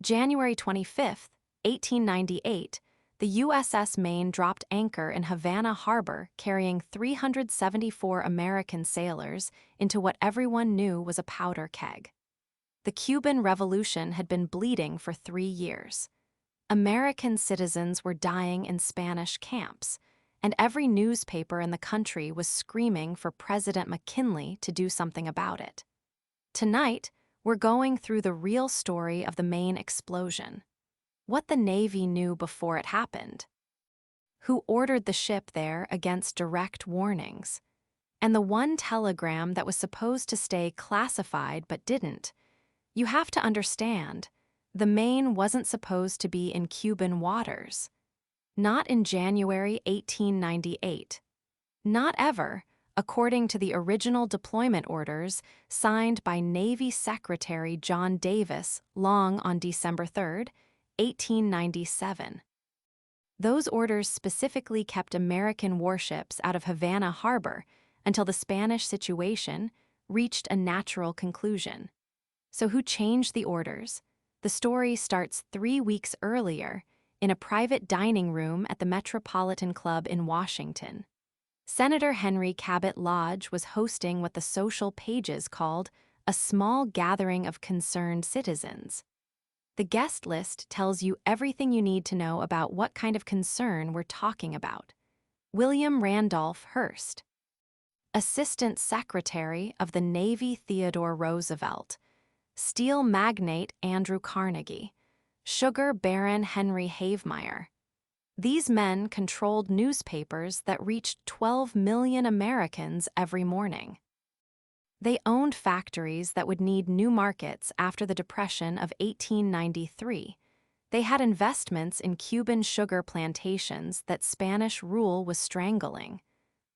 January 25th, 1898, the USS Maine dropped anchor in Havana Harbor carrying 374 American sailors into what everyone knew was a powder keg. The Cuban Revolution had been bleeding for 3 years. American citizens were dying in Spanish camps, and every newspaper in the country was screaming for President McKinley to do something about it. Tonight, we're going through the real story of the Maine explosion. What the Navy knew before it happened. Who ordered the ship there against direct warnings. And the one telegram that was supposed to stay classified but didn't. You have to understand, the Maine wasn't supposed to be in Cuban waters. Not in January 1898. Not ever, according to the original deployment orders signed by Navy Secretary John Davis long on December 3, 1897. Those orders specifically kept American warships out of Havana Harbor until the Spanish situation reached a natural conclusion. So who changed the orders? The story starts 3 weeks earlier in a private dining room at the Metropolitan Club in Washington. Senator Henry Cabot Lodge was hosting what the social pages called a small gathering of concerned citizens. The guest list tells you everything you need to know about what kind of concern we're talking about. William Randolph Hearst, Assistant Secretary of the Navy Theodore Roosevelt, steel magnate Andrew Carnegie, sugar baron Henry Havemeyer. These men controlled newspapers that reached 12 million Americans every morning. They owned factories that would need new markets after the Depression of 1893. They had investments in Cuban sugar plantations that Spanish rule was strangling.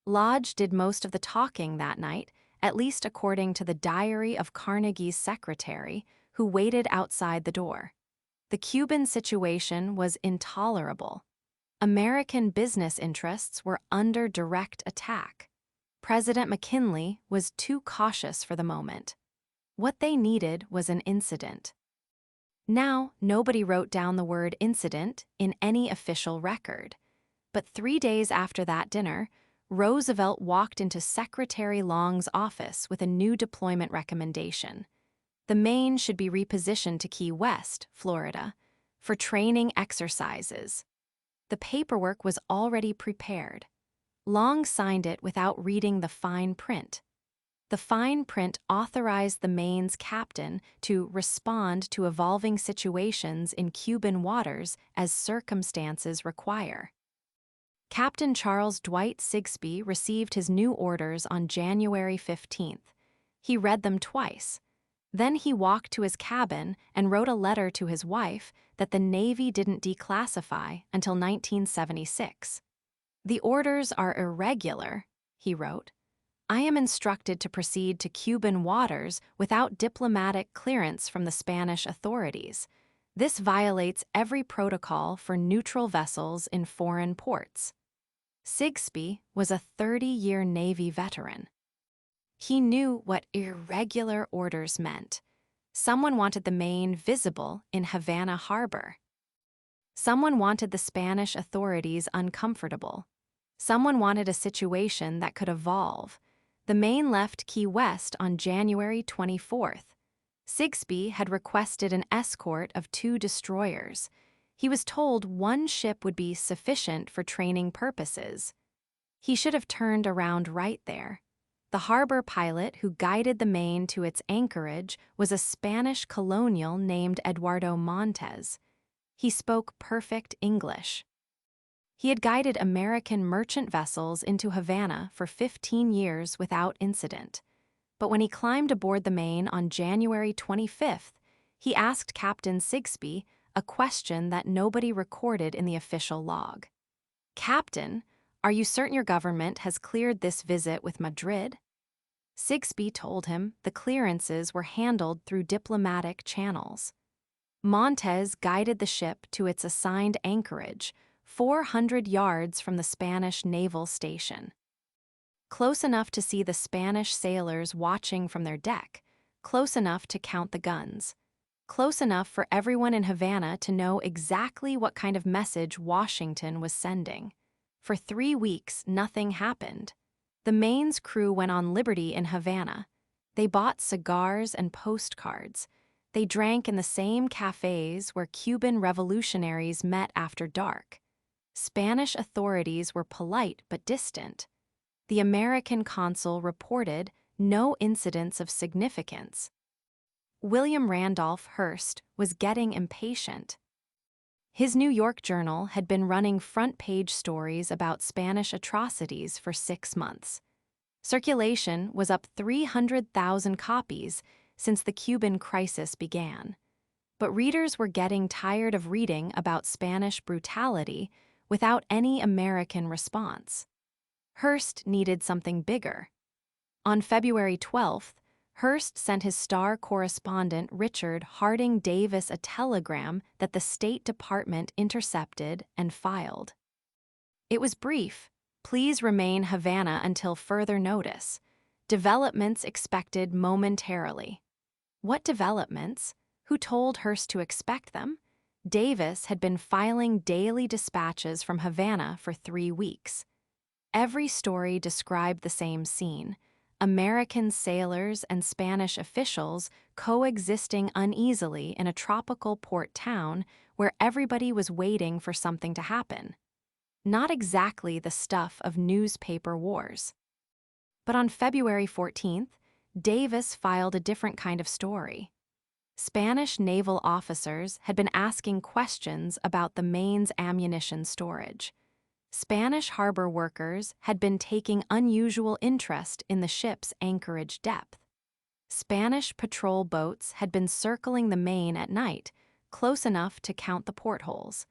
Lodge did most of the talking that night, at least according to the diary of Carnegie's secretary, who waited outside the door. The Cuban situation was intolerable. American business interests were under direct attack. President McKinley was too cautious for the moment. What they needed was an incident. Now, nobody wrote down the word incident in any official record. But 3 days after that dinner, Roosevelt walked into Secretary Long's office with a new deployment recommendation. The Maine should be repositioned to Key West, Florida, for training exercises. The paperwork was already prepared. Long signed it without reading the fine print. The fine print authorized the Maine's captain to respond to evolving situations in Cuban waters as circumstances require. Captain Charles Dwight Sigsbee received his new orders on January 15th. He read them twice. Then he walked to his cabin and wrote a letter to his wife that the Navy didn't declassify until 1976. "The orders are irregular," he wrote. "I am instructed to proceed to Cuban waters without diplomatic clearance from the Spanish authorities. This violates every protocol for neutral vessels in foreign ports." Sigsbee was a 30-year Navy veteran. He knew what irregular orders meant. Someone wanted the Maine visible in Havana Harbor. Someone wanted the Spanish authorities uncomfortable. Someone wanted a situation that could evolve. The Maine left Key West on January 24th. Sigsbee had requested an escort of 2 destroyers. He was told one ship would be sufficient for training purposes. He should have turned around right there. The harbor pilot who guided the Maine to its anchorage was a Spanish colonial named Eduardo Montes. He spoke perfect English. He had guided American merchant vessels into Havana for 15 years without incident. But when he climbed aboard the Maine on January 25th, he asked Captain Sigsbee a question that nobody recorded in the official log. "Captain, are you certain your government has cleared this visit with Madrid?" Sigsbee told him the clearances were handled through diplomatic channels. Montes guided the ship to its assigned anchorage, 400 yards from the Spanish naval station. Close enough to see the Spanish sailors watching from their deck, close enough to count the guns. close enough for everyone in Havana to know exactly what kind of message Washington was sending. For 3 weeks, nothing happened. The Maine's crew went on liberty in Havana. They bought cigars and postcards. They drank in the same cafes where Cuban revolutionaries met after dark. Spanish authorities were polite but distant. The American consul reported no incidents of significance. William Randolph Hearst was getting impatient. His New York journal had been running front-page stories about Spanish atrocities for 6 months. Circulation was up 300,000 copies since the Cuban crisis began. But readers were getting tired of reading about Spanish brutality without any American response. Hearst needed something bigger. On February 12th, Hearst sent his star correspondent Richard Harding Davis a telegram that the State Department intercepted and filed. It was brief. Please remain Havana until further notice. Developments expected momentarily. What developments? Who told Hearst to expect them? Davis had been filing daily dispatches from Havana for 3 weeks. Every story described the same scene: American sailors and Spanish officials coexisting uneasily in a tropical port town where everybody was waiting for something to happen. Not exactly the stuff of newspaper wars. But on February 14th, Davis filed a different kind of story. Spanish naval officers had been asking questions about the Maine's ammunition storage. Spanish harbor workers had been taking unusual interest in the ship's anchorage depth. Spanish patrol boats had been circling the Maine at night, close enough to count the portholes.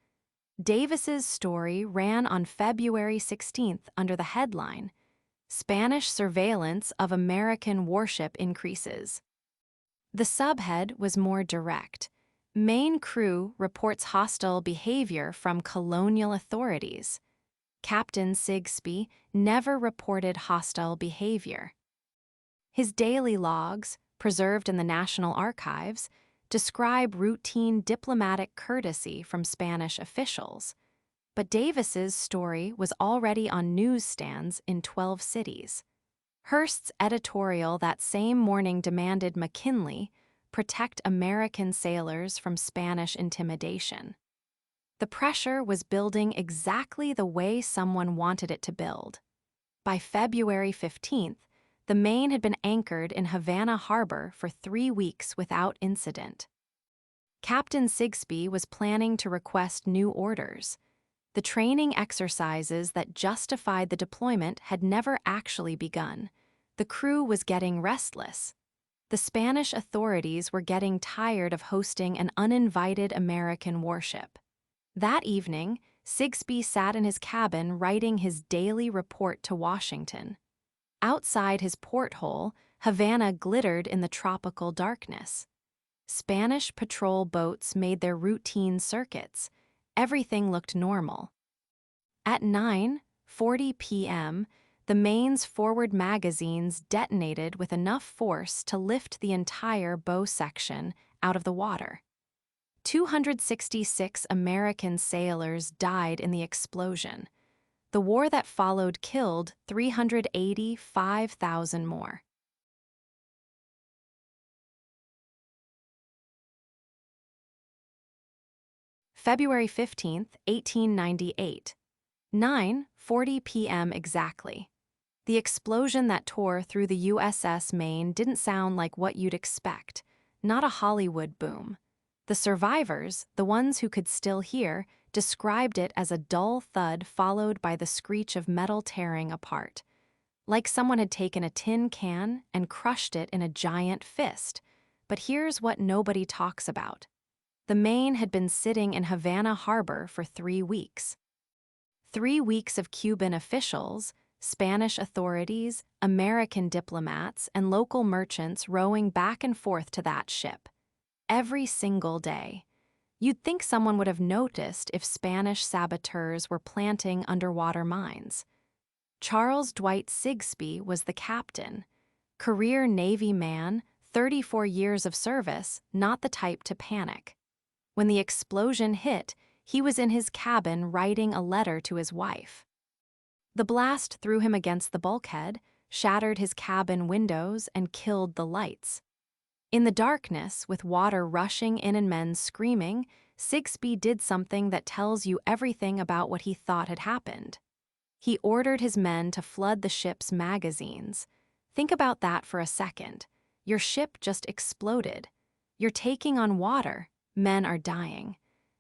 Davis's story ran on February 16th under the headline, "Spanish Surveillance of American Warship Increases." The subhead was more direct. Maine crew reports hostile behavior from colonial authorities. Captain Sigsbee never reported hostile behavior. His daily logs, preserved in the National Archives, describe routine diplomatic courtesy from Spanish officials. But Davis's story was already on newsstands in 12 cities. Hearst's editorial that same morning demanded McKinley protect American sailors from Spanish intimidation. The pressure was building exactly the way someone wanted it to build. By February 15th, the Maine had been anchored in Havana Harbor for 3 weeks without incident. Captain Sigsbee was planning to request new orders. The training exercises that justified the deployment had never actually begun. The crew was getting restless. The Spanish authorities were getting tired of hosting an uninvited American warship. That evening, Sigsbee sat in his cabin writing his daily report to Washington. Outside his porthole, Havana glittered in the tropical darkness. Spanish patrol boats made their routine circuits. Everything looked normal. At 9:40 p.m., the Maine's forward magazines detonated with enough force to lift the entire bow section out of the water. 266 American sailors died in the explosion. The war that followed killed 385,000 more. February 15, 1898. 9:40 p.m. exactly. The explosion that tore through the USS Maine didn't sound like what you'd expect, not a Hollywood boom. The survivors, the ones who could still hear, described it as a dull thud followed by the screech of metal tearing apart. Like someone had taken a tin can and crushed it in a giant fist. But here's what nobody talks about. The Maine had been sitting in Havana Harbor for 3 weeks. 3 weeks of Cuban officials, Spanish authorities, American diplomats, and local merchants rowing back and forth to that ship. Every single day. You'd think someone would have noticed if Spanish saboteurs were planting underwater mines. Charles Dwight Sigsbee was the captain. Career Navy man, 34 years of service, not the type to panic. When the explosion hit, he was in his cabin writing a letter to his wife. The blast threw him against the bulkhead, shattered his cabin windows, and killed the lights. In the darkness, with water rushing in and men screaming, Sigsbee did something that tells you everything about what he thought had happened. He ordered his men to flood the ship's magazines. Think about that for a second. Your ship just exploded. You're taking on water. Men are dying.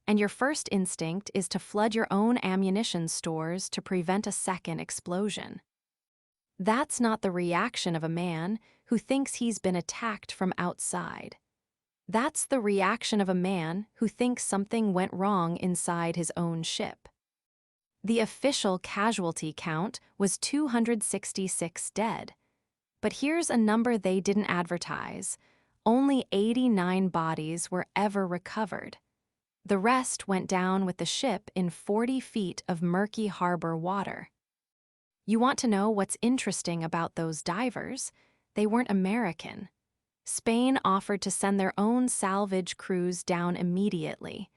And your first instinct is to flood your own ammunition stores to prevent a second explosion. That's not the reaction of a man who thinks he's been attacked from outside. That's the reaction of a man who thinks something went wrong inside his own ship. The official casualty count was 266 dead. But here's a number they didn't advertise. Only 89 bodies were ever recovered. The rest went down with the ship in 40 feet of murky harbor water. You want to know what's interesting about those divers? They weren't American. Spain offered to send their own salvage crews down immediately.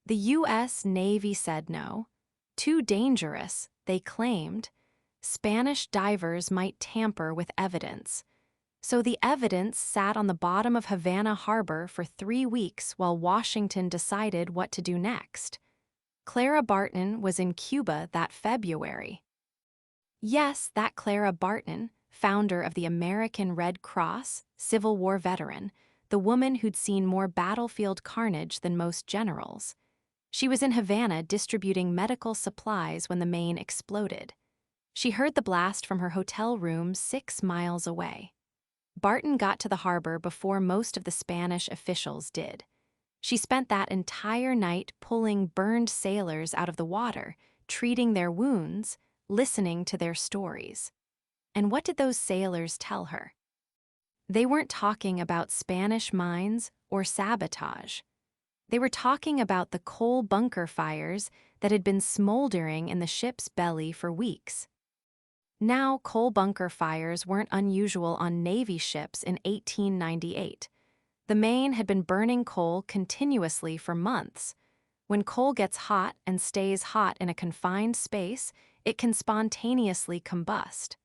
The U.S. Navy said no. Too dangerous, they claimed. Spanish divers might tamper with evidence. So the evidence sat on the bottom of Havana Harbor for 3 weeks while Washington decided what to do next. Clara Barton was in Cuba that February. Yes, that Clara Barton, founder of the American Red Cross, Civil War veteran, the woman who'd seen more battlefield carnage than most generals. She was in Havana distributing medical supplies when the Maine exploded. She heard the blast from her hotel room 6 miles away. Barton got to the harbor before most of the Spanish officials did. She spent that entire night pulling burned sailors out of the water, treating their wounds, listening to their stories. And what did those sailors tell her? They weren't talking about Spanish mines or sabotage. They were talking about the coal bunker fires that had been smoldering in the ship's belly for weeks. Now, coal bunker fires weren't unusual on Navy ships in 1898. The Maine had been burning coal continuously for months. When coal gets hot and stays hot in a confined space, it can spontaneously combust.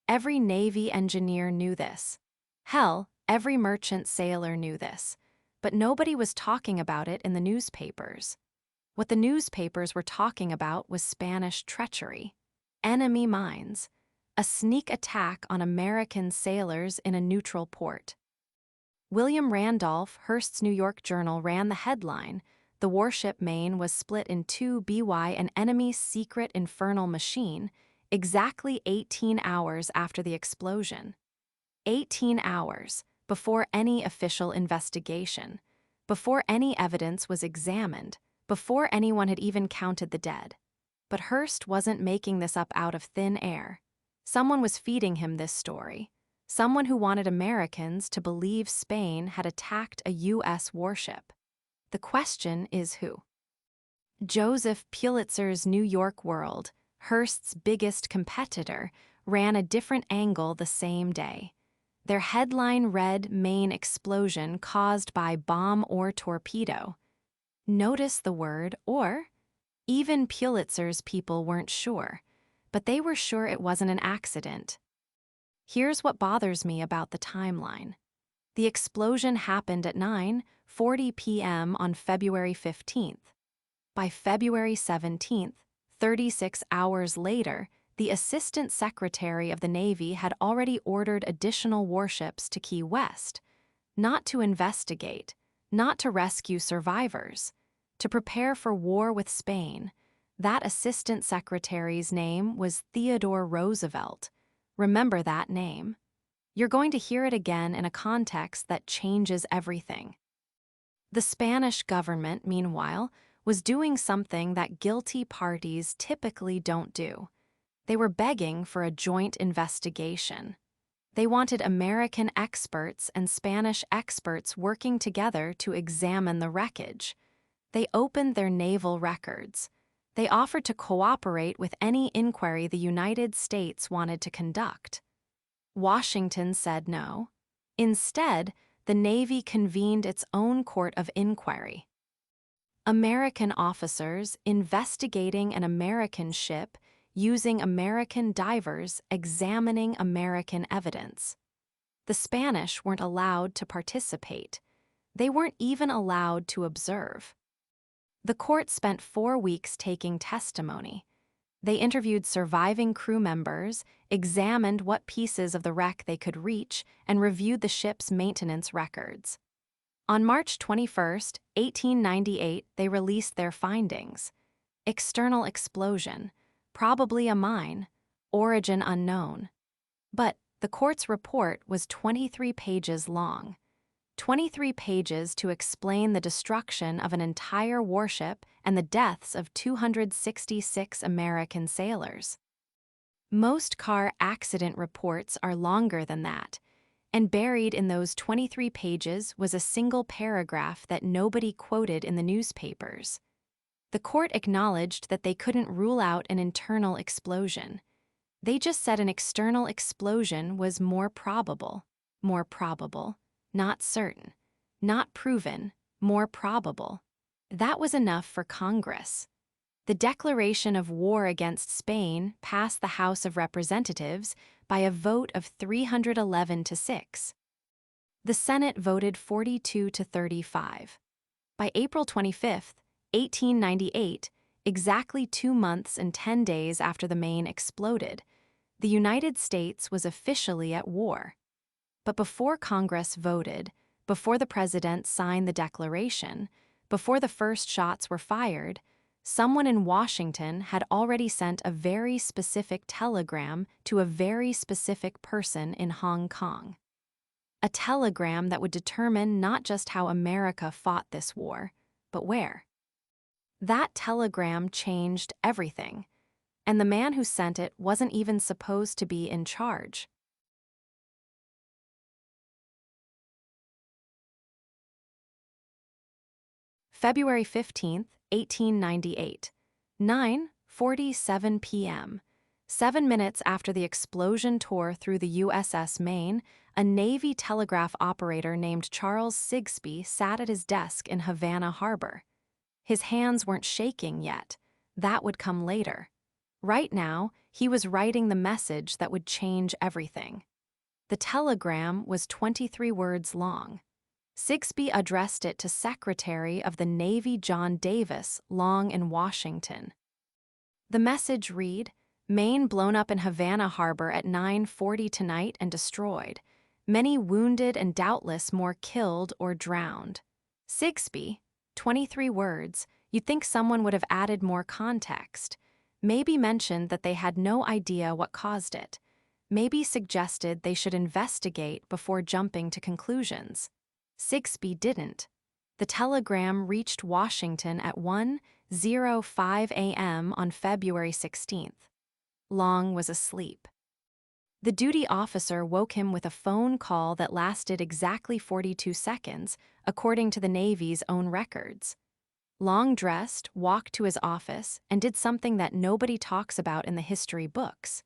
Every Navy engineer knew this. Hell, every merchant sailor knew this. But nobody was talking about it in the newspapers. What the newspapers were talking about was Spanish treachery, enemy mines, a sneak attack on American sailors in a neutral port. William Randolph, Hearst's New York Journal, ran the headline, "The warship Maine was split in two by an enemy's secret infernal machine," exactly 18 hours after the explosion. 18 hours, before any official investigation, before any evidence was examined, before anyone had even counted the dead. But Hearst wasn't making this up out of thin air. Someone was feeding him this story. Someone who wanted Americans to believe Spain had attacked a U.S. warship. The question is who? Joseph Pulitzer's New York World, Hearst's biggest competitor, ran a different angle the same day. Their headline read, "Maine explosion caused by bomb or torpedo." Notice the word "or." Even Pulitzer's people weren't sure, but they were sure it wasn't an accident. Here's what bothers me about the timeline. The explosion happened at 9:40 p.m. on February 15th. By February 17th, 36 hours later, the Assistant Secretary of the Navy had already ordered additional warships to Key West, not to investigate, not to rescue survivors, to prepare for war with Spain. That Assistant Secretary's name was Theodore Roosevelt. Remember that name. You're going to hear it again in a context that changes everything. The Spanish government, meanwhile, was doing something that guilty parties typically don't do. They were begging for a joint investigation. They wanted American experts and Spanish experts working together to examine the wreckage. They opened their naval records. They offered to cooperate with any inquiry the United States wanted to conduct. Washington said no. Instead, the Navy convened its own court of inquiry. American officers investigating an American ship using American divers examining American evidence. The Spanish weren't allowed to participate. They weren't even allowed to observe. The court spent 4 weeks taking testimony. They interviewed surviving crew members, examined what pieces of the wreck they could reach, and reviewed the ship's maintenance records. On March 21, 1898, they released their findings. External explosion, probably a mine, origin unknown. But the court's report was 23 pages long. 23 pages to explain the destruction of an entire warship and the deaths of 266 American sailors. Most car accident reports are longer than that, and buried in those 23 pages was a single paragraph that nobody quoted in the newspapers. The court acknowledged that they couldn't rule out an internal explosion. They just said an external explosion was more probable, not certain, not proven, more probable. That was enough for Congress. The declaration of war against Spain passed the House of Representatives by a vote of 311 to 6. The Senate voted 42 to 35. By April 25, 1898, exactly 2 months and 10 days after the Maine exploded, the United States was officially at war. But before Congress voted, before the President signed the declaration, before the first shots were fired, someone in Washington had already sent a very specific telegram to a very specific person in Hong Kong. A telegram that would determine not just how America fought this war, but where. That telegram changed everything, and the man who sent it wasn't even supposed to be in charge. February 15, 1898, 9:47 p.m. 7 minutes after the explosion tore through the USS Maine, a Navy telegraph operator named Charles Sigsbee sat at his desk in Havana Harbor. His hands weren't shaking yet. That would come later. Right now, he was writing the message that would change everything. The telegram was 23 words long. Sigsbee addressed it to Secretary of the Navy John Davis, long in Washington. The message read, "Maine blown up in Havana Harbor at 9:40 tonight and destroyed. Many wounded and doubtless more killed or drowned." Sigsbee, 23 words, you'd think someone would have added more context. Maybe mentioned that they had no idea what caused it. Maybe suggested they should investigate before jumping to conclusions. Sigsbee didn't. The telegram reached Washington at 1:05 a.m. on February 16th. Long was asleep. The duty officer woke him with a phone call that lasted exactly 42 seconds, according to the Navy's own records. Long dressed, walked to his office, and did something that nobody talks about in the history books.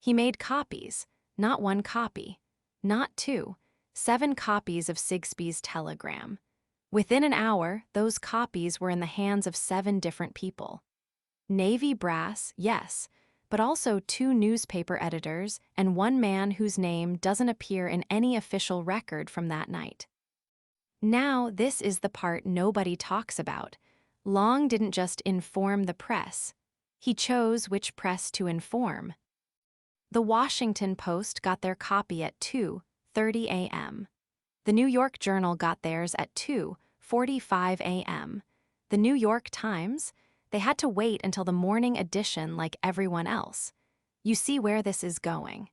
He made copies, not 1 copy, not 2, 7 copies of Sigsbee's telegram. Within an hour, those copies were in the hands of 7 different people. Navy brass, yes, but also 2 newspaper editors and 1 man whose name doesn't appear in any official record from that night. Now, this is the part nobody talks about. Long didn't just inform the press. He chose which press to inform. The Washington Post got their copy at 2:30 a.m. The New York Journal got theirs at 2:45 a.m. The New York Times, they had to wait until the morning edition like everyone else. You see where this is going.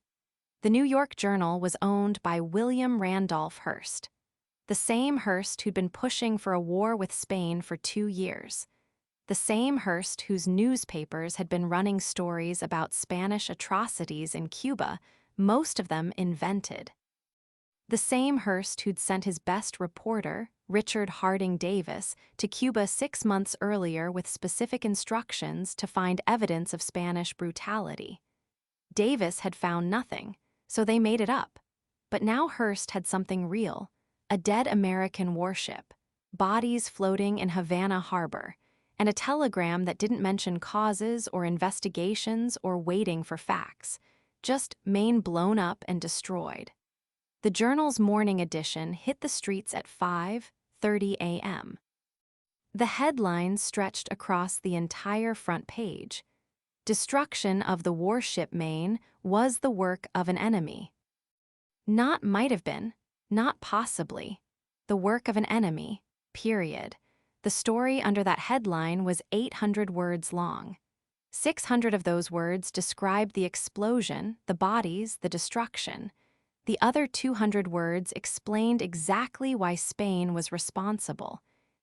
The New York Journal was owned by William Randolph Hearst, the same Hearst who'd been pushing for a war with Spain for 2 years. The same Hearst whose newspapers had been running stories about Spanish atrocities in Cuba, most of them invented. The same Hearst who'd sent his best reporter, Richard Harding Davis, to Cuba 6 months earlier with specific instructions to find evidence of Spanish brutality. Davis had found nothing, so they made it up. But now Hearst had something real, a dead American warship, bodies floating in Havana Harbor, and a telegram that didn't mention causes or investigations or waiting for facts, just Maine blown up and destroyed. The Journal's morning edition hit the streets at 5:30 a.m. The headline stretched across the entire front page. Destruction of the warship Maine was the work of an enemy. Not might have been, not possibly. The work of an enemy, period. The story under that headline was 800 words long. 600 of those words described the explosion, the bodies, the destruction. The other 200 words explained exactly why Spain was responsible.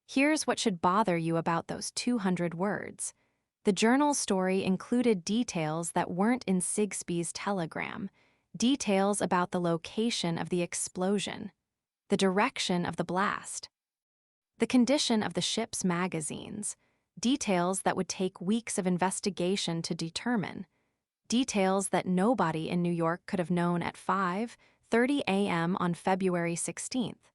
Here's what should bother you about those 200 words. The Journal's story included details that weren't in Sigsbee's telegram, details about the location of the explosion, the direction of the blast, the condition of the ship's magazines, details that would take weeks of investigation to determine, details that nobody in New York could have known at 5:30 a.m. on February 16th,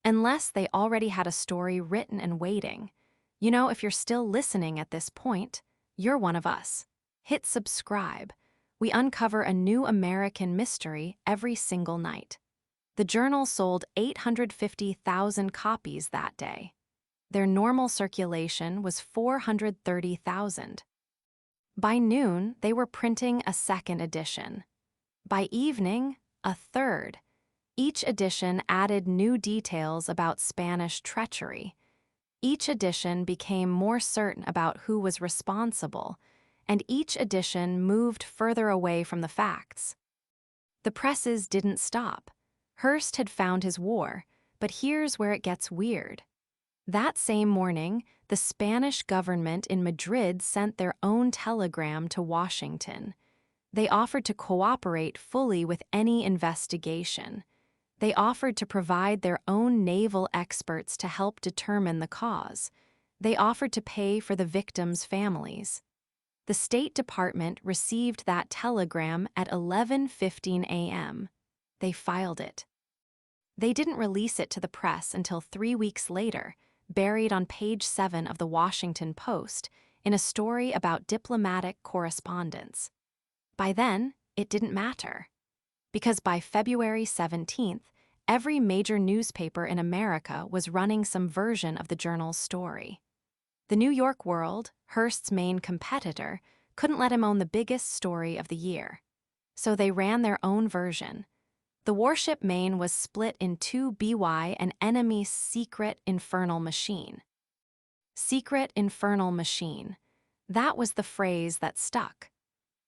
unless they already had a story written and waiting. You know, if you're still listening at this point, you're one of us. Hit subscribe. We uncover a new American mystery every single night. The Journal sold 850,000 copies that day. Their normal circulation was 430,000. By noon, they were printing a second edition. By evening, a third. Each edition added new details about Spanish treachery. Each edition became more certain about who was responsible, and each edition moved further away from the facts. The presses didn't stop. Hearst had found his war, but here's where it gets weird. That same morning, the Spanish government in Madrid sent their own telegram to Washington. They offered to cooperate fully with any investigation. They offered to provide their own naval experts to help determine the cause. They offered to pay for the victims' families. The State Department received that telegram at 11:15 a.m. They filed it. They didn't release it to the press until 3 weeks later, buried on page 7 of the Washington Post in a story about diplomatic correspondence. By then, it didn't matter. Because by February 17th, every major newspaper in America was running some version of the Journal's story. The New York World, Hearst's main competitor, couldn't let him own the biggest story of the year. So they ran their own version. The warship Maine was split in two by an enemy's secret infernal machine. Secret infernal machine. That was the phrase that stuck.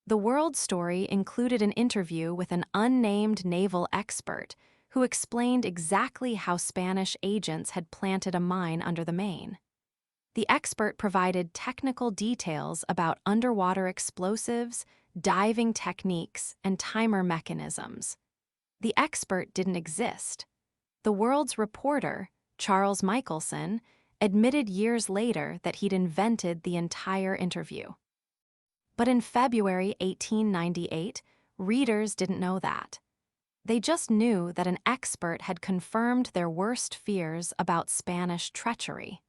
The World story included an interview with an unnamed naval expert who explained exactly how Spanish agents had planted a mine under the Maine. The expert provided technical details about underwater explosives, diving techniques, and timer mechanisms. The expert didn't exist. The World's reporter, Charles Michelson, admitted years later that he'd invented the entire interview. But in February 1898, readers didn't know that. They just knew that an expert had confirmed their worst fears about Spanish treachery.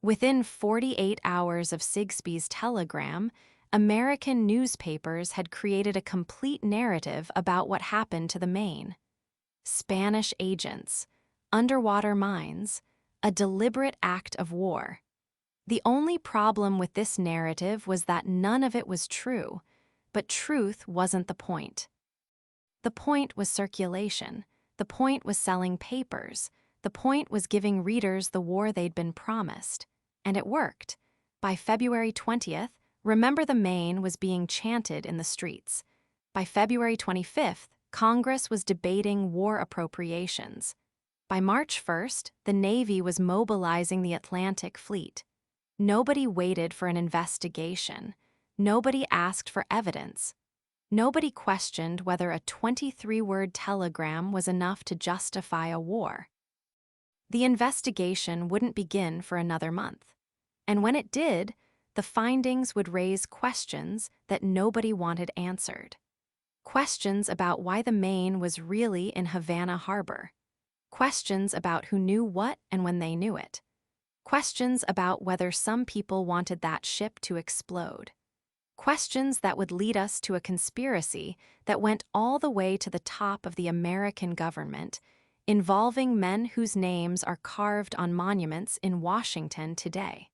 Within 48 hours of Sigsbee's telegram, American newspapers had created a complete narrative about what happened to the Maine. Spanish agents, underwater mines, a deliberate act of war. The only problem with this narrative was that none of it was true, but truth wasn't the point. The point was circulation. The point was selling papers. The point was giving readers the war they'd been promised. And it worked. By February 20th, Remember the Maine was being chanted in the streets. By February 25th, Congress was debating war appropriations. By March 1st, the Navy was mobilizing the Atlantic Fleet. Nobody waited for an investigation. Nobody asked for evidence. Nobody questioned whether a 23-word telegram was enough to justify a war. The investigation wouldn't begin for another month. And when it did, the findings would raise questions that nobody wanted answered. Questions about why the Maine was really in Havana Harbor. Questions about who knew what and when they knew it. Questions about whether some people wanted that ship to explode. Questions that would lead us to a conspiracy that went all the way to the top of the American government, involving men whose names are carved on monuments in Washington today.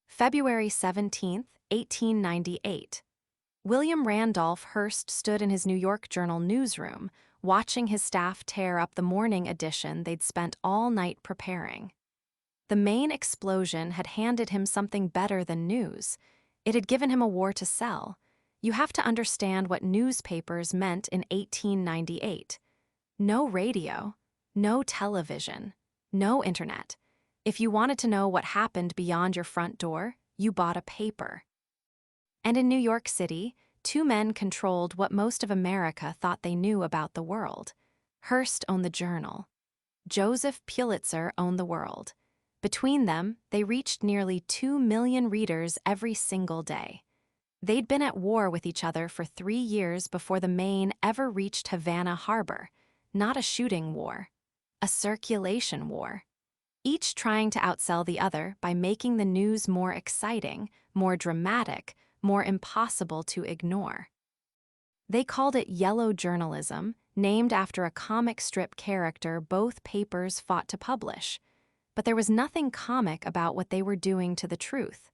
February 17, 1898. William Randolph Hearst stood in his New York Journal newsroom, watching his staff tear up the morning edition they'd spent all night preparing. The Maine explosion had handed him something better than news. It had given him a war to sell. You have to understand what newspapers meant in 1898. No radio, no television, no internet. If you wanted to know what happened beyond your front door, you bought a paper. And in New York City, two men controlled what most of America thought they knew about the world. Hearst owned the Journal. Joseph Pulitzer owned the World. Between them, they reached nearly 2 million readers every single day. They'd been at war with each other for 3 years before the Maine ever reached Havana Harbor. Not a shooting war, a circulation war. Each trying to outsell the other by making the news more exciting, more dramatic, more impossible to ignore. They called it yellow journalism, named after a comic strip character both papers fought to publish. But there was nothing comic about what they were doing to the truth.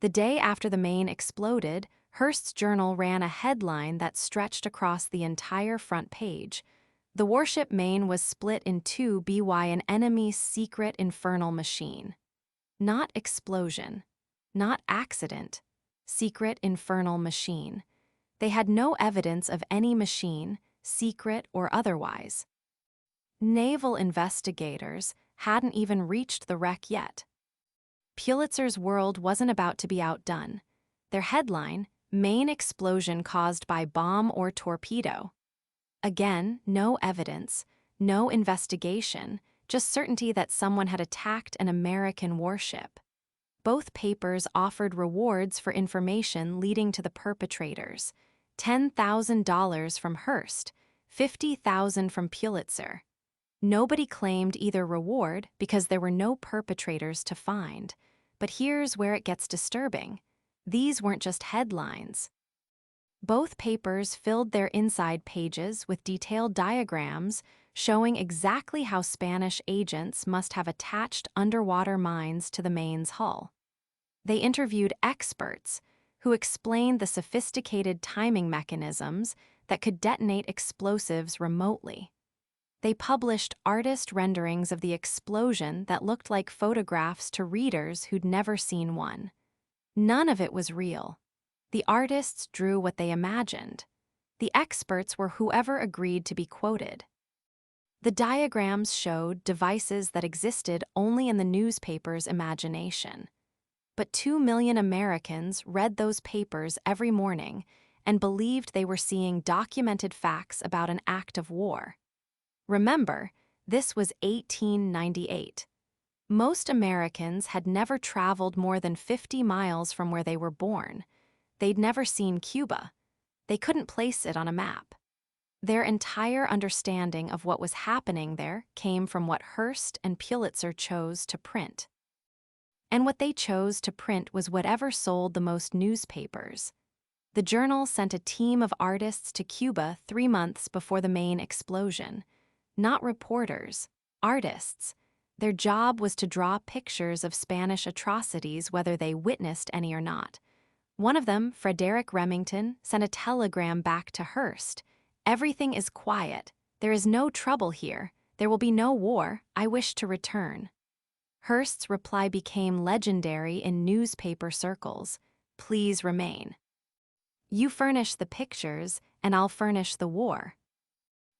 The day after the Maine exploded, Hearst's Journal ran a headline that stretched across the entire front page. The warship Maine was split in two by an enemy's secret infernal machine. Not explosion, not accident, secret infernal machine. They had no evidence of any machine, secret or otherwise. Naval investigators hadn't even reached the wreck yet. Pulitzer's World wasn't about to be outdone. Their headline, Maine explosion caused by bomb or torpedo. Again, no evidence, no investigation, just certainty that someone had attacked an American warship. Both papers offered rewards for information leading to the perpetrators. $10,000 from Hearst, $50,000 from Pulitzer. Nobody claimed either reward because there were no perpetrators to find. But here's where it gets disturbing. These weren't just headlines. Both papers filled their inside pages with detailed diagrams showing exactly how Spanish agents must have attached underwater mines to the Maine's hull. They interviewed experts who explained the sophisticated timing mechanisms that could detonate explosives remotely. They published artist renderings of the explosion that looked like photographs to readers who'd never seen one. None of it was real. The artists drew what they imagined. The experts were whoever agreed to be quoted. The diagrams showed devices that existed only in the newspaper's imagination. But 2 million Americans read those papers every morning and believed they were seeing documented facts about an act of war. Remember, this was 1898. Most Americans had never traveled more than 50 miles from where they were born. They'd never seen Cuba. They couldn't place it on a map. Their entire understanding of what was happening there came from what Hearst and Pulitzer chose to print. And what they chose to print was whatever sold the most newspapers. The Journal sent a team of artists to Cuba 3 months before the Maine explosion. Not reporters, artists. Their job was to draw pictures of Spanish atrocities whether they witnessed any or not. One of them, Frederick Remington, sent a telegram back to Hearst. "Everything is quiet. There is no trouble here. There will be no war. I wish to return." Hearst's reply became legendary in newspaper circles. "Please remain. You furnish the pictures, and I'll furnish the war."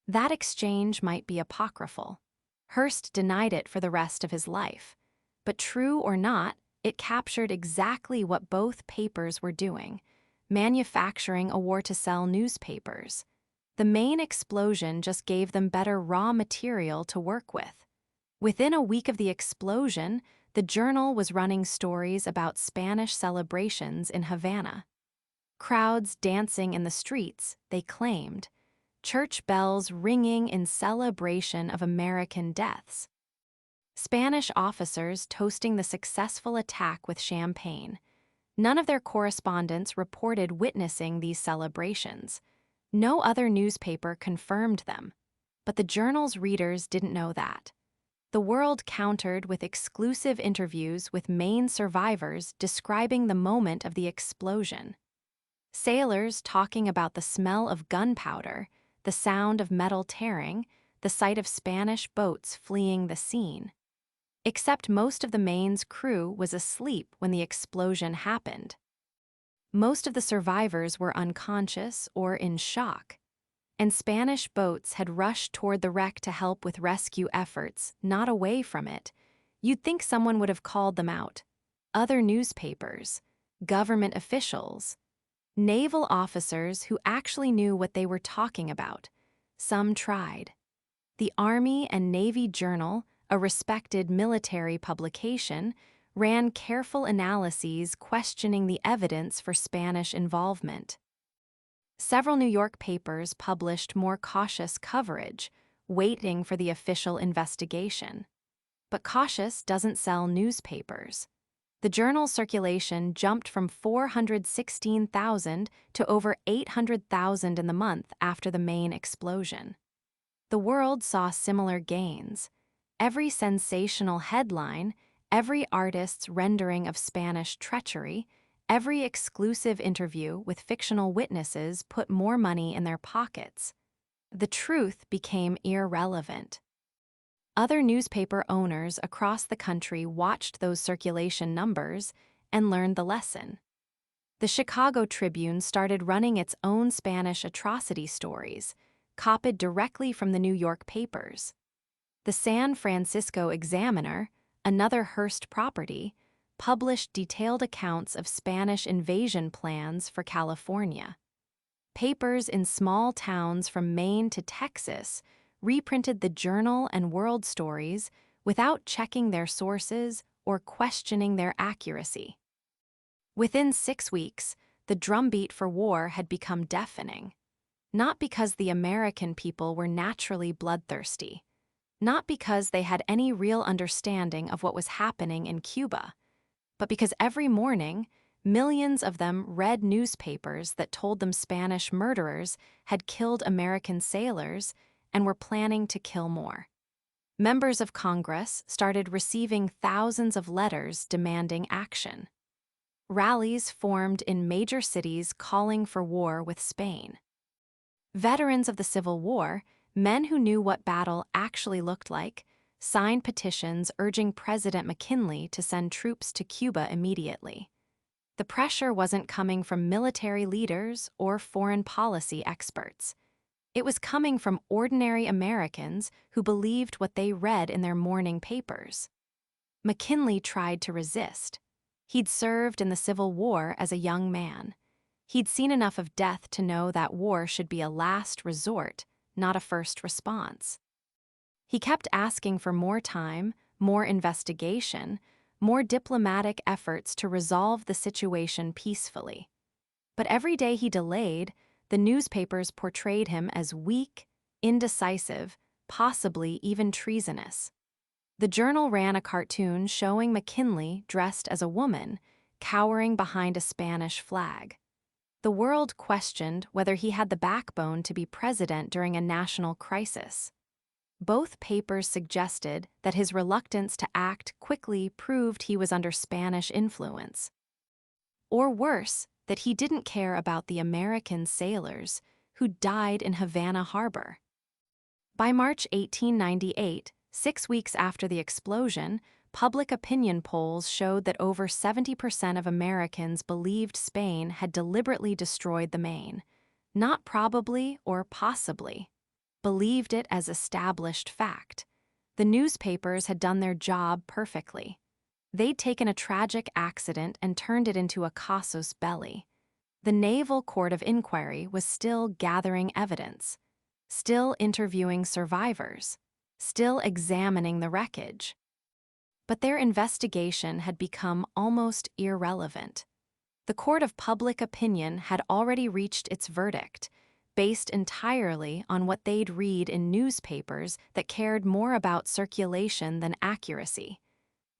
That exchange might be apocryphal. Hearst denied it for the rest of his life. But true or not, it captured exactly what both papers were doing, manufacturing a war-to-sell newspapers. The Maine explosion just gave them better raw material to work with. Within a week of the explosion, the Journal was running stories about Spanish celebrations in Havana. Crowds dancing in the streets, they claimed. Church bells ringing in celebration of American deaths. Spanish officers toasting the successful attack with champagne. None of their correspondents reported witnessing these celebrations. No other newspaper confirmed them. But the journal's readers didn't know that. The World countered with exclusive interviews with Maine survivors describing the moment of the explosion. Sailors talking about the smell of gunpowder, the sound of metal tearing, the sight of Spanish boats fleeing the scene. Except most of the Maine's crew was asleep when the explosion happened. Most of the survivors were unconscious or in shock, and Spanish boats had rushed toward the wreck to help with rescue efforts, not away from it. You'd think someone would have called them out. Other newspapers, government officials, naval officers who actually knew what they were talking about. Some tried. The Army and Navy Journal, a respected military publication, ran careful analyses questioning the evidence for Spanish involvement. Several New York papers published more cautious coverage, waiting for the official investigation. But cautious doesn't sell newspapers. The journal's circulation jumped from 416,000 to over 800,000 in the month after the Maine explosion. The World saw similar gains. Every sensational headline, every artist's rendering of Spanish treachery, every exclusive interview with fictional witnesses put more money in their pockets. The truth became irrelevant. Other newspaper owners across the country watched those circulation numbers and learned the lesson. The Chicago Tribune started running its own Spanish atrocity stories, copied directly from the New York papers. The San Francisco Examiner, another Hearst property, published detailed accounts of Spanish invasion plans for California. Papers in small towns from Maine to Texas reprinted the Journal and World stories without checking their sources or questioning their accuracy. Within 6 weeks, the drumbeat for war had become deafening. Not because the American people were naturally bloodthirsty, not because they had any real understanding of what was happening in Cuba, but because every morning, millions of them read newspapers that told them Spanish murderers had killed American sailors and were planning to kill more. Members of Congress started receiving thousands of letters demanding action. Rallies formed in major cities calling for war with Spain. Veterans of the Civil War, men who knew what battle actually looked like, signed petitions urging President McKinley to send troops to Cuba immediately. The pressure wasn't coming from military leaders or foreign policy experts. It was coming from ordinary Americans who believed what they read in their morning papers. McKinley tried to resist. He'd served in the Civil War as a young man. He'd seen enough of death to know that war should be a last resort, not a first response. He kept asking for more time, more investigation, more diplomatic efforts to resolve the situation peacefully. But every day he delayed, the newspapers portrayed him as weak, indecisive, possibly even treasonous. The Journal ran a cartoon showing McKinley dressed as a woman, cowering behind a Spanish flag. The World questioned whether he had the backbone to be president during a national crisis. Both papers suggested that his reluctance to act quickly proved he was under Spanish influence. Or worse, that he didn't care about the American sailors who died in Havana Harbor. By March 1898, 6 weeks after the explosion, public opinion polls showed that over 70% of Americans believed Spain had deliberately destroyed the Maine, not probably or possibly, believed it as established fact. The newspapers had done their job perfectly. They'd taken a tragic accident and turned it into a casus belli. The Naval Court of Inquiry was still gathering evidence, still interviewing survivors, still examining the wreckage. But their investigation had become almost irrelevant. The court of public opinion had already reached its verdict, based entirely on what they'd read in newspapers that cared more about circulation than accuracy.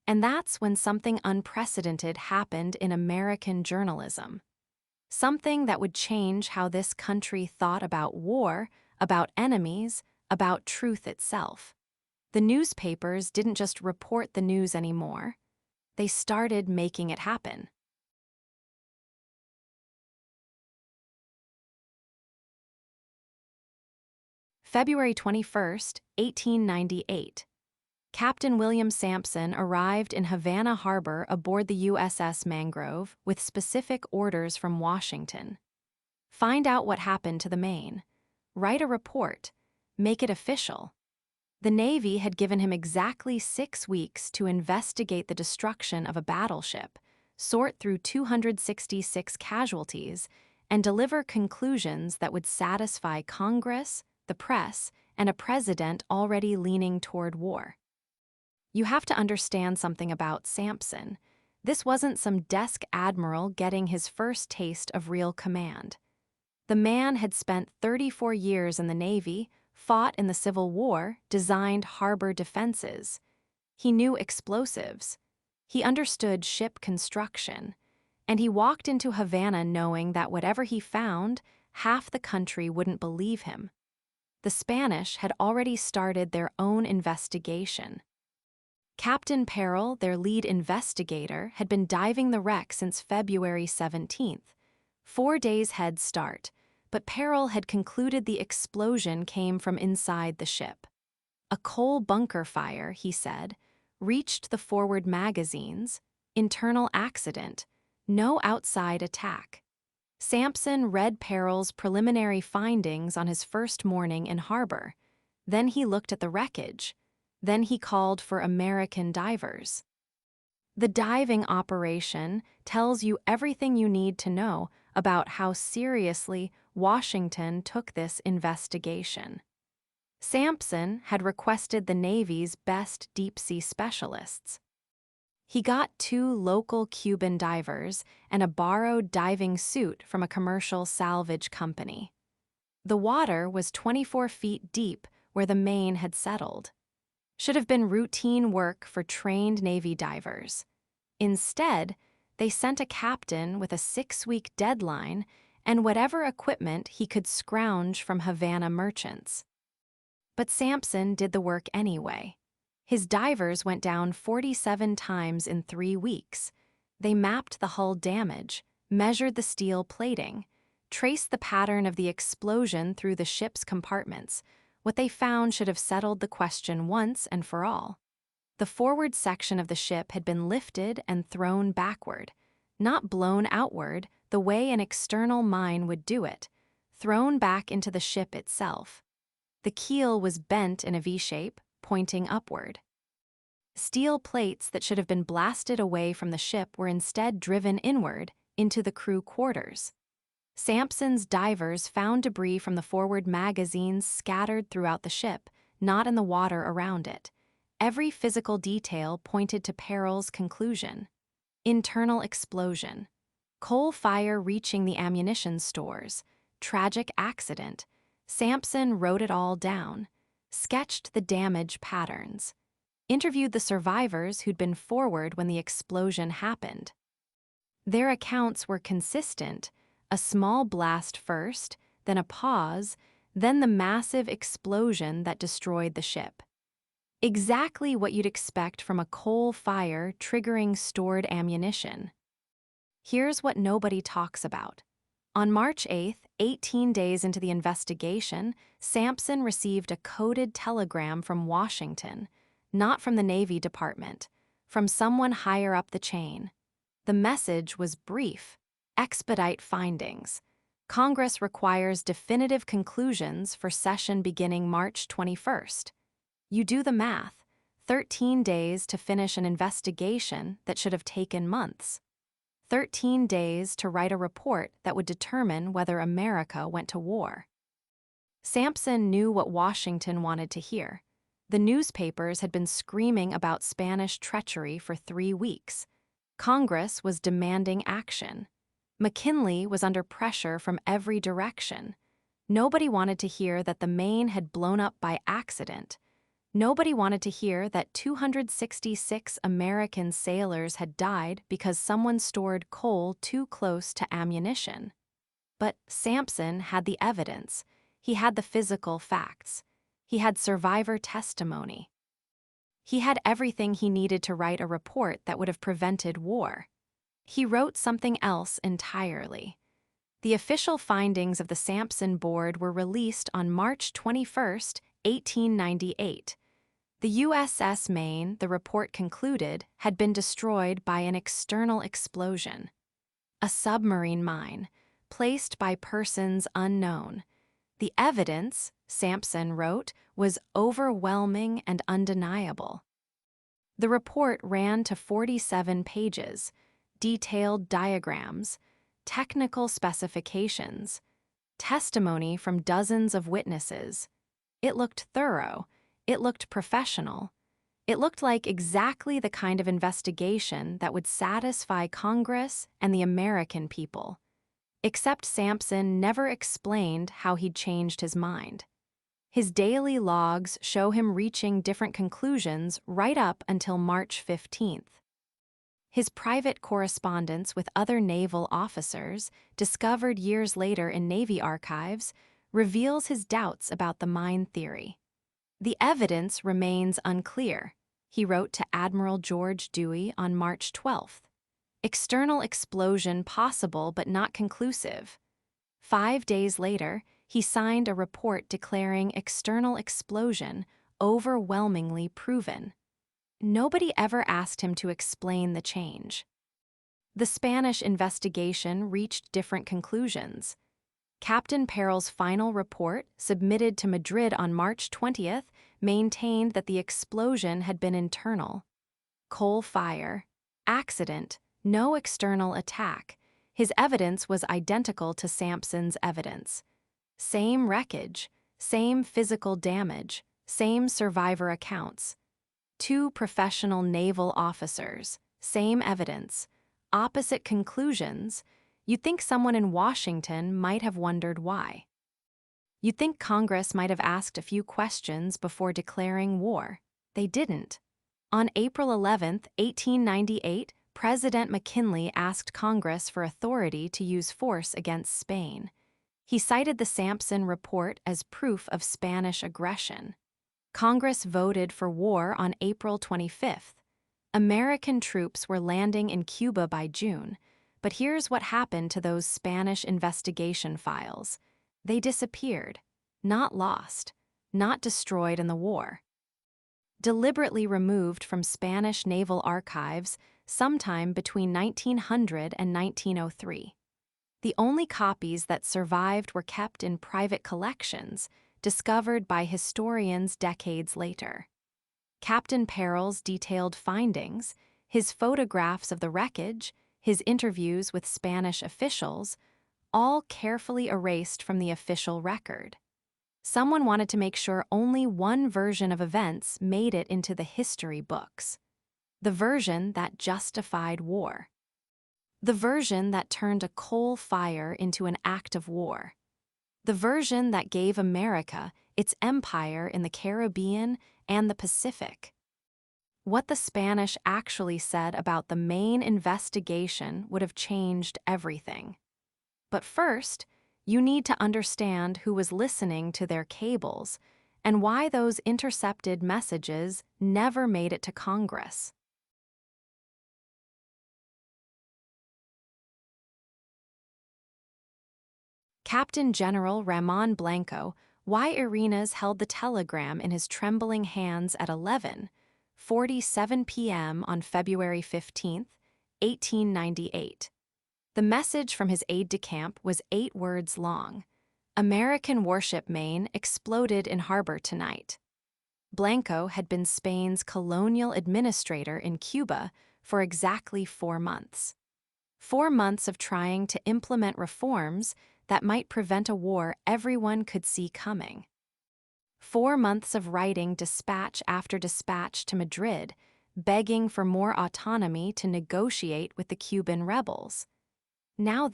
And that's when something unprecedented happened in American journalism. Something that would change how this country thought about war, about enemies, about truth itself. The newspapers didn't just report the news anymore. They started making it happen. February 21st, 1898. Captain William Sampson arrived in Havana Harbor aboard the USS Mangrove with specific orders from Washington. Find out what happened to the Maine. Write a report. Make it official. The Navy had given him exactly 6 weeks to investigate the destruction of a battleship, sort through 266 casualties, and deliver conclusions that would satisfy Congress, the press, and a president already leaning toward war. You have to understand something about Sampson. This wasn't some desk admiral getting his first taste of real command. The man had spent 34 years in the Navy, fought in the Civil War, designed harbor defenses. He knew explosives. He understood ship construction. And he walked into Havana knowing that whatever he found, half the country wouldn't believe him. The Spanish had already started their own investigation. Captain Perrell, their lead investigator, had been diving the wreck since February 17th. 4 days head start, but Perrell had concluded the explosion came from inside the ship. A coal bunker fire, he said, reached the forward magazines, internal accident, no outside attack. Sampson read Perrell's preliminary findings on his first morning in harbor. Then he looked at the wreckage. Then he called for American divers. The diving operation tells you everything you need to know about how seriously Washington took this investigation. Sampson had requested the Navy's best deep-sea specialists. He got 2 local Cuban divers and a borrowed diving suit from a commercial salvage company. The water was 24 feet deep where the Maine had settled. Should have been routine work for trained Navy divers. Instead, they sent a captain with a 6-week deadline and whatever equipment he could scrounge from Havana merchants. But Sampson did the work anyway. His divers went down 47 times in 3 weeks. They mapped the hull damage, measured the steel plating, traced the pattern of the explosion through the ship's compartments. What they found should have settled the question once and for all. The forward section of the ship had been lifted and thrown backward, not blown outward the way an external mine would do it, thrown back into the ship itself. The keel was bent in a V-shape, pointing upward. Steel plates that should have been blasted away from the ship were instead driven inward into the crew quarters. Sampson's divers found debris from the forward magazines scattered throughout the ship, not in the water around it. Every physical detail pointed to Perrell's conclusion. Internal explosion. Coal fire reaching the ammunition stores. Tragic accident. Sampson wrote it all down. Sketched the damage patterns. Interviewed the survivors who'd been forward when the explosion happened. Their accounts were consistent. A small blast first, then a pause, then the massive explosion that destroyed the ship. Exactly what you'd expect from a coal fire triggering stored ammunition. Here's what nobody talks about. On March 8th, 18 days into the investigation, Sampson received a coded telegram from Washington, not from the Navy Department, from someone higher up the chain. The message was brief. Expedite findings. Congress requires definitive conclusions for session beginning March 21st. You do the math. 13 days to finish an investigation that should have taken months. 13 days to write a report that would determine whether America went to war. Sampson knew what Washington wanted to hear. The newspapers had been screaming about Spanish treachery for 3 weeks. Congress was demanding action. McKinley was under pressure from every direction. Nobody wanted to hear that the Maine had blown up by accident. Nobody wanted to hear that 266 American sailors had died because someone stored coal too close to ammunition. But Sampson had the evidence. He had the physical facts. He had survivor testimony. He had everything he needed to write a report that would have prevented war. He wrote something else entirely. The official findings of the Sampson Board were released on March 21, 1898. The USS Maine, the report concluded, had been destroyed by an external explosion. A submarine mine, placed by persons unknown. The evidence, Sampson wrote, was overwhelming and undeniable. The report ran to 47 pages, detailed diagrams, technical specifications, testimony from dozens of witnesses. It looked thorough. It looked professional. It looked like exactly the kind of investigation that would satisfy Congress and the American people. Except Sampson never explained how he'd changed his mind. His daily logs show him reaching different conclusions right up until March 15th. His private correspondence with other naval officers, discovered years later in Navy archives, reveals his doubts about the mine theory. The evidence remains unclear, he wrote to Admiral George Dewey on March 12th. External explosion possible but not conclusive. 5 days later, he signed a report declaring external explosion overwhelmingly proven. Nobody ever asked him to explain the change. The Spanish investigation reached different conclusions. Captain Perrell's final report, submitted to Madrid on March 20th, maintained that the explosion had been internal. Coal fire, accident, no external attack. His evidence was identical to Sampson's evidence. Same wreckage, same physical damage, same survivor accounts. 2 professional naval officers, same evidence, opposite conclusions. You'd think someone in Washington might have wondered why. You'd think Congress might have asked a few questions before declaring war. They didn't. On April 11, 1898, President McKinley asked Congress for authority to use force against Spain. He cited the Sampson report as proof of Spanish aggression. Congress voted for war on April 25th. American troops were landing in Cuba by June, but here's what happened to those Spanish investigation files. They disappeared, not lost, not destroyed in the war. Deliberately removed from Spanish naval archives sometime between 1900 and 1903. The only copies that survived were kept in private collections, discovered by historians decades later. Captain Perrell's detailed findings, his photographs of the wreckage, his interviews with Spanish officials, all carefully erased from the official record. Someone wanted to make sure only one version of events made it into the history books. The version that justified war. The version that turned a coal fire into an act of war. The version that gave America its empire in the Caribbean and the Pacific. What the Spanish actually said about the Maine investigation would have changed everything. But first, you need to understand who was listening to their cables and why those intercepted messages never made it to Congress. Captain General Ramon Blanco, why Arenas held the telegram in his trembling hands at 11:47 p.m. on February 15, 1898. The message from his aide-de-camp was 8 words long. American warship Maine exploded in harbor tonight. Blanco had been Spain's colonial administrator in Cuba for exactly 4 months. 4 months of trying to implement reforms that might prevent a war everyone could see coming. 4 months of writing dispatch after dispatch to Madrid, begging for more autonomy to negotiate with the Cuban rebels. Now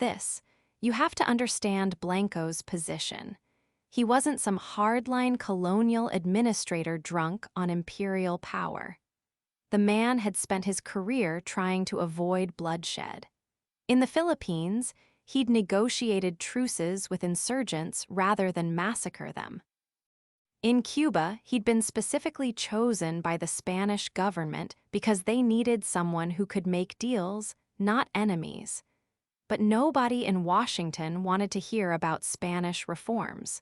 you have to understand Blanco's position. He wasn't some hardline colonial administrator drunk on imperial power. The man had spent his career trying to avoid bloodshed. In the Philippines, he'd negotiated truces with insurgents rather than massacre them. In Cuba, he'd been specifically chosen by the Spanish government because they needed someone who could make deals, not enemies. But nobody in Washington wanted to hear about Spanish reforms.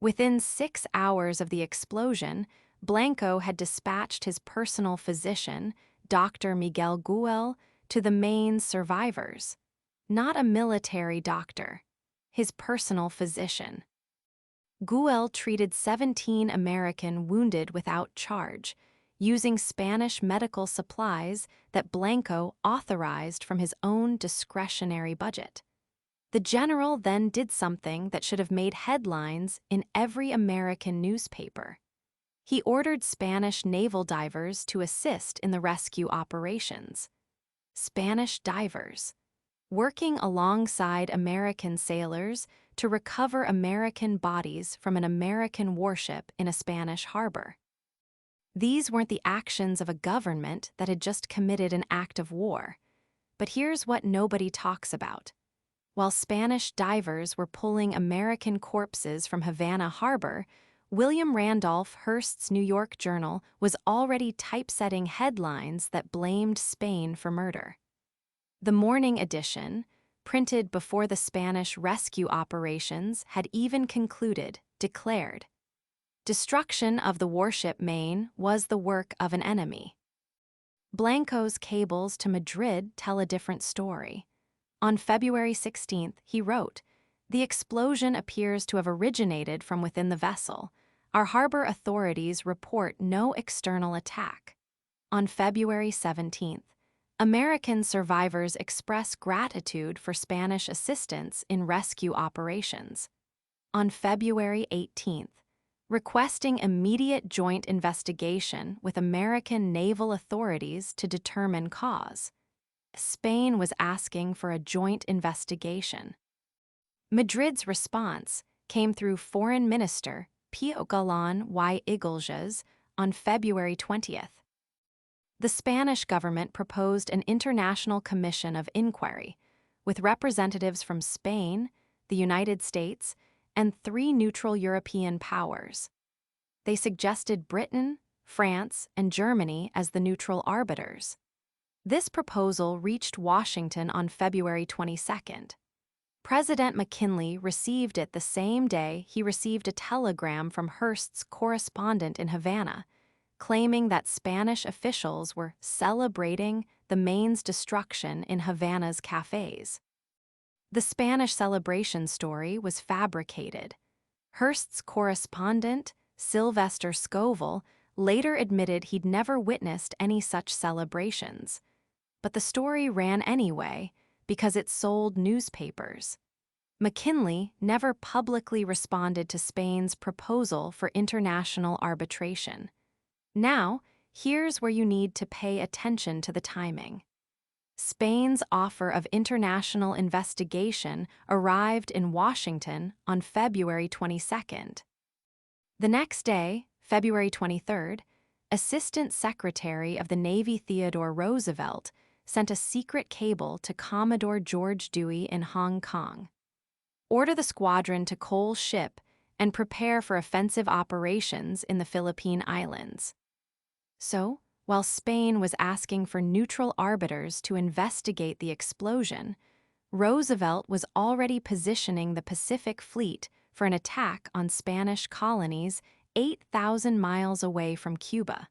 Within 6 hours of the explosion, Blanco had dispatched his personal physician, Dr. Miguel Güell, to the Maine survivors. Not a military doctor, his personal physician. Güell treated 17 American wounded without charge, using Spanish medical supplies that Blanco authorized from his own discretionary budget. The general then did something that should have made headlines in every American newspaper. He ordered Spanish naval divers to assist in the rescue operations. Spanish divers, working alongside American sailors to recover American bodies from an American warship in a Spanish harbor. These weren't the actions of a government that had just committed an act of war. But here's what nobody talks about. While Spanish divers were pulling American corpses from Havana Harbor, William Randolph Hearst's New York Journal was already typesetting headlines that blamed Spain for murder. The morning edition, printed before the Spanish rescue operations had even concluded, declared, "Destruction of the warship Maine was the work of an enemy." Blanco's cables to Madrid tell a different story. On February 16th, he wrote, "The explosion appears to have originated from within the vessel. Our harbor authorities report no external attack." On February 17th, American survivors express gratitude for Spanish assistance in rescue operations. On February 18th, requesting immediate joint investigation with American naval authorities to determine cause. Spain was asking for a joint investigation. Madrid's response came through Foreign Minister Pío Galán y Iglesias on February 20th. The Spanish government proposed an international commission of inquiry, with representatives from Spain, the United States, and 3 neutral European powers. They suggested Britain, France, and Germany as the neutral arbiters. This proposal reached Washington on February 22nd. President McKinley received it the same day he received a telegram from Hearst's correspondent in Havana, claiming that Spanish officials were celebrating the Maine's destruction in Havana's cafes. The Spanish celebration story was fabricated. Hearst's correspondent, Sylvester Scoville, later admitted he'd never witnessed any such celebrations. But the story ran anyway because it sold newspapers. McKinley never publicly responded to Spain's proposal for international arbitration. Now, here's where you need to pay attention to the timing. Spain's offer of international investigation arrived in Washington on February 22nd. The next day, February 23rd, Assistant Secretary of the Navy Theodore Roosevelt sent a secret cable to Commodore George Dewey in Hong Kong. Order the squadron to coal ship and prepare for offensive operations in the Philippine Islands. So, while Spain was asking for neutral arbiters to investigate the explosion, Roosevelt was already positioning the Pacific Fleet for an attack on Spanish colonies 8,000 miles away from Cuba.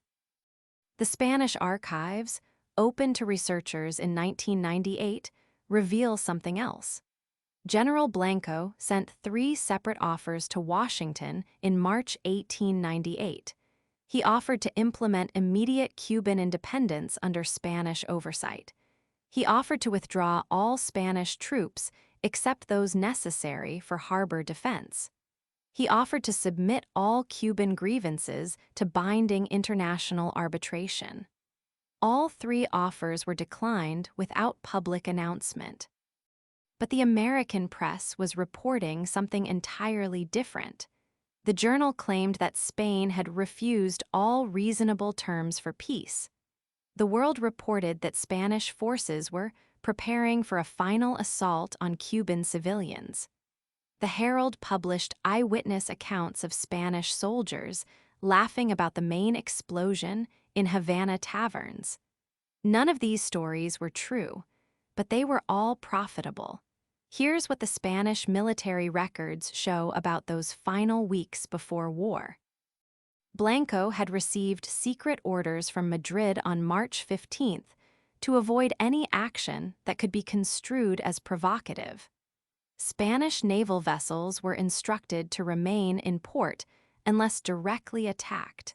The Spanish archives, open to researchers in 1998, reveal something else. General Blanco sent 3 separate offers to Washington in March 1898. He offered to implement immediate Cuban independence under Spanish oversight. He offered to withdraw all Spanish troops except those necessary for harbor defense. He offered to submit all Cuban grievances to binding international arbitration. All 3 offers were declined without public announcement. But the American press was reporting something entirely different. The journal claimed that Spain had refused all reasonable terms for peace. The world reported that Spanish forces were preparing for a final assault on Cuban civilians. The Herald published eyewitness accounts of Spanish soldiers laughing about the Maine explosion in Havana taverns. None of these stories were true, but they were all profitable. Here's what the Spanish military records show about those final weeks before war. Blanco had received secret orders from Madrid on March 15th to avoid any action that could be construed as provocative. Spanish naval vessels were instructed to remain in port unless directly attacked.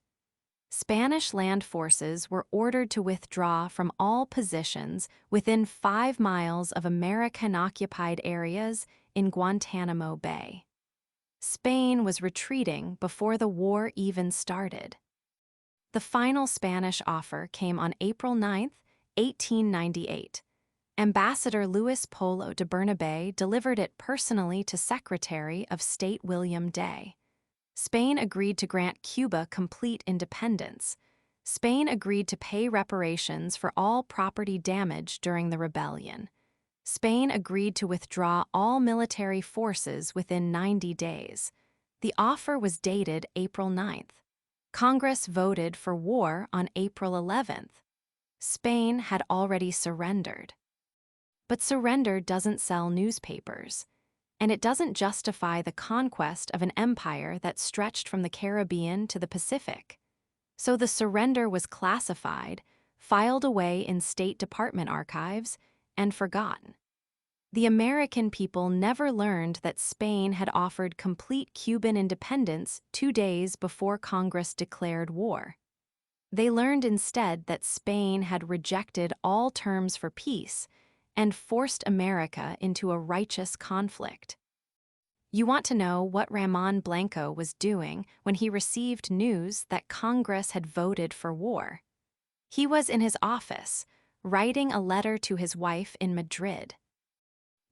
Spanish land forces were ordered to withdraw from all positions within 5 miles of American-occupied areas in Guantanamo Bay. Spain was retreating before the war even started. The final Spanish offer came on April 9, 1898. Ambassador Luis Polo de Bernabe delivered it personally to Secretary of State William Day. Spain agreed to grant Cuba complete independence. Spain agreed to pay reparations for all property damage during the rebellion. Spain agreed to withdraw all military forces within 90 days. The offer was dated April 9th. Congress voted for war on April 11th. Spain had already surrendered. But surrender doesn't sell newspapers. And it doesn't justify the conquest of an empire that stretched from the Caribbean to the Pacific. So the surrender was classified, filed away in State Department archives, and forgotten. The American people never learned that Spain had offered complete Cuban independence 2 days before Congress declared war. They learned instead that Spain had rejected all terms for peace and forced America into a righteous conflict. You want to know what Ramon Blanco was doing when he received news that Congress had voted for war. He was in his office, writing a letter to his wife in Madrid.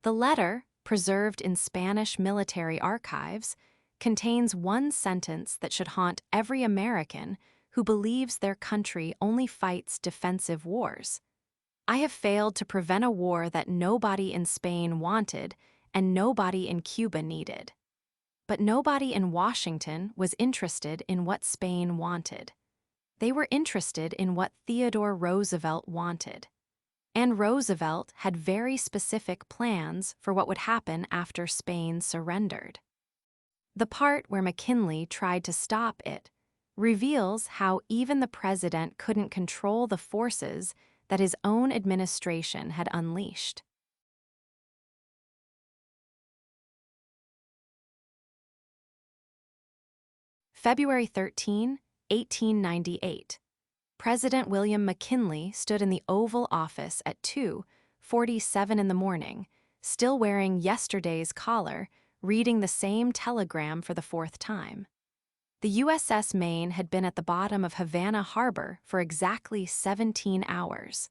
The letter, preserved in Spanish military archives, contains one sentence that should haunt every American who believes their country only fights defensive wars. I have failed to prevent a war that nobody in Spain wanted and nobody in Cuba needed. But nobody in Washington was interested in what Spain wanted. They were interested in what Theodore Roosevelt wanted. And Roosevelt had very specific plans for what would happen after Spain surrendered. The part where McKinley tried to stop it reveals how even the president couldn't control the forces that his own administration had unleashed. February 13, 1898. President William McKinley stood in the Oval Office at 2:47 in the morning, still wearing yesterday's collar, reading the same telegram for the 4th time. The USS Maine had been at the bottom of Havana Harbor for exactly 17 hours.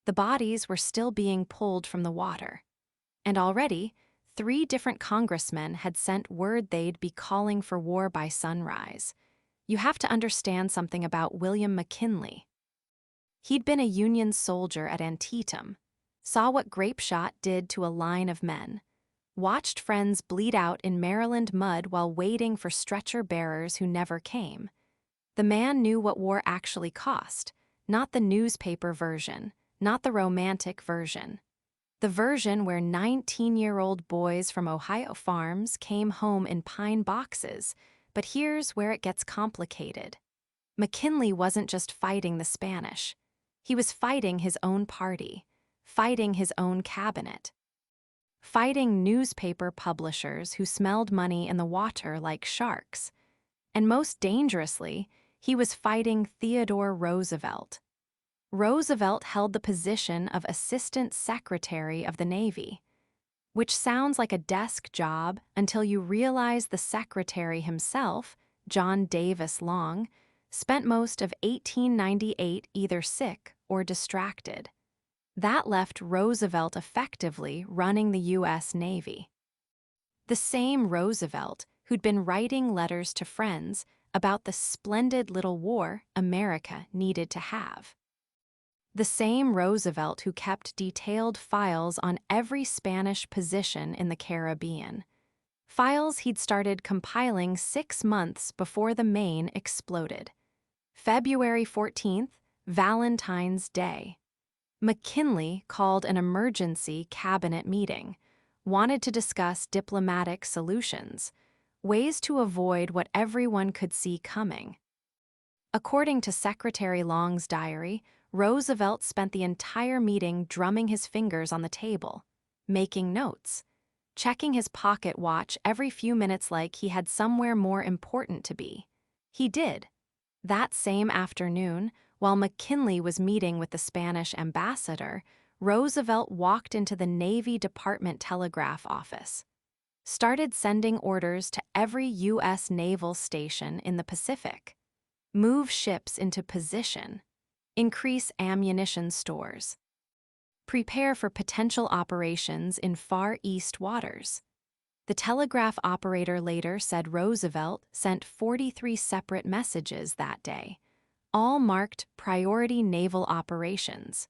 The bodies were still being pulled from the water. And already, 3 different congressmen had sent word they'd be calling for war by sunrise. You have to understand something about William McKinley. He'd been a Union soldier at Antietam, saw what grape shot did to a line of men, watched friends bleed out in Maryland mud while waiting for stretcher bearers who never came. The man knew what war actually cost, not the newspaper version, not the romantic version. The version where 19-year-old boys from Ohio farms came home in pine boxes. But here's where it gets complicated. McKinley wasn't just fighting the Spanish. He was fighting his own party, fighting his own cabinet, fighting newspaper publishers who smelled money in the water like sharks. And most dangerously, he was fighting Theodore Roosevelt. Roosevelt held the position of Assistant Secretary of the Navy, which sounds like a desk job until you realize the secretary himself, John Davis Long, spent most of 1898 either sick or distracted. That left Roosevelt effectively running the U.S. Navy. The same Roosevelt who'd been writing letters to friends about the splendid little war America needed to have. The same Roosevelt who kept detailed files on every Spanish position in the Caribbean. Files he'd started compiling 6 months before the Maine exploded. February 14th, Valentine's Day. McKinley called an emergency cabinet meeting, wanted to discuss diplomatic solutions, ways to avoid what everyone could see coming. According to Secretary Long's diary, Roosevelt spent the entire meeting drumming his fingers on the table, making notes, checking his pocket watch every few minutes like he had somewhere more important to be. He did. That same afternoon, while McKinley was meeting with the Spanish ambassador, Roosevelt walked into the Navy Department telegraph office, started sending orders to every U.S. naval station in the Pacific. Move ships into position. Increase ammunition stores. Prepare for potential operations in Far East waters. The telegraph operator later said Roosevelt sent 43 separate messages that day, all marked priority naval operations.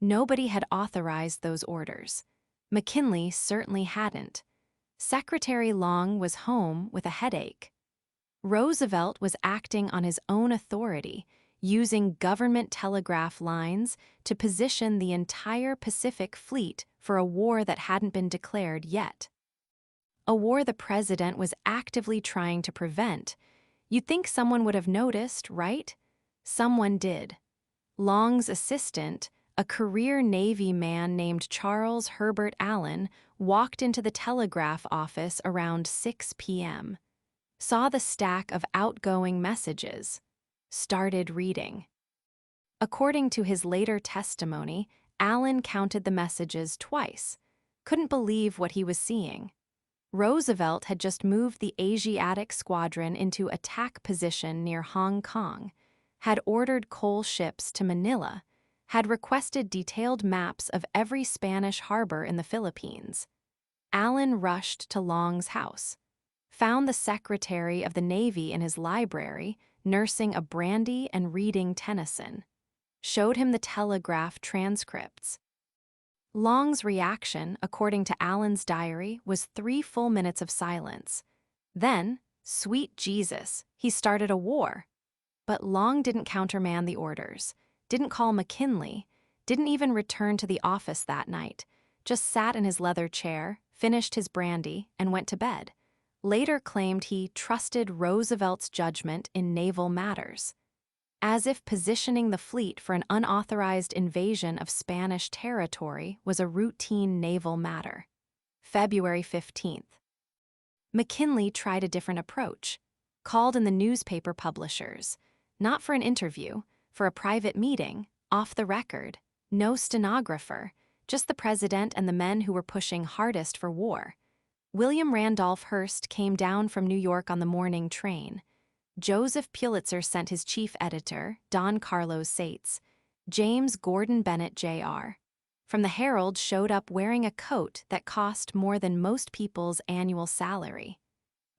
Nobody had authorized those orders. McKinley certainly hadn't. Secretary Long was home with a headache. Roosevelt was acting on his own authority, using government telegraph lines to position the entire Pacific Fleet for a war that hadn't been declared yet. A war the president was actively trying to prevent. You'd think someone would have noticed, right? Someone did. Long's assistant, a career Navy man named Charles Herbert Allen, walked into the telegraph office around 6 p.m., saw the stack of outgoing messages, started reading. According to his later testimony, Allen counted the messages twice, couldn't believe what he was seeing. Roosevelt had just moved the Asiatic Squadron into attack position near Hong Kong, had ordered coal ships to Manila, had requested detailed maps of every Spanish harbor in the Philippines. Allen rushed to Long's house, found the Secretary of the Navy in his library, nursing a brandy and reading Tennyson, showed him the telegraph transcripts. Long's reaction, according to Allen's diary, was 3 full minutes of silence. Then, sweet Jesus, he started a war. But Long didn't countermand the orders, didn't call McKinley, didn't even return to the office that night, just sat in his leather chair, finished his brandy, and went to bed. Later claimed he trusted Roosevelt's judgment in naval matters, as if positioning the fleet for an unauthorized invasion of Spanish territory was a routine naval matter. February 15th. McKinley tried a different approach, called in the newspaper publishers, not for an interview, for a private meeting, off the record, no stenographer, just the president and the men who were pushing hardest for war. William Randolph Hearst came down from New York on the morning train. Joseph Pulitzer sent his chief editor, Don Carlos Sates. James Gordon Bennett, Jr. from the Herald showed up wearing a coat that cost more than most people's annual salary.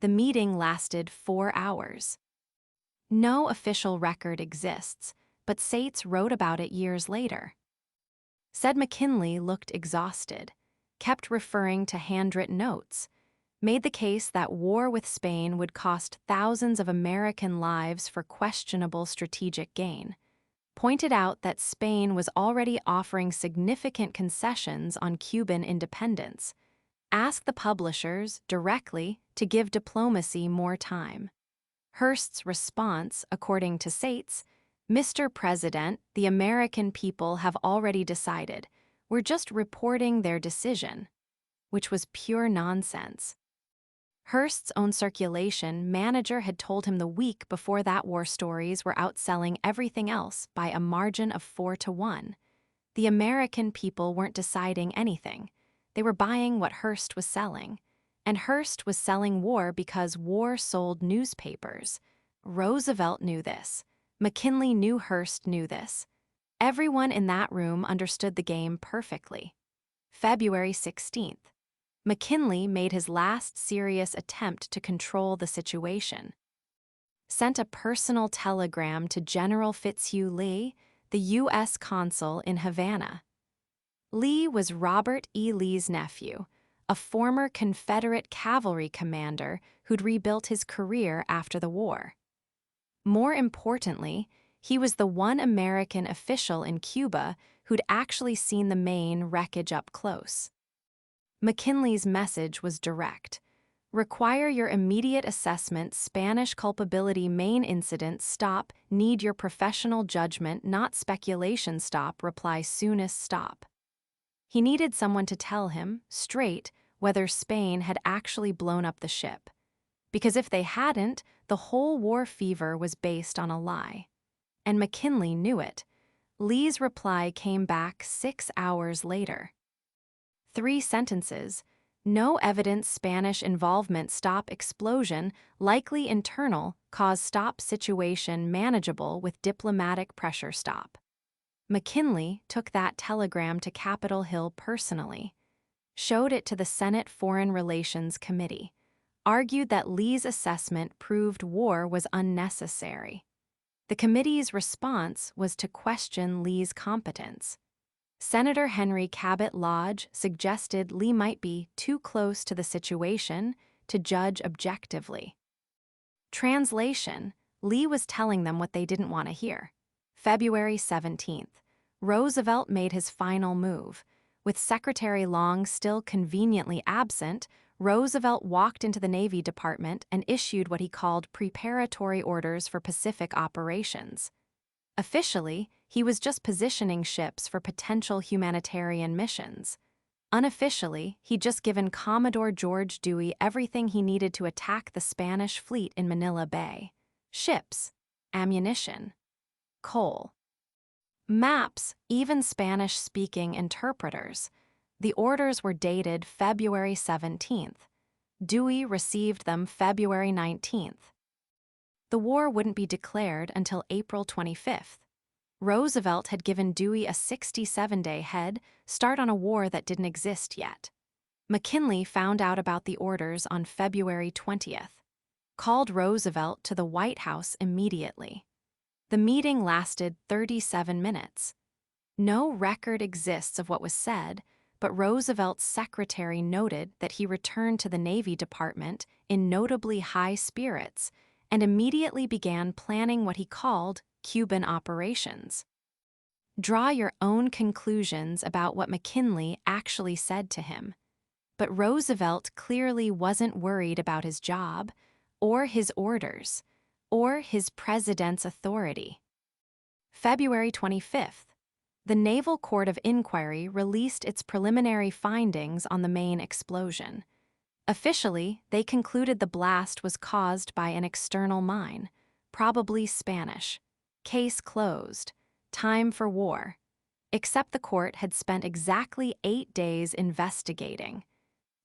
The meeting lasted 4 hours. No official record exists, but Sates wrote about it years later. Said McKinley looked exhausted, kept referring to handwritten notes, made the case that war with Spain would cost thousands of American lives for questionable strategic gain, pointed out that Spain was already offering significant concessions on Cuban independence, asked the publishers directly to give diplomacy more time. Hearst's response, according to Sates, "Mr. President, the American people have already decided. We're just reporting their decision," which was pure nonsense. Hearst's own circulation manager had told him the week before that war stories were outselling everything else by a margin of 4-1. The American people weren't deciding anything. They were buying what Hearst was selling. And Hearst was selling war because war sold newspapers. Roosevelt knew this. McKinley knew Hearst knew this. Everyone in that room understood the game perfectly. February 16th. McKinley made his last serious attempt to control the situation. Sent a personal telegram to General Fitzhugh Lee, the U.S. consul in Havana. Lee was Robert E. Lee's nephew, a former Confederate cavalry commander who'd rebuilt his career after the war. More importantly, he was the one American official in Cuba who'd actually seen the Maine wreckage up close. McKinley's message was direct. Require your immediate assessment. Spanish culpability. Maine incident. Stop. Need your professional judgment, not speculation. Stop. Reply soonest. Stop. He needed someone to tell him, straight, whether Spain had actually blown up the ship. Because if they hadn't, the whole war fever was based on a lie. And McKinley knew it. Lee's reply came back 6 hours later. 3 sentences. No evidence. Spanish involvement. Stop. Explosion, likely internal, cause. Stop. Situation manageable with diplomatic pressure. Stop. McKinley took that telegram to Capitol Hill personally, showed it to the Senate Foreign Relations Committee, argued that Lee's assessment proved war was unnecessary. The committee's response was to question Lee's competence. Senator Henry Cabot Lodge suggested Lee might be too close to the situation to judge objectively. Translation: Lee was telling them what they didn't want to hear. February 17th. Roosevelt made his final move. With Secretary Long still conveniently absent, Roosevelt walked into the Navy Department and issued what he called preparatory orders for Pacific operations. Officially, he was just positioning ships for potential humanitarian missions. Unofficially, he'd just given Commodore George Dewey everything he needed to attack the Spanish fleet in Manila Bay: ships, ammunition, coal, maps, even Spanish-speaking interpreters. The orders were dated February 17th. Dewey received them February 19th. The war wouldn't be declared until April 25th. Roosevelt had given Dewey a 67-day head start on a war that didn't exist yet. McKinley found out about the orders on February 20th, called Roosevelt to the White House immediately. The meeting lasted 37 minutes. No record exists of what was said, but Roosevelt's secretary noted that he returned to the Navy Department in notably high spirits and immediately began planning what he called Cuban operations. Draw your own conclusions about what McKinley actually said to him. But Roosevelt clearly wasn't worried about his job, or his orders, or his president's authority. February 25th. The Naval Court of Inquiry released its preliminary findings on the Maine explosion. Officially, they concluded the blast was caused by an external mine, probably Spanish. Case closed. Time for war. Except the court had spent exactly 8 days investigating.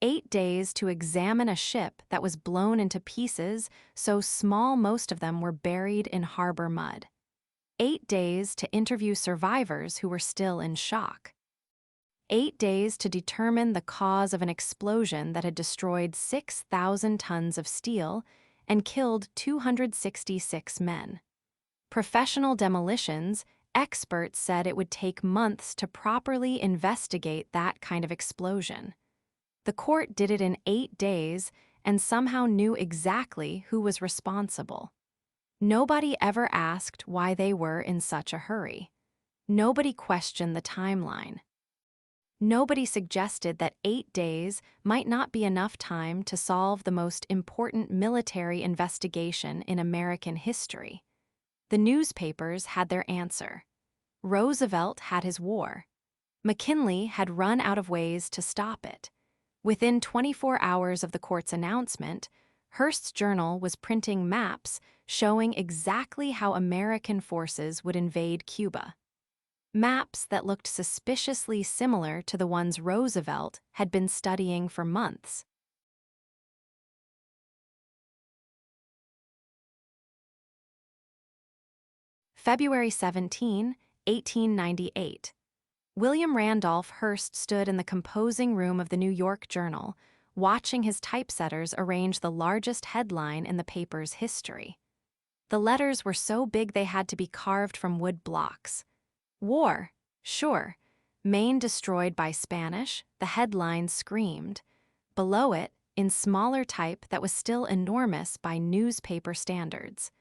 8 days to examine a ship that was blown into pieces so small most of them were buried in harbor mud. 8 days to interview survivors who were still in shock. 8 days to determine the cause of an explosion that had destroyed 6,000 tons of steel and killed 266 men. Professional demolitions, experts said it would take months to properly investigate that kind of explosion. The court did it in 8 days and somehow knew exactly who was responsible. Nobody ever asked why they were in such a hurry. Nobody questioned the timeline. Nobody suggested that 8 days might not be enough time to solve the most important military investigation in American history. The newspapers had their answer. Roosevelt had his war. McKinley had run out of ways to stop it. Within 24 hours of the court's announcement, Hearst's Journal was printing maps showing exactly how American forces would invade Cuba. Maps that looked suspiciously similar to the ones Roosevelt had been studying for months. February 17, 1898. William Randolph Hearst stood in the composing room of the New York Journal, watching his typesetters arrange the largest headline in the paper's history. The letters were so big they had to be carved from wood blocks. War, sure. Maine destroyed by Spanish, the headline screamed. Below it, in smaller type that was still enormous by newspaper standards,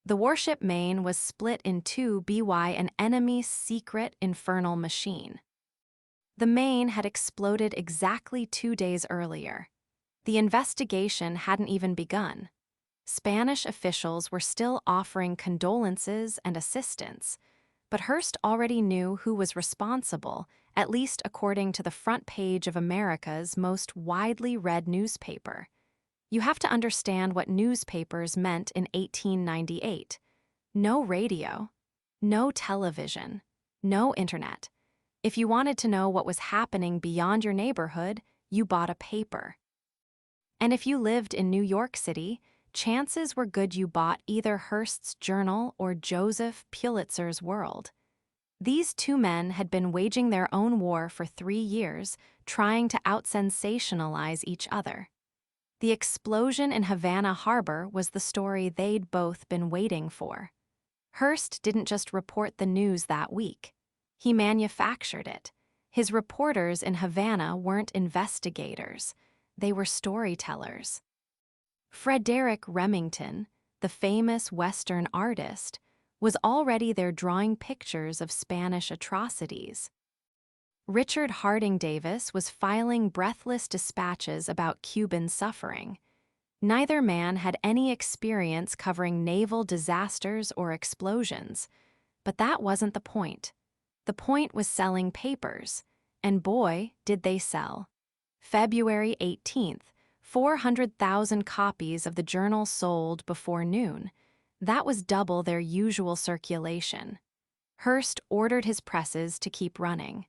the warship Maine was split in two by an enemy's secret infernal machine. The Maine had exploded exactly 2 days earlier. The investigation hadn't even begun. Spanish officials were still offering condolences and assistance, but Hearst already knew who was responsible, at least according to the front page of America's most widely read newspaper. You have to understand what newspapers meant in 1898. No radio, no television, no internet. If you wanted to know what was happening beyond your neighborhood, you bought a paper. And if you lived in New York City, chances were good you bought either Hearst's Journal or Joseph Pulitzer's World. These two men had been waging their own war for 3 years, trying to out-sensationalize each other. The explosion in Havana Harbor was the story they'd both been waiting for. Hearst didn't just report the news that week. He manufactured it. His reporters in Havana weren't investigators. They were storytellers. Frederick Remington, the famous Western artist, was already there drawing pictures of Spanish atrocities. Richard Harding Davis was filing breathless dispatches about Cuban suffering. Neither man had any experience covering naval disasters or explosions, but that wasn't the point. The point was selling papers, and boy, did they sell. February 18th, 400,000 copies of the journal sold before noon. That was double their usual circulation. Hearst ordered his presses to keep running.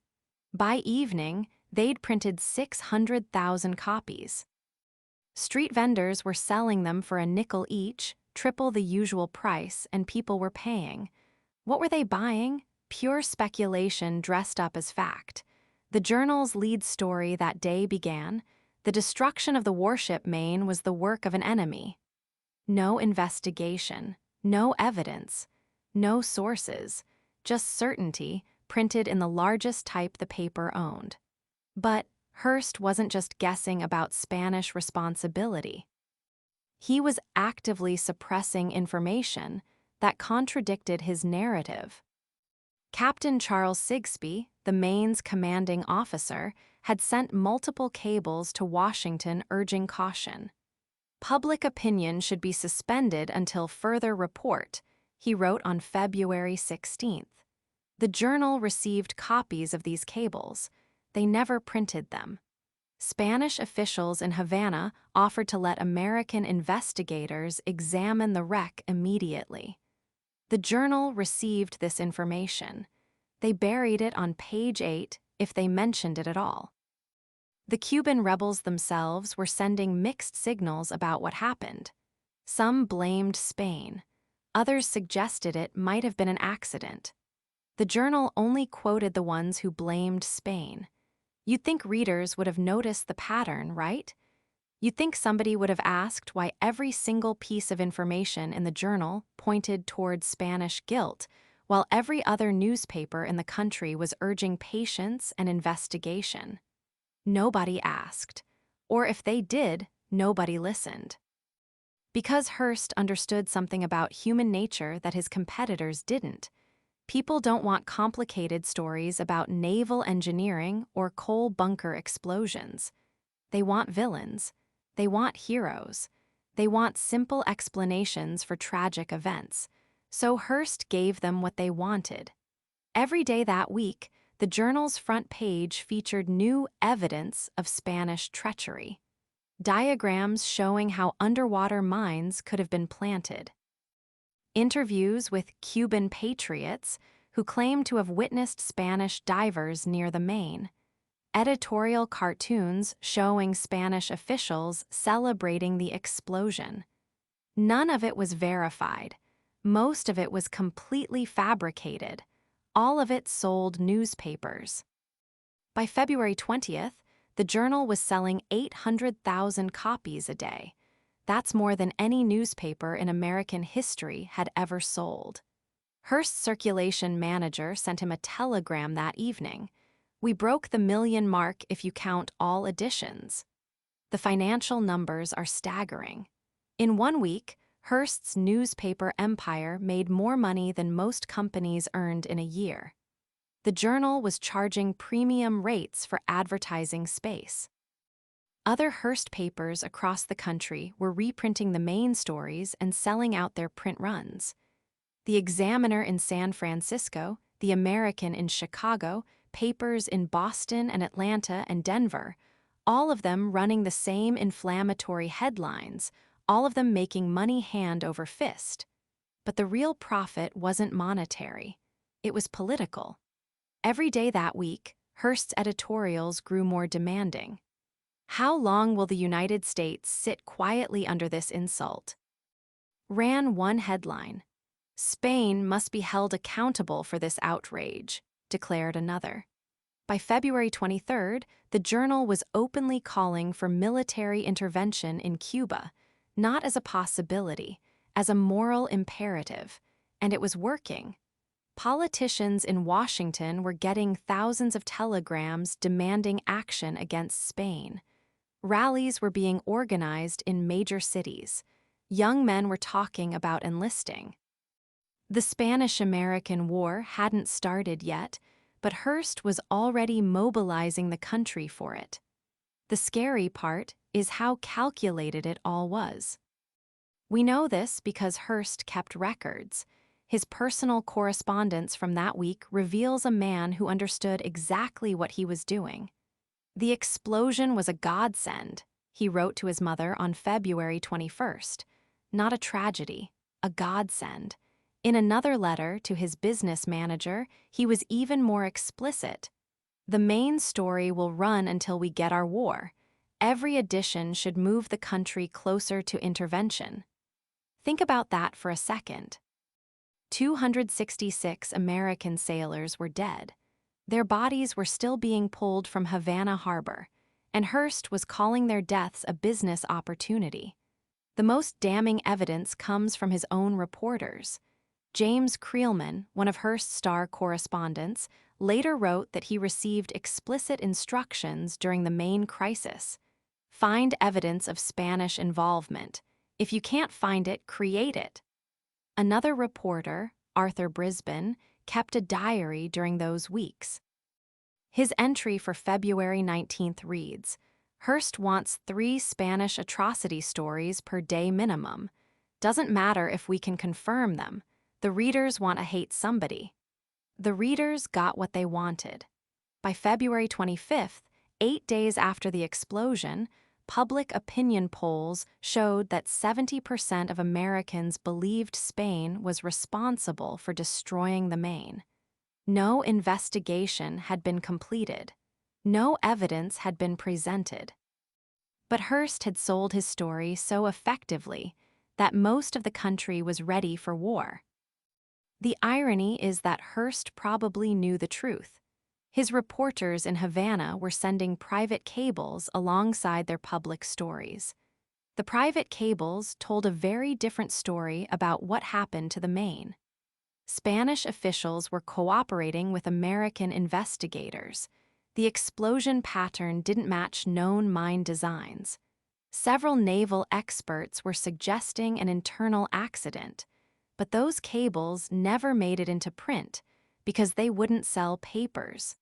By evening, they'd printed 600,000 copies. Street vendors were selling them for a nickel each, triple the usual price, and people were paying. What were they buying? Pure speculation dressed up as fact. The journal's lead story that day began: the destruction of the warship Maine was the work of an enemy. No investigation, no evidence, no sources, just certainty, printed in the largest type the paper owned. But Hearst wasn't just guessing about Spanish responsibility. He was actively suppressing information that contradicted his narrative. Captain Charles Sigsbee, the Maine's commanding officer, had sent multiple cables to Washington urging caution. Public opinion should be suspended until further report, he wrote on February 16th. The Journal received copies of these cables. They never printed them. Spanish officials in Havana offered to let American investigators examine the wreck immediately. The Journal received this information. They buried it on page 8 if they mentioned it at all. The Cuban rebels themselves were sending mixed signals about what happened. Some blamed Spain. Others suggested it might have been an accident. The Journal only quoted the ones who blamed Spain. You'd think readers would have noticed the pattern, right? You'd think somebody would have asked why every single piece of information in the Journal pointed toward Spanish guilt, while every other newspaper in the country was urging patience and investigation. Nobody asked, or if they did, nobody listened. Because Hearst understood something about human nature that his competitors didn't. People don't want complicated stories about naval engineering or coal bunker explosions. They want villains. They want heroes. They want simple explanations for tragic events. So Hearst gave them what they wanted. Every day that week, the Journal's front page featured new evidence of Spanish treachery. Diagrams showing how underwater mines could have been planted. Interviews with Cuban patriots who claimed to have witnessed Spanish divers near the Maine. Editorial cartoons showing Spanish officials celebrating the explosion. None of it was verified. Most of it was completely fabricated. all of it sold newspapers. By February 20th, the journal was selling 800,000 copies a day. That's more than any newspaper in American history had ever sold. Hearst's circulation manager sent him a telegram that evening. "We broke the million mark if you count all editions." The financial numbers are staggering. In 1 week, Hearst's newspaper empire made more money than most companies earned in a year. The journal was charging premium rates for advertising space. Other Hearst papers across the country were reprinting the Maine stories and selling out their print runs. The Examiner in San Francisco, the American in Chicago, papers in Boston and Atlanta and Denver, all of them running the same inflammatory headlines, all of them making money hand over fist. But the real profit wasn't monetary. It was political. Every day that week, Hearst's editorials grew more demanding. "How long will the United States sit quietly under this insult?" ran one headline. "Spain must be held accountable for this outrage," declared another. By February 23rd, the journal was openly calling for military intervention in Cuba, not as a possibility, as a moral imperative, and it was working. Politicians in Washington were getting thousands of telegrams demanding action against Spain. Rallies were being organized in major cities. Young men were talking about enlisting. The Spanish-American War hadn't started yet, but Hearst was already mobilizing the country for it. The scary part is how calculated it all was. We know this because Hearst kept records. His personal correspondence from that week reveals a man who understood exactly what he was doing. "The explosion was a godsend," he wrote to his mother on February 21st. "Not a tragedy, a godsend." In another letter to his business manager, he was even more explicit. "The Maine story will run until we get our war. Every edition should move the country closer to intervention." Think about that for a second. 266 American sailors were dead. Their bodies were still being pulled from Havana Harbor, and Hearst was calling their deaths a business opportunity. The most damning evidence comes from his own reporters. James Creelman, one of Hearst's star correspondents, later wrote that he received explicit instructions during the Maine crisis. "Find evidence of Spanish involvement. If you can't find it, create it." Another reporter, Arthur Brisbane, kept a diary during those weeks. His entry for February 19th reads, "Hearst wants 3 Spanish atrocity stories per day minimum. Doesn't matter if we can confirm them. The readers want to hate somebody." The readers got what they wanted. By February 25th, 8 days after the explosion, public opinion polls showed that 70% of Americans believed Spain was responsible for destroying the Maine. No investigation had been completed. No evidence had been presented. But Hearst had sold his story so effectively that most of the country was ready for war. The irony is that Hearst probably knew the truth. His reporters in Havana were sending private cables alongside their public stories. The private cables told a very different story about what happened to the Maine. Spanish officials were cooperating with American investigators. The explosion pattern didn't match known mine designs. Several naval experts were suggesting an internal accident, but those cables never made it into print because they wouldn't sell papers.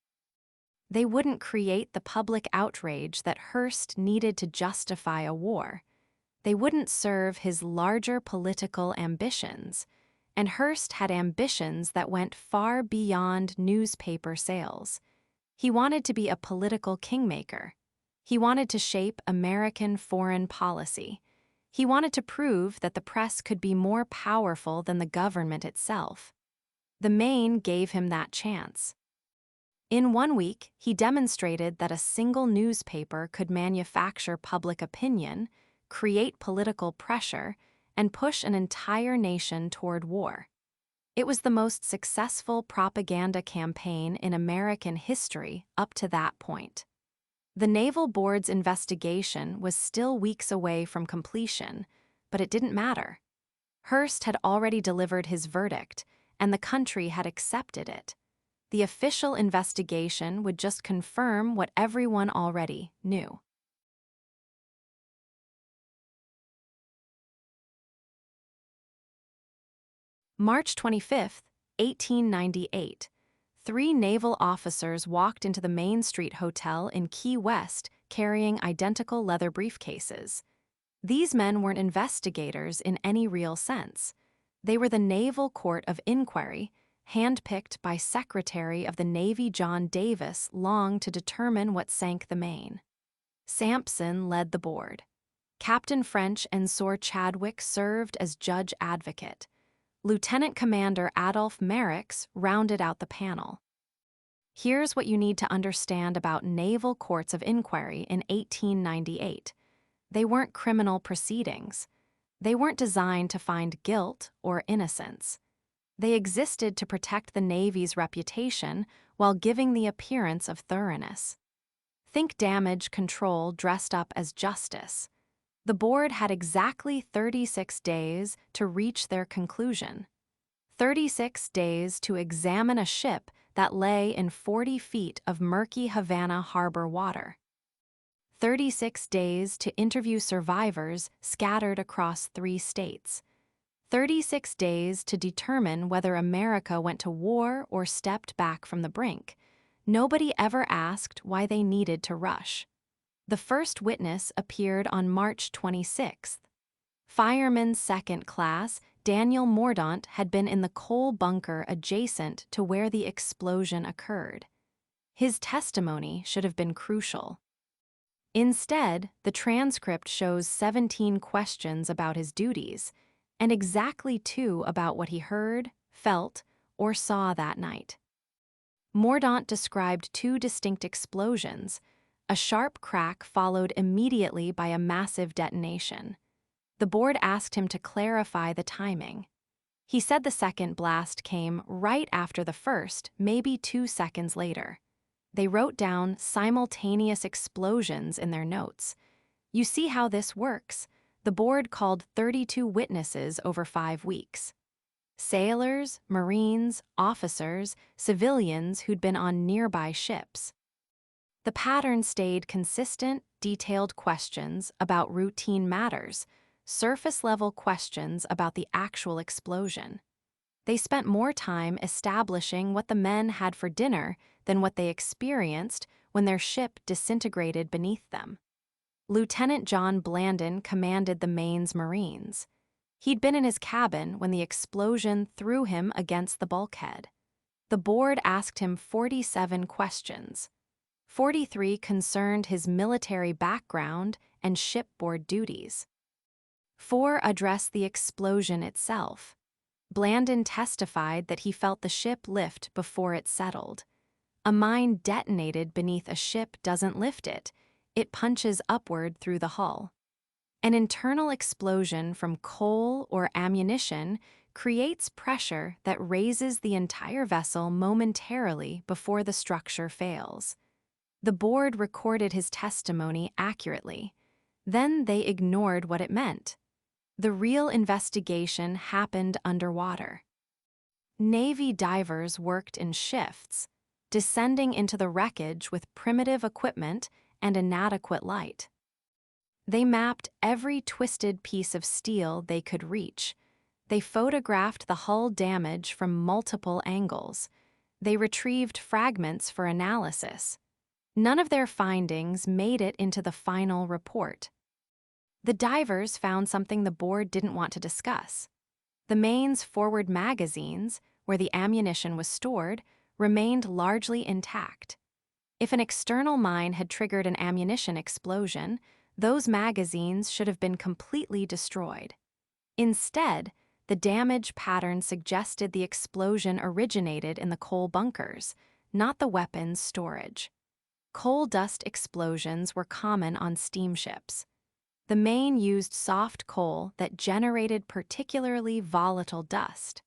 They wouldn't create the public outrage that Hearst needed to justify a war. They wouldn't serve his larger political ambitions, and Hearst had ambitions that went far beyond newspaper sales. He wanted to be a political kingmaker. He wanted to shape American foreign policy. He wanted to prove that the press could be more powerful than the government itself. The Maine gave him that chance. In 1 week, he demonstrated that a single newspaper could manufacture public opinion, create political pressure, and push an entire nation toward war. It was the most successful propaganda campaign in American history up to that point. The Naval Board's investigation was still weeks away from completion, but it didn't matter. Hearst had already delivered his verdict, and the country had accepted it. The official investigation would just confirm what everyone already knew. March 25, 1898. Three naval officers walked into the Main Street Hotel in Key West carrying identical leather briefcases. These men weren't investigators in any real sense. They were the Naval Court of Inquiry, handpicked by Secretary of the Navy John Davis long to determine what sank the Maine. Sampson led the board. Captain French and Sir Chadwick served as judge advocate. Lieutenant Commander Adolph Merricks rounded out the panel. Here's what you need to understand about naval courts of inquiry in 1898. They weren't criminal proceedings. They weren't designed to find guilt or innocence. They existed to protect the Navy's reputation while giving the appearance of thoroughness. Think damage control dressed up as justice. The board had exactly 36 days to reach their conclusion. 36 days to examine a ship that lay in 40 feet of murky Havana harbor water. 36 days to interview survivors scattered across 3 states. 36 days to determine whether America went to war or stepped back from the brink. Nobody ever asked why they needed to rush. The first witness appeared on March 26th. Fireman second class Daniel Mordaunt had been in the coal bunker adjacent to where the explosion occurred. His testimony should have been crucial. Instead, the transcript shows 17 questions about his duties, and exactly 2 about what he heard, felt, or saw that night. Mordaunt described 2 distinct explosions. A sharp crack followed immediately by a massive detonation. The board asked him to clarify the timing. He said the second blast came right after the first, maybe 2 seconds later. They wrote down simultaneous explosions in their notes. You see how this works. The board called 32 witnesses over 5 weeks. Sailors, Marines, officers, civilians who'd been on nearby ships. The pattern stayed consistent, detailed questions about routine matters, surface-level questions about the actual explosion. They spent more time establishing what the men had for dinner than what they experienced when their ship disintegrated beneath them. Lieutenant John Blandon commanded the Maine's Marines. He'd been in his cabin when the explosion threw him against the bulkhead. The board asked him 47 questions. 43 concerned his military background and shipboard duties. 4 addressed the explosion itself. Blandon testified that he felt the ship lift before it settled. A mine detonated beneath a ship doesn't lift it. It punches upward through the hull. An internal explosion from coal or ammunition creates pressure that raises the entire vessel momentarily before the structure fails. The board recorded his testimony accurately. Then they ignored what it meant. The real investigation happened underwater. Navy divers worked in shifts, descending into the wreckage with primitive equipment and inadequate light. They mapped every twisted piece of steel they could reach. They photographed the hull damage from multiple angles. They retrieved fragments for analysis. None of their findings made it into the final report. The divers found something the board didn't want to discuss. The Maine's forward magazines, where the ammunition was stored, remained largely intact. If an external mine had triggered an ammunition explosion, those magazines should have been completely destroyed. Instead, the damage pattern suggested the explosion originated in the coal bunkers, not the weapons storage. Coal dust explosions were common on steamships. The Maine used soft coal that generated particularly volatile dust.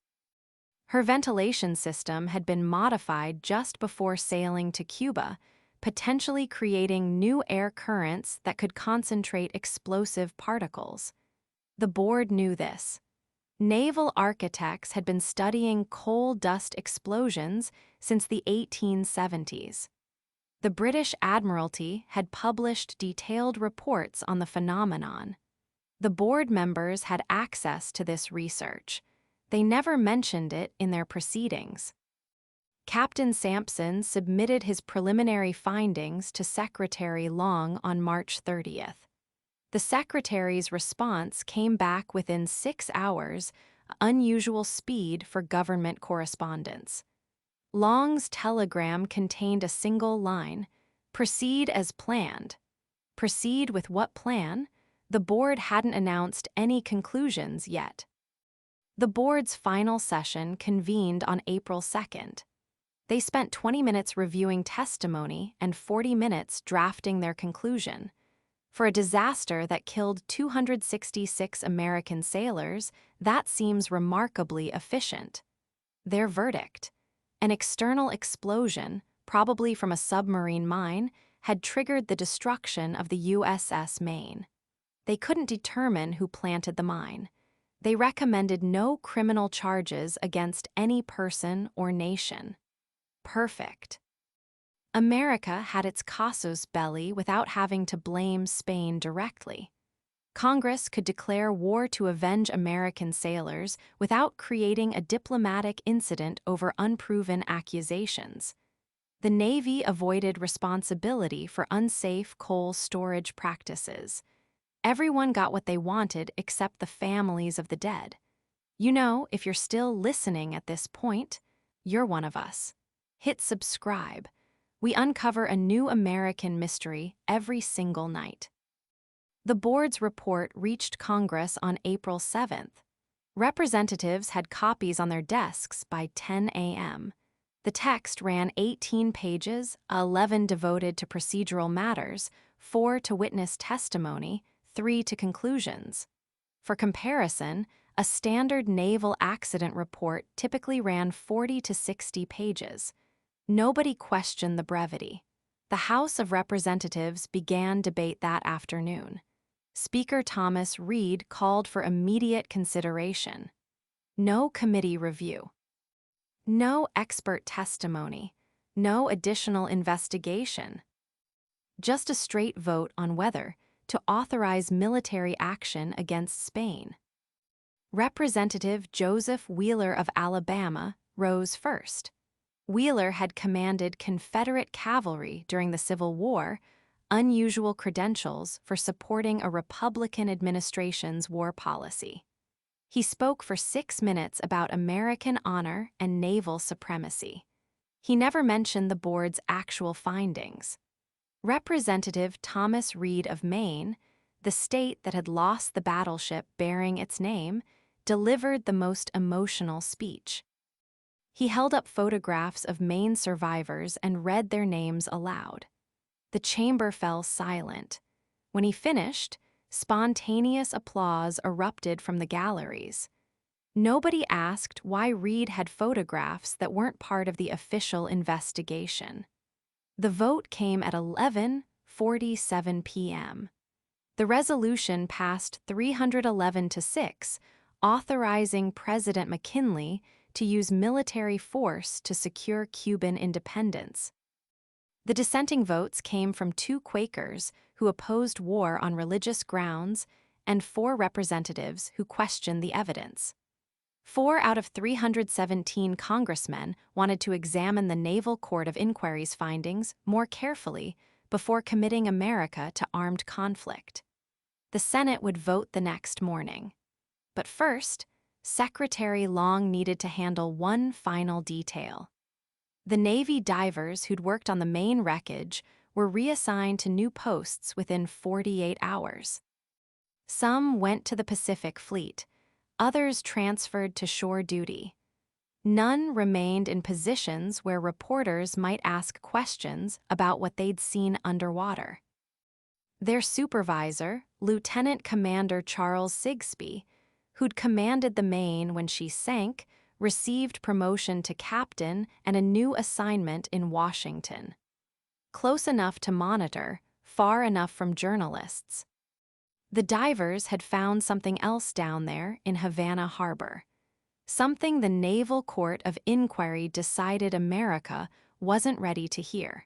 Her ventilation system had been modified just before sailing to Cuba, potentially creating new air currents that could concentrate explosive particles. The board knew this. Naval architects had been studying coal dust explosions since the 1870s. The British Admiralty had published detailed reports on the phenomenon. The board members had access to this research. They never mentioned it in their proceedings. Captain Sampson submitted his preliminary findings to Secretary Long on March 30th. The secretary's response came back within 6 hours, unusual speed for government correspondence. Long's telegram contained a single line: "Proceed as planned." Proceed with what plan? The board hadn't announced any conclusions yet. The board's final session convened on April 2nd. They spent 20 minutes reviewing testimony and 40 minutes drafting their conclusion. For a disaster that killed 266 American sailors, that seems remarkably efficient. Their verdict: an external explosion, probably from a submarine mine, had triggered the destruction of the USS Maine. They couldn't determine who planted the mine. They recommended no criminal charges against any person or nation. Perfect. America had its casus belli without having to blame Spain directly. Congress could declare war to avenge American sailors without creating a diplomatic incident over unproven accusations. The Navy avoided responsibility for unsafe coal storage practices. Everyone got what they wanted except the families of the dead. You know, if you're still listening at this point, you're one of us. Hit subscribe. We uncover a new American mystery every single night. The board's report reached Congress on April 7th. Representatives had copies on their desks by 10 a.m. The text ran 18 pages, 11 devoted to procedural matters, 4 to witness testimony, 3 to conclusions. For comparison, a standard naval accident report typically ran 40 to 60 pages. Nobody questioned the brevity. The House of Representatives began debate that afternoon. Speaker Thomas Reed called for immediate consideration. No committee review. No expert testimony. No additional investigation. Just a straight vote on whether to authorize military action against Spain. Representative Joseph Wheeler of Alabama rose first. Wheeler had commanded Confederate cavalry during the Civil War, unusual credentials for supporting a Republican administration's war policy. He spoke for 6 minutes about American honor and naval supremacy. He never mentioned the board's actual findings. Representative Thomas Reed of Maine, the state that had lost the battleship bearing its name, delivered the most emotional speech. He held up photographs of Maine survivors and read their names aloud. The chamber fell silent. When he finished, spontaneous applause erupted from the galleries. Nobody asked why Reed had photographs that weren't part of the official investigation. The vote came at 11:47 p.m. The resolution passed 311 to 6, authorizing President McKinley to use military force to secure Cuban independence. The dissenting votes came from 2 Quakers who opposed war on religious grounds and 4 representatives who questioned the evidence. 4 out of 317 congressmen wanted to examine the Naval Court of Inquiry's findings more carefully before committing America to armed conflict. The Senate would vote the next morning. But first, Secretary Long needed to handle one final detail. The Navy divers who'd worked on the Maine wreckage were reassigned to new posts within 48 hours. Some went to the Pacific Fleet, others transferred to shore duty. None remained in positions where reporters might ask questions about what they'd seen underwater. Their supervisor, Lieutenant Commander Charles Sigsbee, who'd commanded the Maine when she sank, received promotion to captain and a new assignment in Washington. Close enough to monitor, far enough from journalists. The divers had found something else down there in Havana Harbor. Something the Naval Court of Inquiry decided America wasn't ready to hear.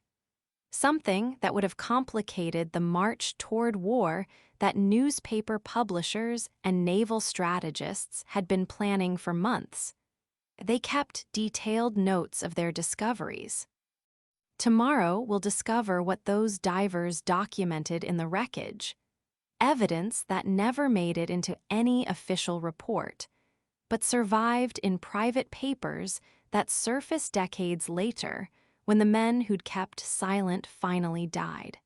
Something that would have complicated the march toward war that newspaper publishers and naval strategists had been planning for months. They kept detailed notes of their discoveries. Tomorrow we'll discover what those divers documented in the wreckage, evidence that never made it into any official report, but survived in private papers that surfaced decades later when the men who'd kept silent finally died.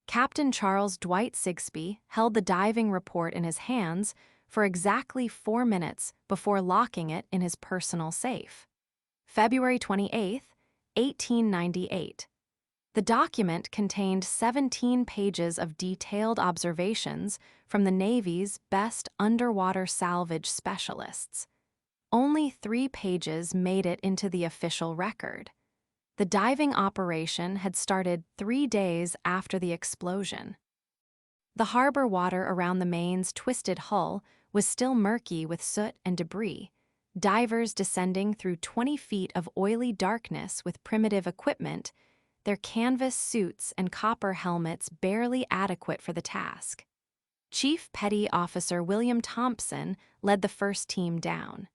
Captain Charles Dwight Sigsbee held the diving report in his hands for exactly 4 minutes before locking it in his personal safe. February 28, 1898. The document contained 17 pages of detailed observations from the Navy's best underwater salvage specialists. Only 3 pages made it into the official record. The diving operation had started 3 days after the explosion. The harbor water around the Maine's twisted hull was still murky with soot and debris, divers descending through 20 feet of oily darkness with primitive equipment, their canvas suits and copper helmets barely adequate for the task. Chief Petty Officer William Thompson led the first team down.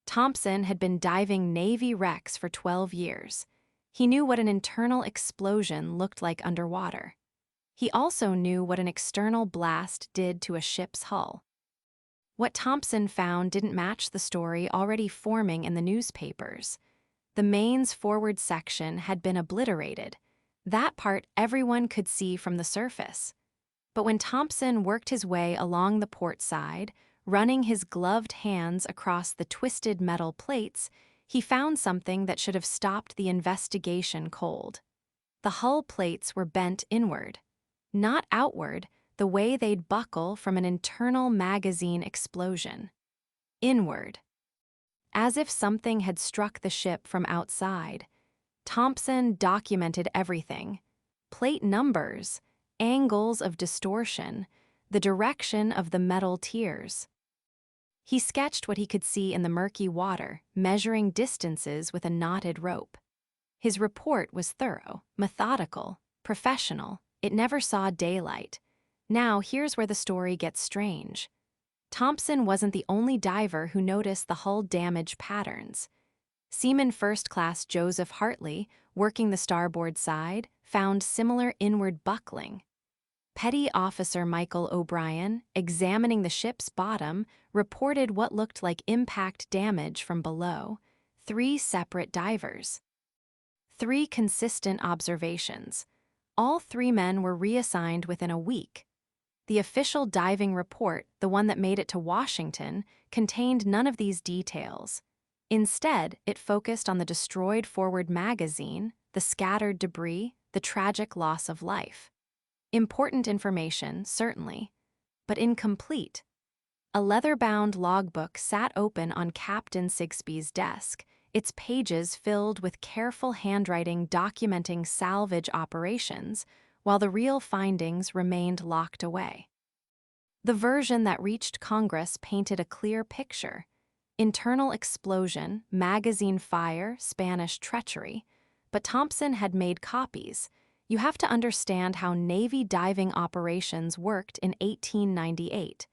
Thompson had been diving Navy wrecks for 12 years. He knew what an internal explosion looked like underwater. He also knew what an external blast did to a ship's hull. What Thompson found didn't match the story already forming in the newspapers. The Maine's forward section had been obliterated. That part everyone could see from the surface. But when Thompson worked his way along the port side, running his gloved hands across the twisted metal plates, he found something that should have stopped the investigation cold. The hull plates were bent inward, not outward, the way they'd buckle from an internal magazine explosion. Inward. As if something had struck the ship from outside, Thompson documented everything: plate numbers, angles of distortion, the direction of the metal tiers. He sketched what he could see in the murky water, measuring distances with a knotted rope. His report was thorough, methodical, professional. It never saw daylight. Now here's where the story gets strange. Thompson wasn't the only diver who noticed the hull damage patterns. Seaman First Class Joseph Hartley, working the starboard side, found similar inward buckling. Petty Officer Michael O'Brien, examining the ship's bottom, reported what looked like impact damage from below. 3 separate divers. 3 consistent observations. All 3 men were reassigned within a week. The official diving report, the one that made it to Washington, contained none of these details. Instead, it focused on the destroyed forward magazine, the scattered debris, the tragic loss of life. Important information, certainly, but incomplete. A leather-bound logbook sat open on Captain Sigsbee's desk, its pages filled with careful handwriting documenting salvage operations, while the real findings remained locked away. The version that reached Congress painted a clear picture: internal explosion, magazine fire, Spanish treachery. But Thompson had made copies. You have to understand how Navy diving operations worked in 1898.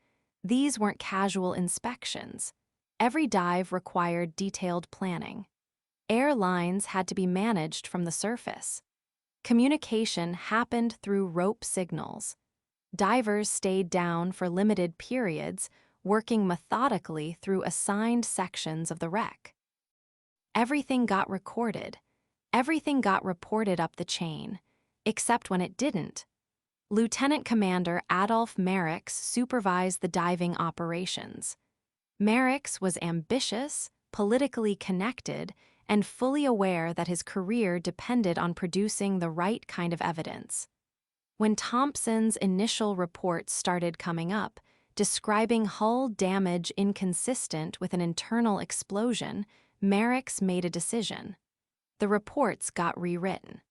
These weren't casual inspections. Every dive required detailed planning. Airlines had to be managed from the surface. Communication happened through rope signals. Divers stayed down for limited periods, working methodically through assigned sections of the wreck. Everything got recorded. Everything got reported up the chain, except when it didn't. Lieutenant Commander Adolph Merricks supervised the diving operations. Merricks was ambitious, politically connected, and fully aware that his career depended on producing the right kind of evidence. When Thompson's initial reports started coming up, describing hull damage inconsistent with an internal explosion, Merrick's made a decision. The reports got rewritten.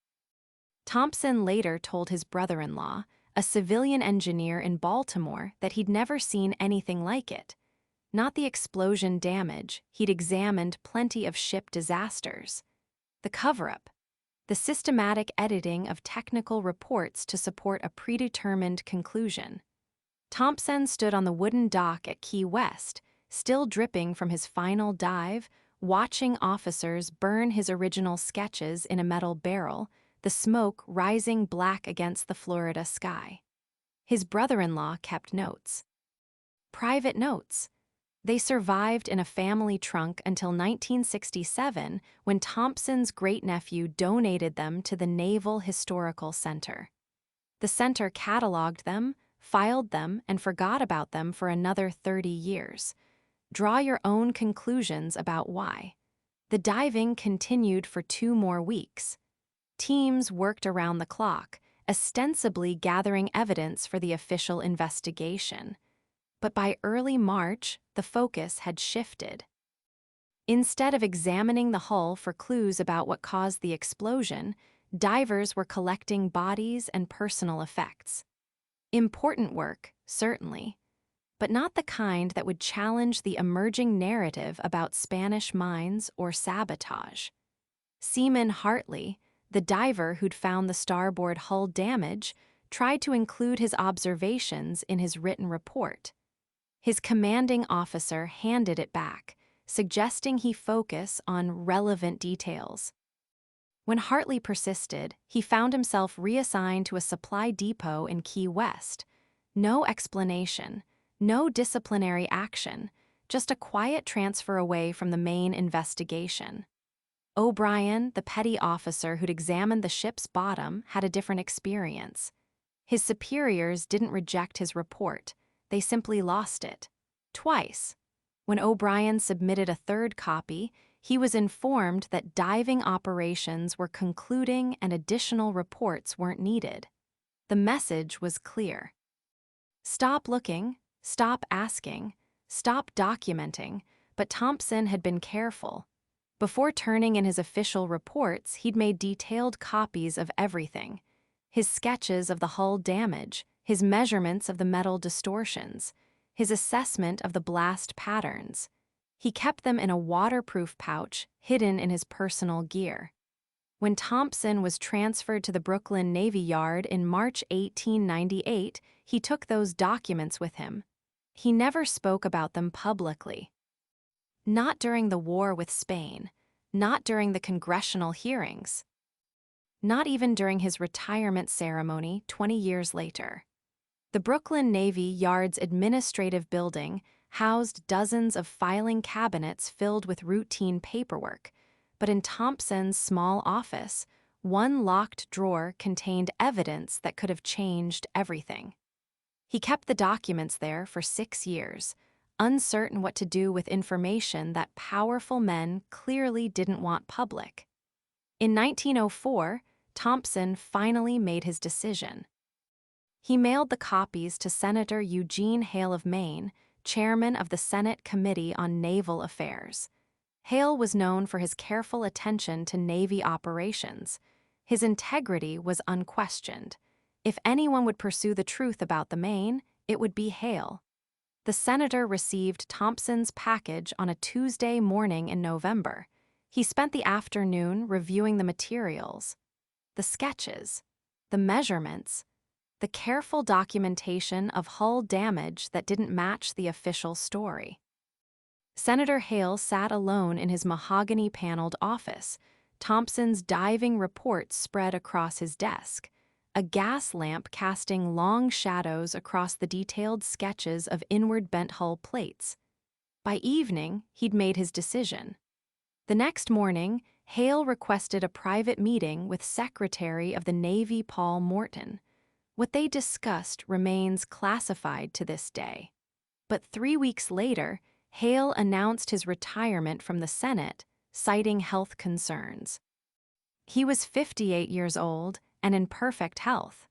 Thompson later told his brother-in-law, a civilian engineer in Baltimore, that he'd never seen anything like it. Not the explosion damage, he'd examined plenty of ship disasters. The cover-up. The systematic editing of technical reports to support a predetermined conclusion. Thompson stood on the wooden dock at Key West, still dripping from his final dive, watching officers burn his original sketches in a metal barrel, the smoke rising black against the Florida sky. His brother-in-law kept notes. Private notes. They survived in a family trunk until 1967, when Thompson's great-nephew donated them to the Naval Historical Center. The center cataloged them, filed them, and forgot about them for another 30 years. Draw your own conclusions about why. The diving continued for 2 more weeks. Teams worked around the clock, ostensibly gathering evidence for the official investigation. But by early March, the focus had shifted. Instead of examining the hull for clues about what caused the explosion, divers were collecting bodies and personal effects. Important work, certainly, but not the kind that would challenge the emerging narrative about Spanish mines or sabotage. Seaman Hartley, the diver who'd found the starboard hull damage, tried to include his observations in his written report. His commanding officer handed it back, suggesting he focus on relevant details. When Hartley persisted, he found himself reassigned to a supply depot in Key West. No explanation, no disciplinary action, just a quiet transfer away from the main investigation. O'Brien, the petty officer who'd examined the ship's bottom, had a different experience. His superiors didn't reject his report. They simply lost it. Twice. When O'Brien submitted a third copy, he was informed that diving operations were concluding and additional reports weren't needed. The message was clear. Stop looking, stop asking, stop documenting, but Thompson had been careful. Before turning in his official reports, he'd made detailed copies of everything. His sketches of the hull damage, his measurements of the metal distortions, his assessment of the blast patterns. He kept them in a waterproof pouch hidden in his personal gear. When Thompson was transferred to the Brooklyn Navy Yard in March 1898, he took those documents with him. He never spoke about them publicly. Not during the war with Spain, not during the congressional hearings, not even during his retirement ceremony 20 years later. The Brooklyn Navy Yard's administrative building housed dozens of filing cabinets filled with routine paperwork, but in Thompson's small office, one locked drawer contained evidence that could have changed everything. He kept the documents there for 6 years, uncertain what to do with information that powerful men clearly didn't want public. In 1904, Thompson finally made his decision. He mailed the copies to Senator Eugene Hale of Maine, chairman of the Senate Committee on Naval Affairs. Hale was known for his careful attention to Navy operations. His integrity was unquestioned. If anyone would pursue the truth about the Maine, it would be Hale. The senator received Thompson's package on a Tuesday morning in November. He spent the afternoon reviewing the materials, the sketches, the measurements, the careful documentation of hull damage that didn't match the official story. Senator Hale sat alone in his mahogany-paneled office, Thompson's diving reports spread across his desk, a gas lamp casting long shadows across the detailed sketches of inward bent hull plates. By evening, he'd made his decision. The next morning, Hale requested a private meeting with Secretary of the Navy Paul Morton. What they discussed remains classified to this day. But 3 weeks later, Hale announced his retirement from the Senate, citing health concerns. He was 58 years old and in perfect health.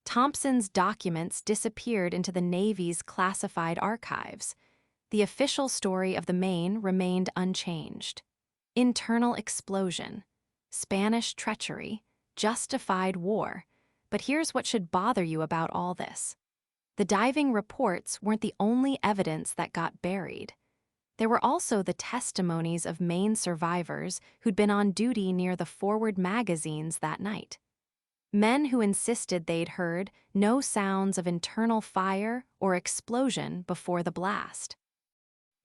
Thompson's documents disappeared into the Navy's classified archives. The official story of the Maine remained unchanged. Internal explosion, Spanish treachery, justified war. But here's what should bother you about all this. The diving reports weren't the only evidence that got buried. There were also the testimonies of Maine survivors who'd been on duty near the forward magazines that night. Men who insisted they'd heard no sounds of internal fire or explosion before the blast.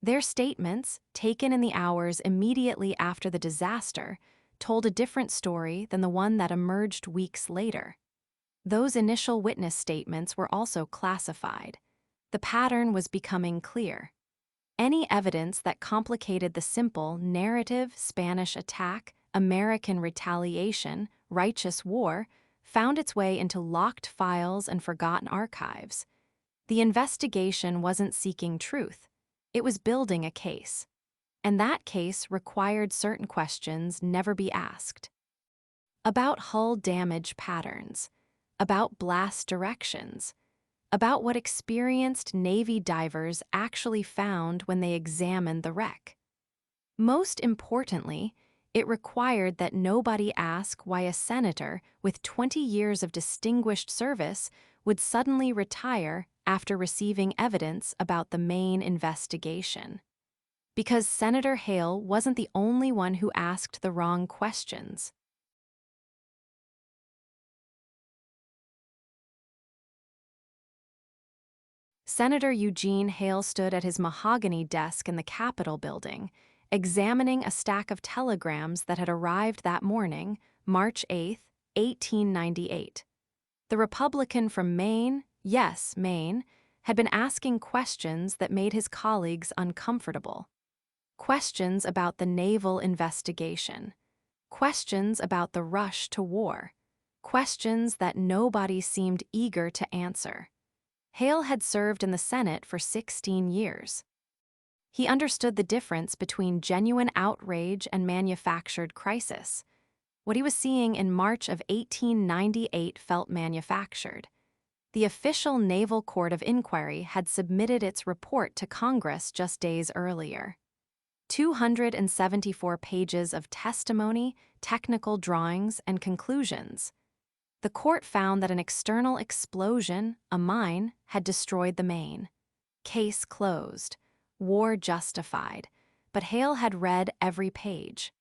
Their statements, taken in the hours immediately after the disaster, told a different story than the one that emerged weeks later. Those initial witness statements were also classified. The pattern was becoming clear. Any evidence that complicated the simple narrative Spanish attack, American retaliation, righteous war found its way into locked files and forgotten archives. The investigation wasn't seeking truth. It was building a case. And that case required certain questions never be asked. About hull damage patterns, about blast directions, about what experienced Navy divers actually found when they examined the wreck. Most importantly, it required that nobody ask why a senator with 20 years of distinguished service would suddenly retire after receiving evidence about the Maine investigation. Because Senator Hale wasn't the only one who asked the wrong questions. Senator Eugene Hale stood at his mahogany desk in the Capitol building, examining a stack of telegrams that had arrived that morning, March 8, 1898. The Republican from Maine, yes, Maine, had been asking questions that made his colleagues uncomfortable. Questions about the naval investigation. Questions about the rush to war. Questions that nobody seemed eager to answer. Hale had served in the Senate for 16 years. He understood the difference between genuine outrage and manufactured crisis. What he was seeing in March of 1898 felt manufactured. The official Naval Court of Inquiry had submitted its report to Congress just days earlier. 274 pages of testimony, technical drawings, and conclusions. The court found that an external explosion, a mine, had destroyed the Maine. Case closed. War justified. But Hale had read every page.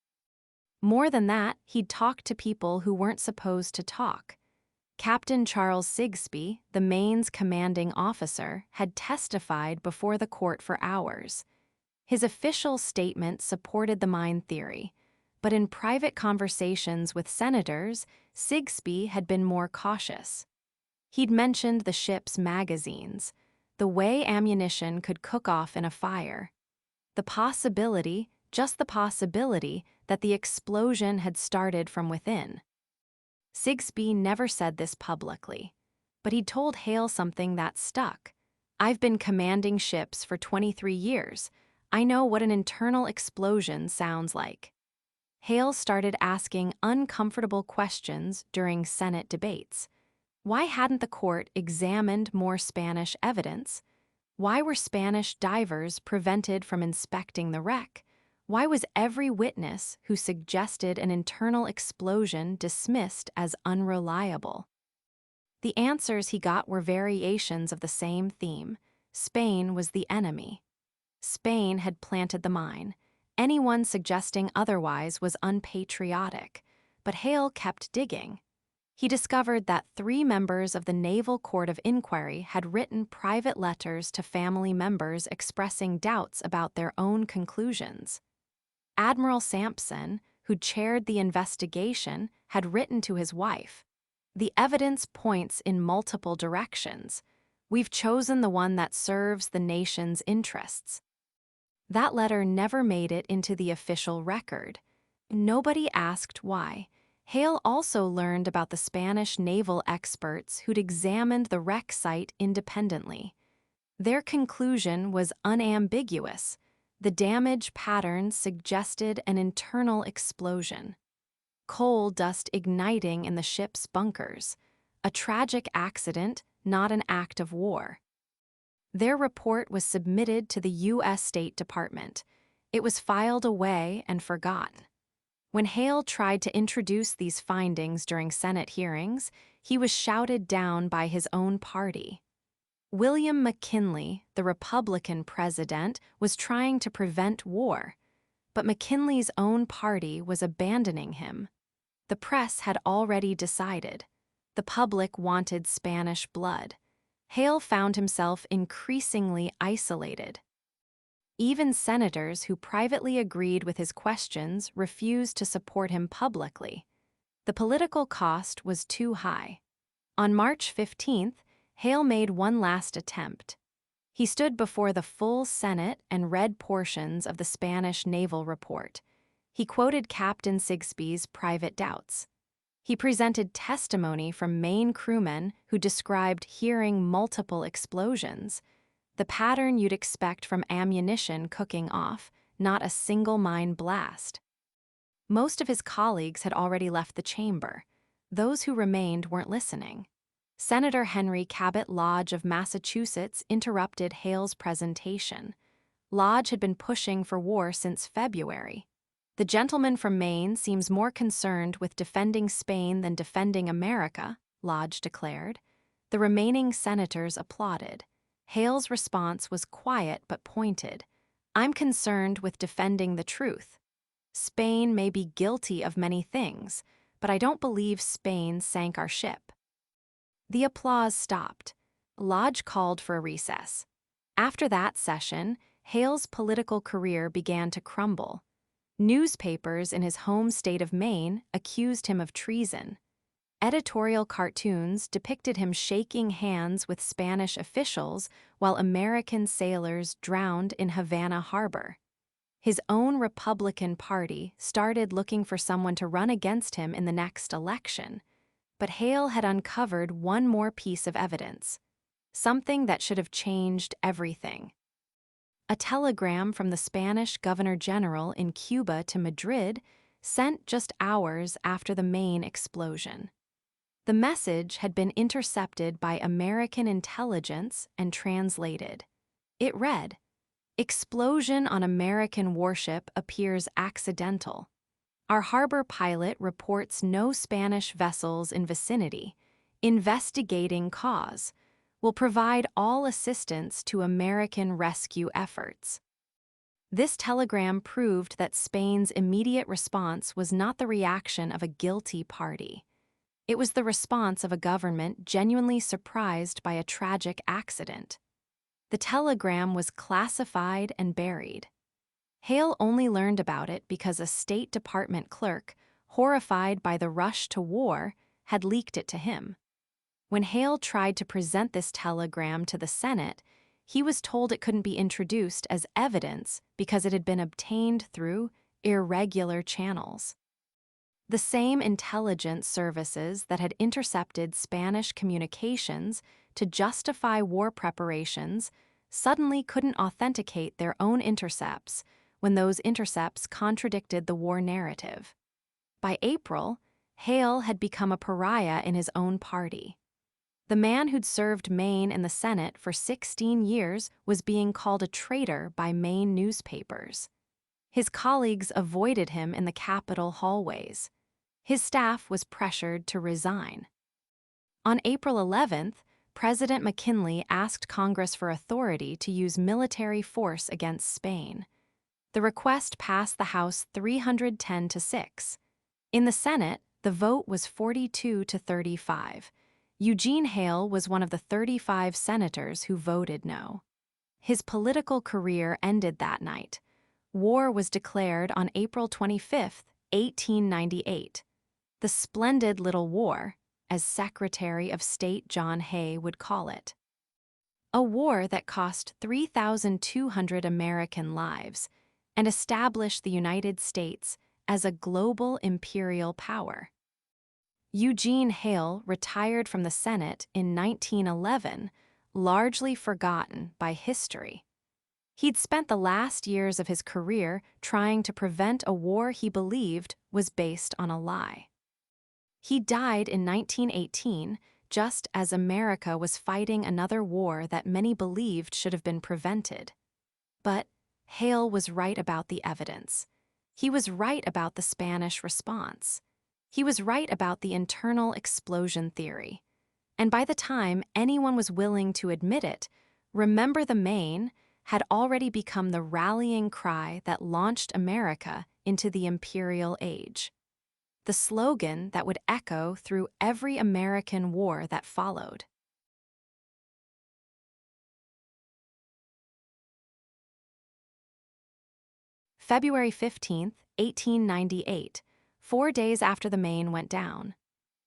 More than that, he'd talked to people who weren't supposed to talk. Captain Charles Sigsbee, the Maine's commanding officer, had testified before the court for hours. His official statement supported the mine theory, but in private conversations with senators, Sigsbee had been more cautious. He'd mentioned the ship's magazines, the way ammunition could cook off in a fire, the possibility, just the possibility, that the explosion had started from within. Sigsbee never said this publicly, but he'd told Hale something that stuck. "I've been commanding ships for 23 years. I know what an internal explosion sounds like." Hale started asking uncomfortable questions during Senate debates. Why hadn't the court examined more Spanish evidence? Why were Spanish divers prevented from inspecting the wreck? Why was every witness who suggested an internal explosion dismissed as unreliable? The answers he got were variations of the same theme. Spain was the enemy. Spain had planted the mine. Anyone suggesting otherwise was unpatriotic. But Hale kept digging. He discovered that 3 members of the Naval Court of Inquiry had written private letters to family members expressing doubts about their own conclusions. Admiral Sampson, who chaired the investigation, had written to his wife. "The evidence points in multiple directions. We've chosen the one that serves the nation's interests." That letter never made it into the official record. Nobody asked why. Hale also learned about the Spanish naval experts who'd examined the wreck site independently. Their conclusion was unambiguous. The damage patterns suggested an internal explosion. Coal dust igniting in the ship's bunkers. a tragic accident, not an act of war. Their report was submitted to the U.S. State Department. It was filed away and forgotten. When Hale tried to introduce these findings during Senate hearings, he was shouted down by his own party. William McKinley, the Republican president, was trying to prevent war, but McKinley's own party was abandoning him. The press had already decided. The public wanted Spanish blood. Hale found himself increasingly isolated. Even senators who privately agreed with his questions refused to support him publicly. The political cost was too high. On March 15th, Hale made one last attempt. He stood before the full Senate and read portions of the Spanish naval report. He quoted Captain Sigsbee's private doubts. He presented testimony from Maine crewmen who described hearing multiple explosions, the pattern you'd expect from ammunition cooking off, not a single mine blast. Most of his colleagues had already left the chamber. Those who remained weren't listening. Senator Henry Cabot Lodge of Massachusetts interrupted Hale's presentation. Lodge had been pushing for war since February. The gentleman from Maine seems more concerned with defending Spain than defending America, Lodge declared. The remaining senators applauded. Hale's response was quiet but pointed. I'm concerned with defending the truth. Spain may be guilty of many things, but I don't believe Spain sank our ship. The applause stopped. Lodge called for a recess. After that session, Hale's political career began to crumble. Newspapers in his home state of Maine accused him of treason. Editorial cartoons depicted him shaking hands with Spanish officials while American sailors drowned in Havana Harbor. His own Republican Party started looking for someone to run against him in the next election. But Hale had uncovered one more piece of evidence, something that should have changed everything. A telegram from the Spanish Governor General in Cuba to Madrid, sent just hours after the Maine explosion. The message had been intercepted by American intelligence and translated. It read, "Explosion on American warship appears accidental. Our harbor pilot reports no Spanish vessels in vicinity. Investigating cause. Will provide all assistance to American rescue efforts." This telegram proved that Spain's immediate response was not the reaction of a guilty party. It was the response of a government genuinely surprised by a tragic accident. The telegram was classified and buried. Hale only learned about it because a State Department clerk, horrified by the rush to war, had leaked it to him. When Hale tried to present this telegram to the Senate, he was told it couldn't be introduced as evidence because it had been obtained through irregular channels. The same intelligence services that had intercepted Spanish communications to justify war preparations suddenly couldn't authenticate their own intercepts when those intercepts contradicted the war narrative. By April, Hale had become a pariah in his own party. The man who'd served Maine in the Senate for 16 years was being called a traitor by Maine newspapers. His colleagues avoided him in the Capitol hallways. His staff was pressured to resign. On April 11th, President McKinley asked Congress for authority to use military force against Spain. The request passed the House 310-6. In the Senate, the vote was 42-35. Eugene Hale was one of the 35 senators who voted no. His political career ended that night. War was declared on April 25, 1898. The splendid little war, as Secretary of State John Hay would call it. A war that cost 3,200 American lives and established the United States as a global imperial power. Eugene Hale retired from the Senate in 1911, largely forgotten by history. He'd spent the last years of his career trying to prevent a war he believed was based on a lie. He died in 1918, just as America was fighting another war that many believed should have been prevented. But Hale was right about the evidence. He was right about the Spanish response. He was right about the internal explosion theory. And by the time anyone was willing to admit it, "Remember the Maine" had already become the rallying cry that launched America into the imperial age. The slogan that would echo through every American war that followed. February 15th, 1898, 4 days after the Maine went down.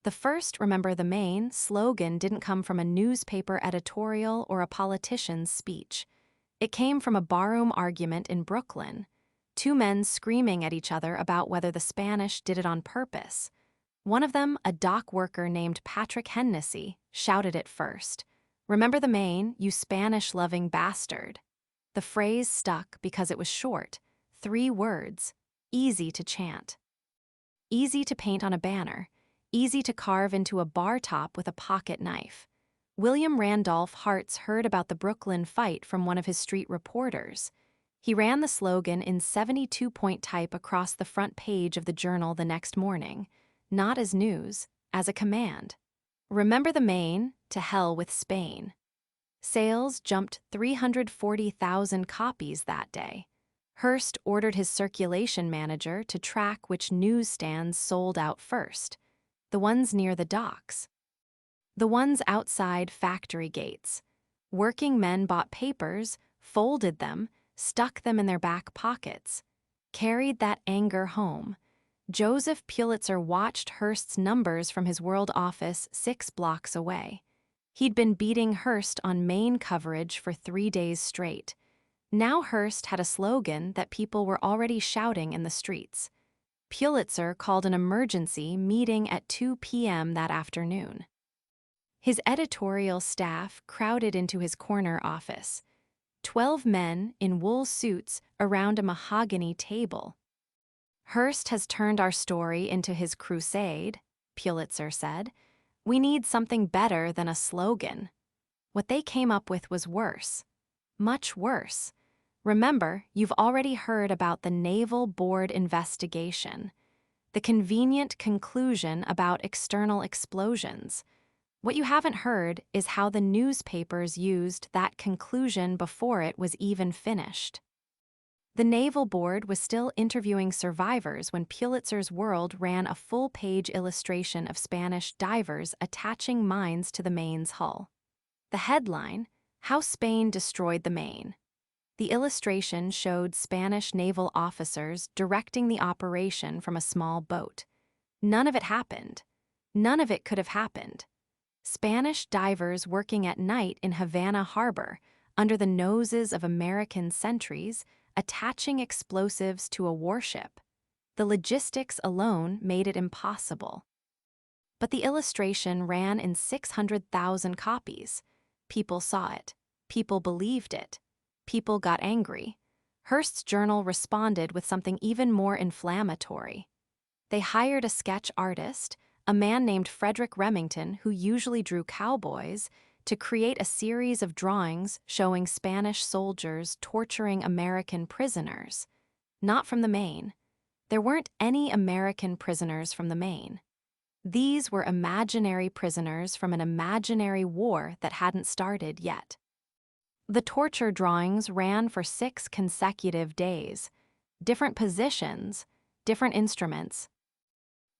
The first "Remember the Maine" slogan didn't come from a newspaper editorial or a politician's speech. It came from a barroom argument in Brooklyn, two men screaming at each other about whether the Spanish did it on purpose. One of them, a dock worker named Patrick Hennessy, shouted it first. "Remember the Maine, you Spanish-loving bastard." The phrase stuck because it was short, 3 words, easy to chant. Easy to paint on a banner, easy to carve into a bar top with a pocket knife. William Randolph Hartz heard about the Brooklyn fight from one of his street reporters. He ran the slogan in 72-point type across the front page of the Journal the next morning, not as news, as a command. "Remember the Maine, to hell with Spain." Sales jumped 340,000 copies that day. Hearst ordered his circulation manager to track which newsstands sold out first, the ones near the docks, the ones outside factory gates. Working men bought papers, folded them, stuck them in their back pockets, carried that anger home. Joseph Pulitzer watched Hearst's numbers from his world office 6 blocks away. He'd been beating Hearst on Maine coverage for 3 days straight. Now Hearst had a slogan that people were already shouting in the streets. Pulitzer called an emergency meeting at 2 p.m. that afternoon. His editorial staff crowded into his corner office. 12 men in wool suits around a mahogany table. "Hearst has turned our story into his crusade," Pulitzer said. "We need something better than a slogan." What they came up with was worse. Much worse. Remember, you've already heard about the Naval Board investigation, the convenient conclusion about external explosions. What you haven't heard is how the newspapers used that conclusion before it was even finished. The Naval Board was still interviewing survivors when Pulitzer's World ran a full-page illustration of Spanish divers attaching mines to the Maine's hull. The headline, "How Spain Destroyed the Maine." The illustration showed Spanish naval officers directing the operation from a small boat. None of it happened. None of it could have happened. Spanish divers working at night in Havana Harbor, under the noses of American sentries, attaching explosives to a warship. The logistics alone made it impossible. But the illustration ran in 600,000 copies. People saw it. People believed it. People got angry. Hearst's Journal responded with something even more inflammatory. They hired a sketch artist, a man named Frederick Remington, who usually drew cowboys, to create a series of drawings showing Spanish soldiers torturing American prisoners. Not from the Maine. There weren't any American prisoners from the Maine. These were imaginary prisoners from an imaginary war that hadn't started yet. The torture drawings ran for 6 consecutive days. Different positions, different instruments.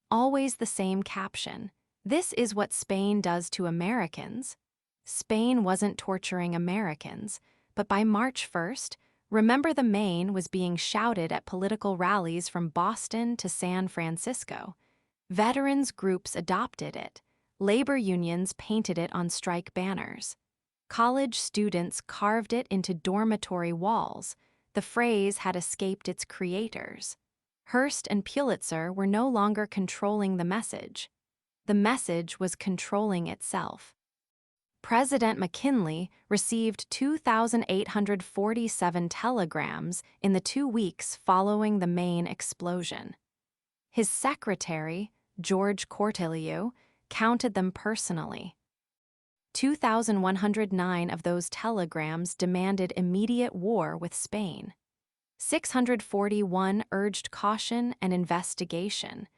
Always the same caption. "This is what Spain does to Americans." Spain wasn't torturing Americans, but by March 1st, "Remember the Maine" was being shouted at political rallies from Boston to San Francisco. Veterans groups adopted it. Labor unions painted it on strike banners. College students carved it into dormitory walls. The phrase had escaped its creators. Hearst and Pulitzer were no longer controlling the message. The message was controlling itself. President McKinley received 2,847 telegrams in the 2 weeks following the Maine explosion. His secretary, George Cortelyou, counted them personally. 2,109 of those telegrams demanded immediate war with Spain. 641 urged caution and investigation.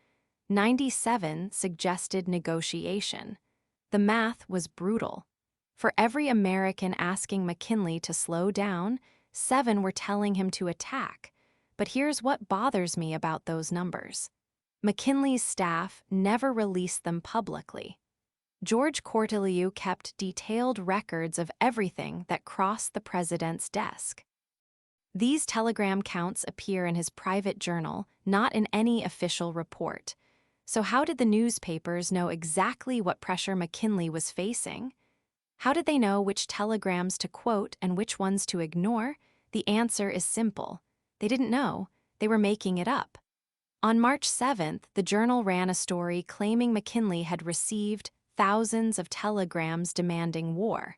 97 suggested negotiation. The math was brutal. For every American asking McKinley to slow down, 7 were telling him to attack. But here's what bothers me about those numbers. McKinley's staff never released them publicly. George Cortelyou kept detailed records of everything that crossed the president's desk. These telegram counts appear in his private journal, not in any official report. So how did the newspapers know exactly what pressure McKinley was facing? How did they know which telegrams to quote and which ones to ignore? The answer is simple. They didn't know. They were making it up. On March 7th, the Journal ran a story claiming McKinley had received thousands of telegrams demanding war.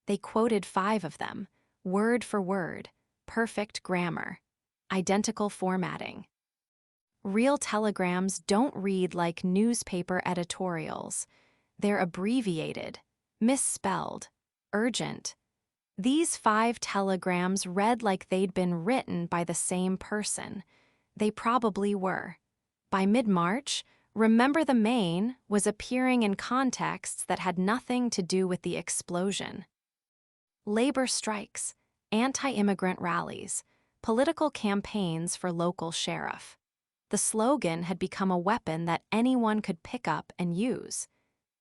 They quoted 5 of them, word for word, perfect grammar, identical formatting. Real telegrams don't read like newspaper editorials. They're abbreviated, misspelled, urgent. These 5 telegrams read like they'd been written by the same person. They probably were. By mid-March, "Remember the Maine" was appearing in contexts that had nothing to do with the explosion. Labor strikes, anti-immigrant rallies, political campaigns for local sheriff. The slogan had become a weapon that anyone could pick up and use.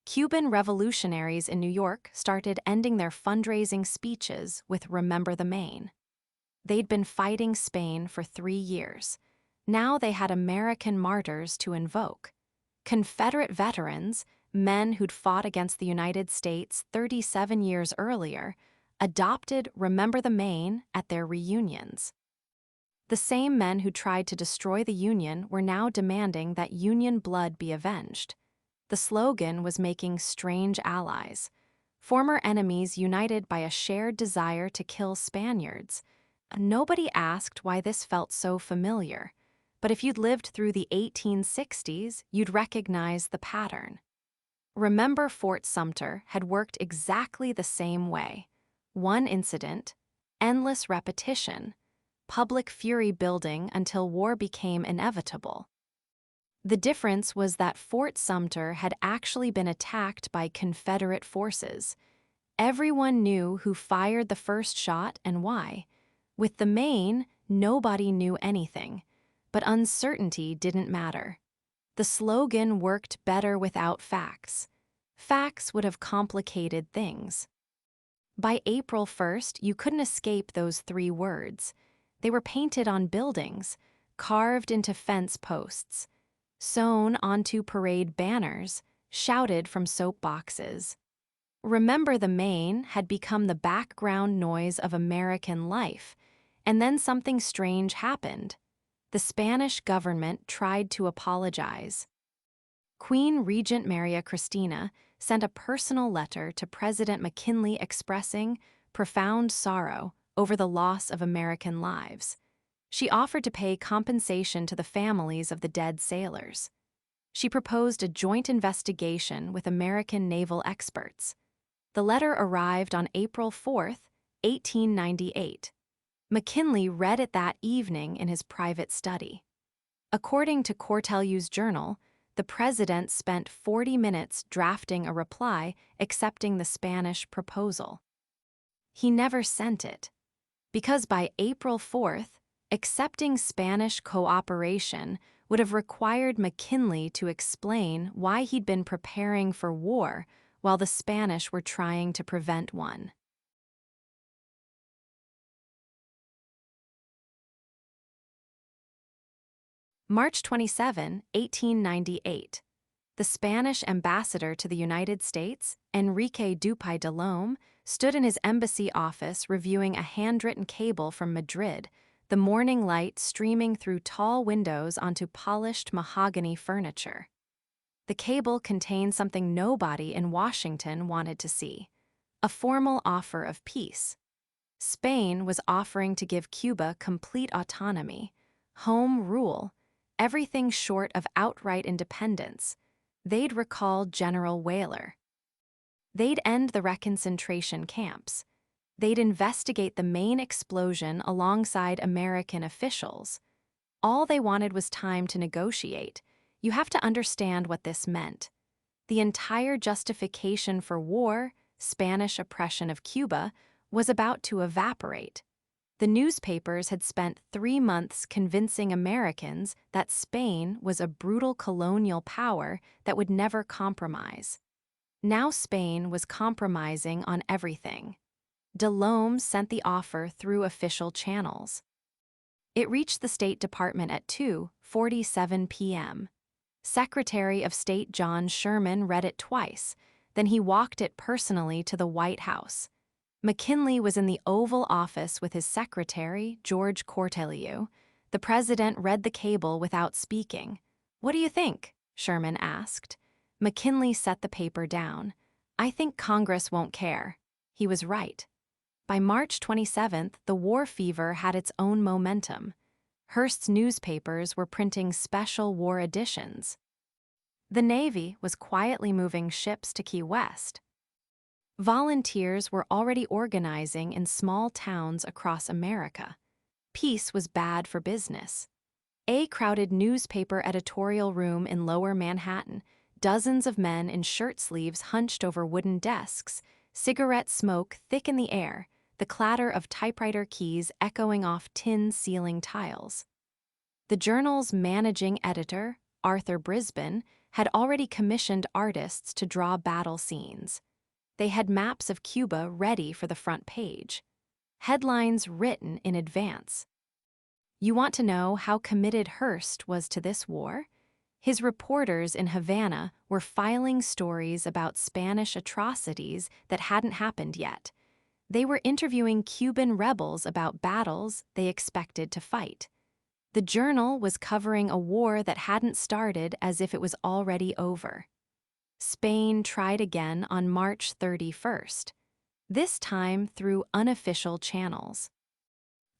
Cuban revolutionaries in New York started ending their fundraising speeches with "Remember the Maine." They'd been fighting Spain for 3 years. Now they had American martyrs to invoke. Confederate veterans, men who'd fought against the United States 37 years earlier, adopted "Remember the Maine" at their reunions. The same men who tried to destroy the Union were now demanding that Union blood be avenged. The slogan was making strange allies, former enemies united by a shared desire to kill Spaniards. Nobody asked why this felt so familiar, but if you'd lived through the 1860s, you'd recognize the pattern. Remember Fort Sumter had worked exactly the same way. One incident, endless repetition, public fury building until war became inevitable. The difference was that Fort Sumter had actually been attacked by Confederate forces. Everyone knew who fired the first shot and why. With the Maine, nobody knew anything, but uncertainty didn't matter. The slogan worked better without facts. Facts would have complicated things. By April 1st, you couldn't escape those 3 words. They were painted on buildings, carved into fence posts, sewn onto parade banners, shouted from soapboxes. "Remember the Maine" had become the background noise of American life, and then something strange happened. The Spanish government tried to apologize. Queen Regent Maria Cristina sent a personal letter to President McKinley expressing profound sorrow over the loss of American lives. She offered to pay compensation to the families of the dead sailors. She proposed a joint investigation with American naval experts. The letter arrived on April 4, 1898. McKinley read it that evening in his private study. According to Cortelyou's journal, the president spent 40 minutes drafting a reply accepting the Spanish proposal. He never sent it, because by April 4th, accepting Spanish cooperation would have required McKinley to explain why he'd been preparing for war while the Spanish were trying to prevent one. March 27, 1898. The Spanish ambassador to the United States, Enrique Dupuy de Lome, stood in his embassy office reviewing a handwritten cable from Madrid, the morning light streaming through tall windows onto polished mahogany furniture. The cable contained something nobody in Washington wanted to see: a formal offer of peace. Spain was offering to give Cuba complete autonomy, home rule, everything short of outright independence. They'd recall General Weyler. They'd end the reconcentration camps. They'd investigate the Maine explosion alongside American officials. All they wanted was time to negotiate. You have to understand what this meant. The entire justification for war, Spanish oppression of Cuba, was about to evaporate. The newspapers had spent 3 months convincing Americans that Spain was a brutal colonial power that would never compromise. Now Spain was compromising on everything. Delhomme sent the offer through official channels. It reached the State Department at 2:47 p.m. Secretary of State John Sherman read it twice, then he walked it personally to the White House. McKinley was in the Oval Office with his secretary, George Cortelyou. The president read the cable without speaking. "What do you think?" Sherman asked. McKinley set the paper down. "I think Congress won't care." He was right. By March 27th, the war fever had its own momentum. Hearst's newspapers were printing special war editions. The Navy was quietly moving ships to Key West. Volunteers were already organizing in small towns across America. Peace was bad for business. A crowded newspaper editorial room in Lower Manhattan, dozens of men in shirt sleeves hunched over wooden desks, cigarette smoke thick in the air, the clatter of typewriter keys echoing off tin ceiling tiles. The journal's managing editor, Arthur Brisbane, had already commissioned artists to draw battle scenes. They had maps of Cuba ready for the front page. Headlines written in advance. You want to know how committed Hearst was to this war? His reporters in Havana were filing stories about Spanish atrocities that hadn't happened yet. They were interviewing Cuban rebels about battles they expected to fight. The Journal was covering a war that hadn't started as if it was already over. Spain tried again on March 31st, this time through unofficial channels.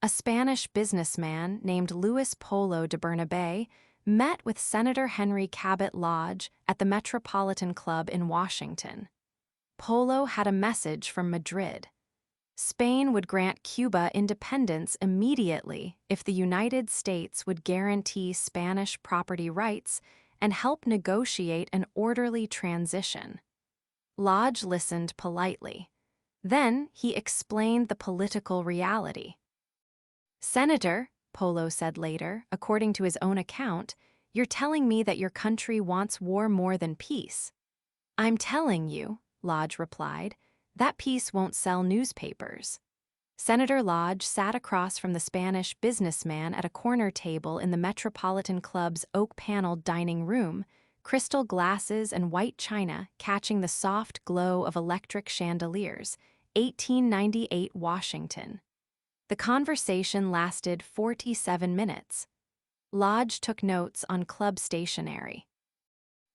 A Spanish businessman named Luis Polo de Bernabé met with Senator Henry Cabot Lodge at the Metropolitan Club in Washington. Polo had a message from Madrid. Spain would grant Cuba independence immediately if the United States would guarantee Spanish property rights and help negotiate an orderly transition. Lodge listened politely. Then he explained the political reality. "Senator," Polo said later, according to his own account, "you're telling me that your country wants war more than peace." "I'm telling you," Lodge replied, "that peace won't sell newspapers." Senator Lodge sat across from the Spanish businessman at a corner table in the Metropolitan Club's oak-paneled dining room, crystal glasses and white china catching the soft glow of electric chandeliers, 1898 Washington. The conversation lasted 47 minutes. Lodge took notes on club stationery.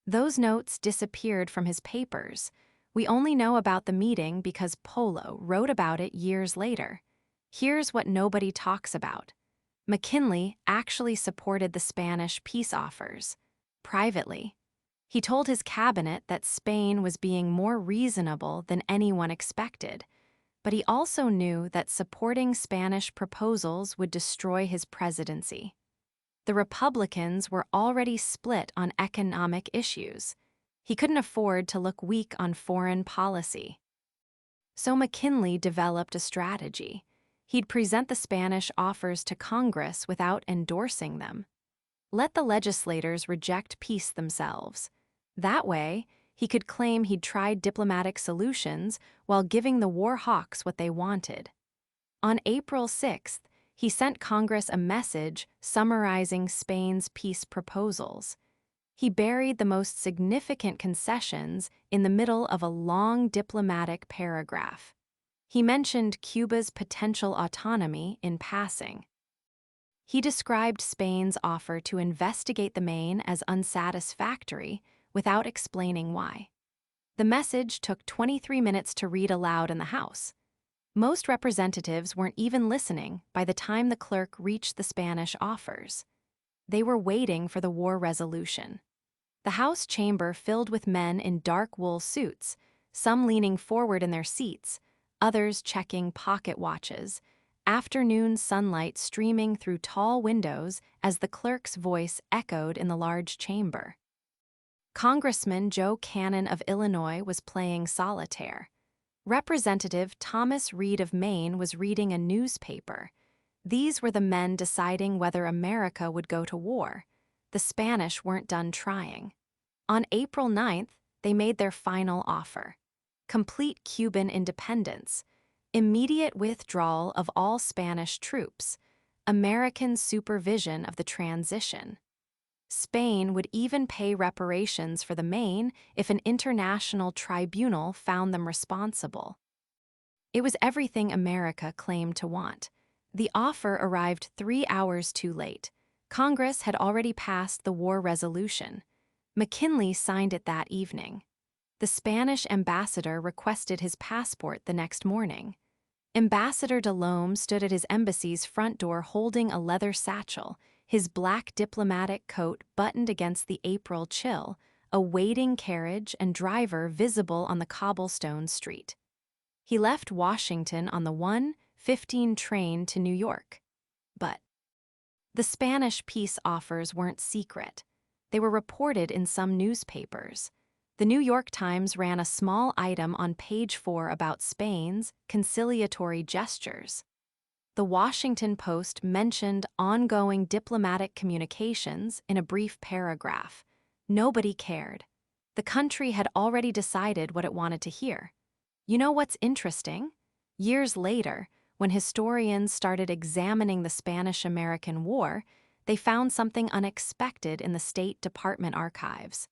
Those notes disappeared from his papers. We only know about the meeting because Polo wrote about it years later. Here's what nobody talks about. McKinley actually supported the Spanish peace offers. Privately, he told his cabinet that Spain was being more reasonable than anyone expected, but he also knew that supporting Spanish proposals would destroy his presidency. The Republicans were already split on economic issues. He couldn't afford to look weak on foreign policy. So McKinley developed a strategy. He'd present the Spanish offers to Congress without endorsing them. Let the legislators reject peace themselves. That way, he could claim he'd tried diplomatic solutions while giving the war hawks what they wanted. On April 6th, he sent Congress a message summarizing Spain's peace proposals. He buried the most significant concessions in the middle of a long diplomatic paragraph. He mentioned Cuba's potential autonomy in passing. He described Spain's offer to investigate the Maine as unsatisfactory without explaining why. The message took 23 minutes to read aloud in the House. Most representatives weren't even listening by the time the clerk reached the Spanish offers. They were waiting for the war resolution. The House chamber filled with men in dark wool suits, some leaning forward in their seats, others checking pocket watches, afternoon sunlight streaming through tall windows as the clerk's voice echoed in the large chamber. Congressman Joe Cannon of Illinois was playing solitaire. Representative Thomas Reed of Maine was reading a newspaper. These were the men deciding whether America would go to war. The Spanish weren't done trying. On April 9th, they made their final offer: complete Cuban independence, immediate withdrawal of all Spanish troops, American supervision of the transition. Spain would even pay reparations for the Maine if an international tribunal found them responsible. It was everything America claimed to want. The offer arrived 3 hours too late. Congress had already passed the war resolution. McKinley signed it that evening. The Spanish ambassador requested his passport the next morning. Ambassador Delhomme stood at his embassy's front door holding a leather satchel, his black diplomatic coat buttoned against the April chill, a waiting carriage and driver visible on the cobblestone street. He left Washington on the 1:15 train to New York. But the Spanish peace offers weren't secret. They were reported in some newspapers. The New York Times ran a small item on page 4 about Spain's conciliatory gestures. The Washington Post mentioned ongoing diplomatic communications in a brief paragraph. Nobody cared. The country had already decided what it wanted to hear. You know what's interesting? Years later, when historians started examining the Spanish-American War, they found something unexpected in the State Department archives.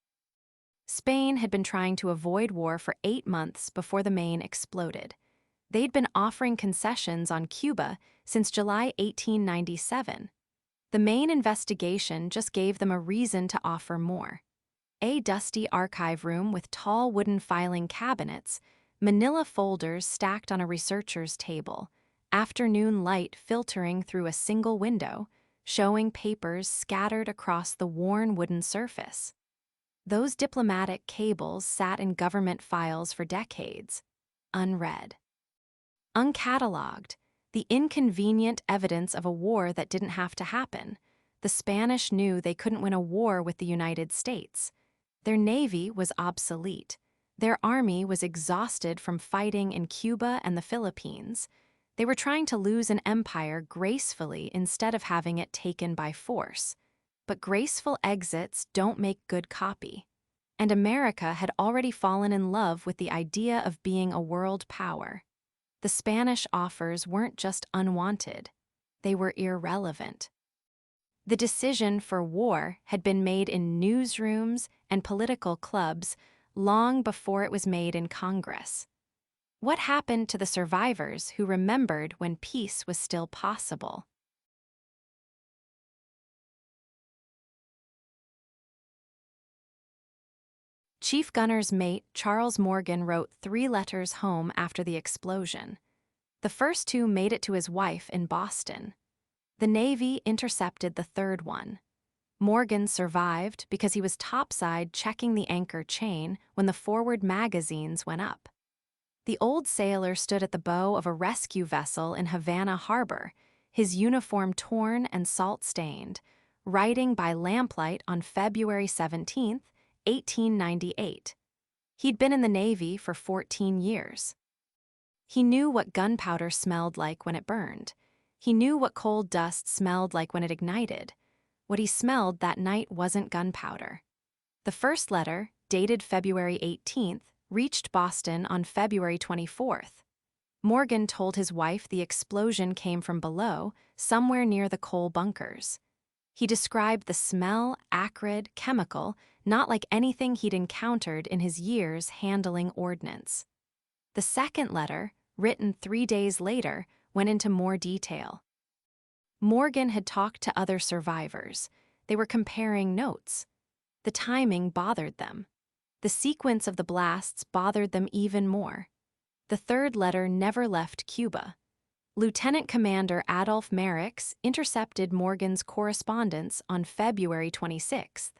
Spain had been trying to avoid war for 8 months before the Maine exploded. They'd been offering concessions on Cuba since July 1897. The Maine investigation just gave them a reason to offer more. A dusty archive room with tall wooden filing cabinets, manila folders stacked on a researcher's table, afternoon light filtering through a single window, showing papers scattered across the worn wooden surface. Those diplomatic cables sat in government files for decades, unread. Uncatalogued, the inconvenient evidence of a war that didn't have to happen. The Spanish knew they couldn't win a war with the United States. Their navy was obsolete. Their army was exhausted from fighting in Cuba and the Philippines. They were trying to lose an empire gracefully instead of having it taken by force. But graceful exits don't make good copy. And America had already fallen in love with the idea of being a world power. The Spanish offers weren't just unwanted, they were irrelevant. The decision for war had been made in newsrooms and political clubs long before it was made in Congress. What happened to the survivors who remembered when peace was still possible? Chief Gunner's mate, Charles Morgan, wrote 3 letters home after the explosion. The first 2 made it to his wife in Boston. The Navy intercepted the 3rd one. Morgan survived because he was topside checking the anchor chain when the forward magazines went up. The old sailor stood at the bow of a rescue vessel in Havana Harbor, his uniform torn and salt-stained, writing by lamplight on February 17, 1898. He'd been in the Navy for 14 years. He knew what gunpowder smelled like when it burned. He knew what coal dust smelled like when it ignited. What he smelled that night wasn't gunpowder. The first letter, dated February 18th, reached Boston on February 24th. Morgan told his wife the explosion came from below, somewhere near the coal bunkers. He described the smell, acrid, chemical, not like anything he'd encountered in his years handling ordnance. The second letter, written 3 days later, went into more detail. Morgan had talked to other survivors. They were comparing notes. The timing bothered them. The sequence of the blasts bothered them even more. The third letter never left Cuba. Lieutenant Commander Adolph Merricks intercepted Morgan's correspondence on February 26th.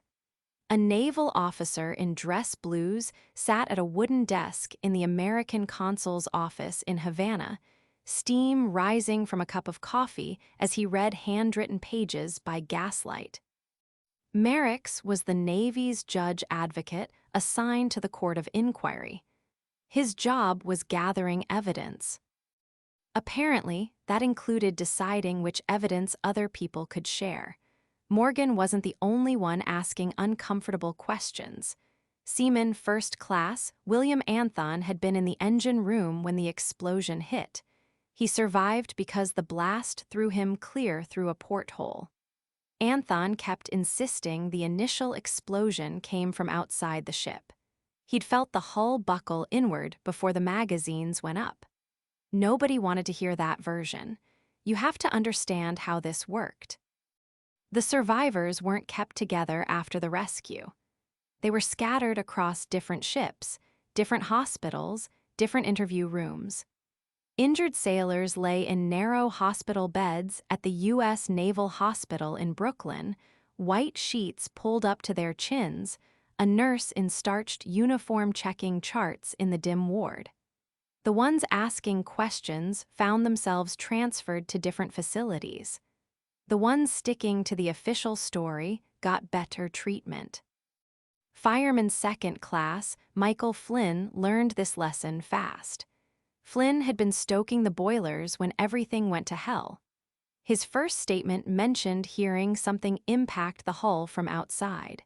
A naval officer in dress blues sat at a wooden desk in the American consul's office in Havana, steam rising from a cup of coffee as he read handwritten pages by gaslight. Merricks was the Navy's judge advocate assigned to the court of inquiry. His job was gathering evidence. Apparently, that included deciding which evidence other people could share. Morgan wasn't the only one asking uncomfortable questions. Seaman First Class William Anthon had been in the engine room when the explosion hit. He survived because the blast threw him clear through a porthole. Anthon kept insisting the initial explosion came from outside the ship. He'd felt the hull buckle inward before the magazines went up. Nobody wanted to hear that version. You have to understand how this worked. The survivors weren't kept together after the rescue. They were scattered across different ships, different hospitals, different interview rooms. Injured sailors lay in narrow hospital beds at the U.S. Naval Hospital in Brooklyn, white sheets pulled up to their chins, a nurse in starched uniform checking charts in the dim ward. The ones asking questions found themselves transferred to different facilities. The ones sticking to the official story got better treatment. Fireman Second Class Michael Flynn learned this lesson fast. Flynn had been stoking the boilers when everything went to hell. His first statement mentioned hearing something impact the hull from outside.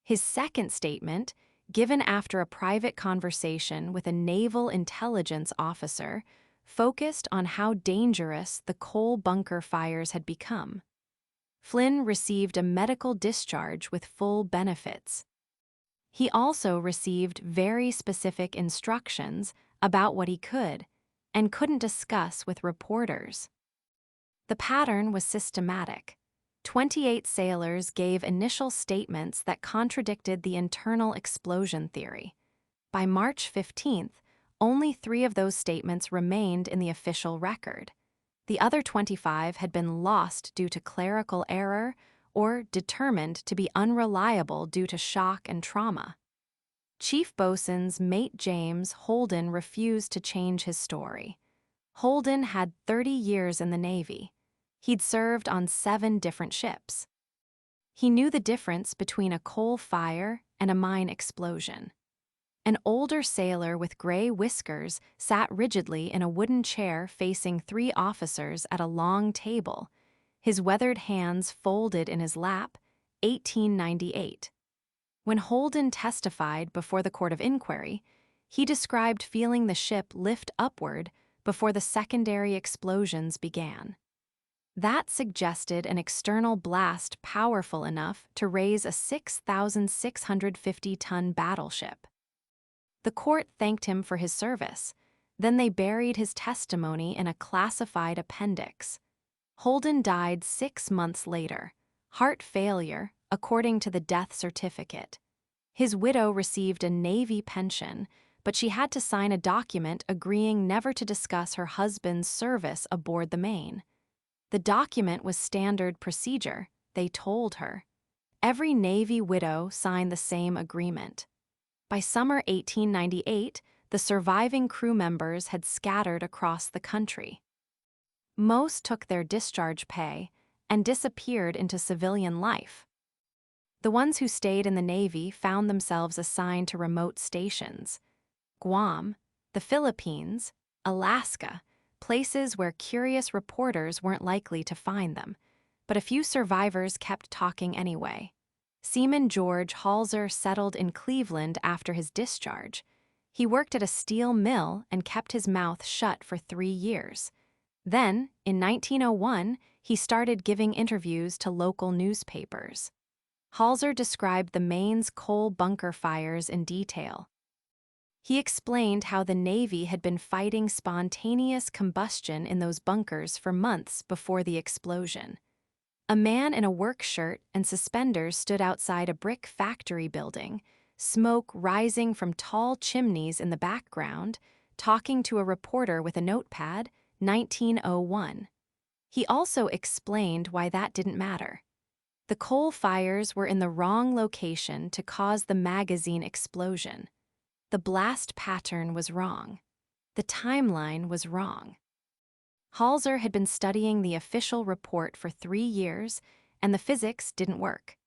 His second statement, given after a private conversation with a naval intelligence officer, focused on how dangerous the coal bunker fires had become. Flynn received a medical discharge with full benefits. He also received very specific instructions about what he could and couldn't discuss with reporters. The pattern was systematic. 28 sailors gave initial statements that contradicted the internal explosion theory. By March 15th, only 3 of those statements remained in the official record. The other 25 had been lost due to clerical error or determined to be unreliable due to shock and trauma. Chief Bosun's mate James Holden refused to change his story. Holden had 30 years in the Navy. He'd served on 7 different ships. He knew the difference between a coal fire and a mine explosion. An older sailor with gray whiskers sat rigidly in a wooden chair facing 3 officers at a long table, his weathered hands folded in his lap, 1898. When Holden testified before the court of inquiry, he described feeling the ship lift upward before the secondary explosions began. That suggested an external blast powerful enough to raise a 6,650-ton battleship. The court thanked him for his service. Then they buried his testimony in a classified appendix. Holden died 6 months later, heart failure, according to the death certificate. His widow received a Navy pension, but she had to sign a document agreeing never to discuss her husband's service aboard the Maine. The document was standard procedure, they told her. Every Navy widow signed the same agreement. By summer 1898, the surviving crew members had scattered across the country. Most took their discharge pay and disappeared into civilian life. The ones who stayed in the Navy found themselves assigned to remote stations. Guam, the Philippines, Alaska, places where curious reporters weren't likely to find them. But a few survivors kept talking anyway. Seaman George Halser settled in Cleveland after his discharge. He worked at a steel mill and kept his mouth shut for 3 years. Then, in 1901, he started giving interviews to local newspapers. Halser described the Maine's coal bunker fires in detail. He explained how the Navy had been fighting spontaneous combustion in those bunkers for months before the explosion. A man in a work shirt and suspenders stood outside a brick factory building, smoke rising from tall chimneys in the background, talking to a reporter with a notepad, 1901. He also explained why that didn't matter. The coal fires were in the wrong location to cause the magazine explosion. The blast pattern was wrong. The timeline was wrong. Halser had been studying the official report for 3 years, and the physics didn't work.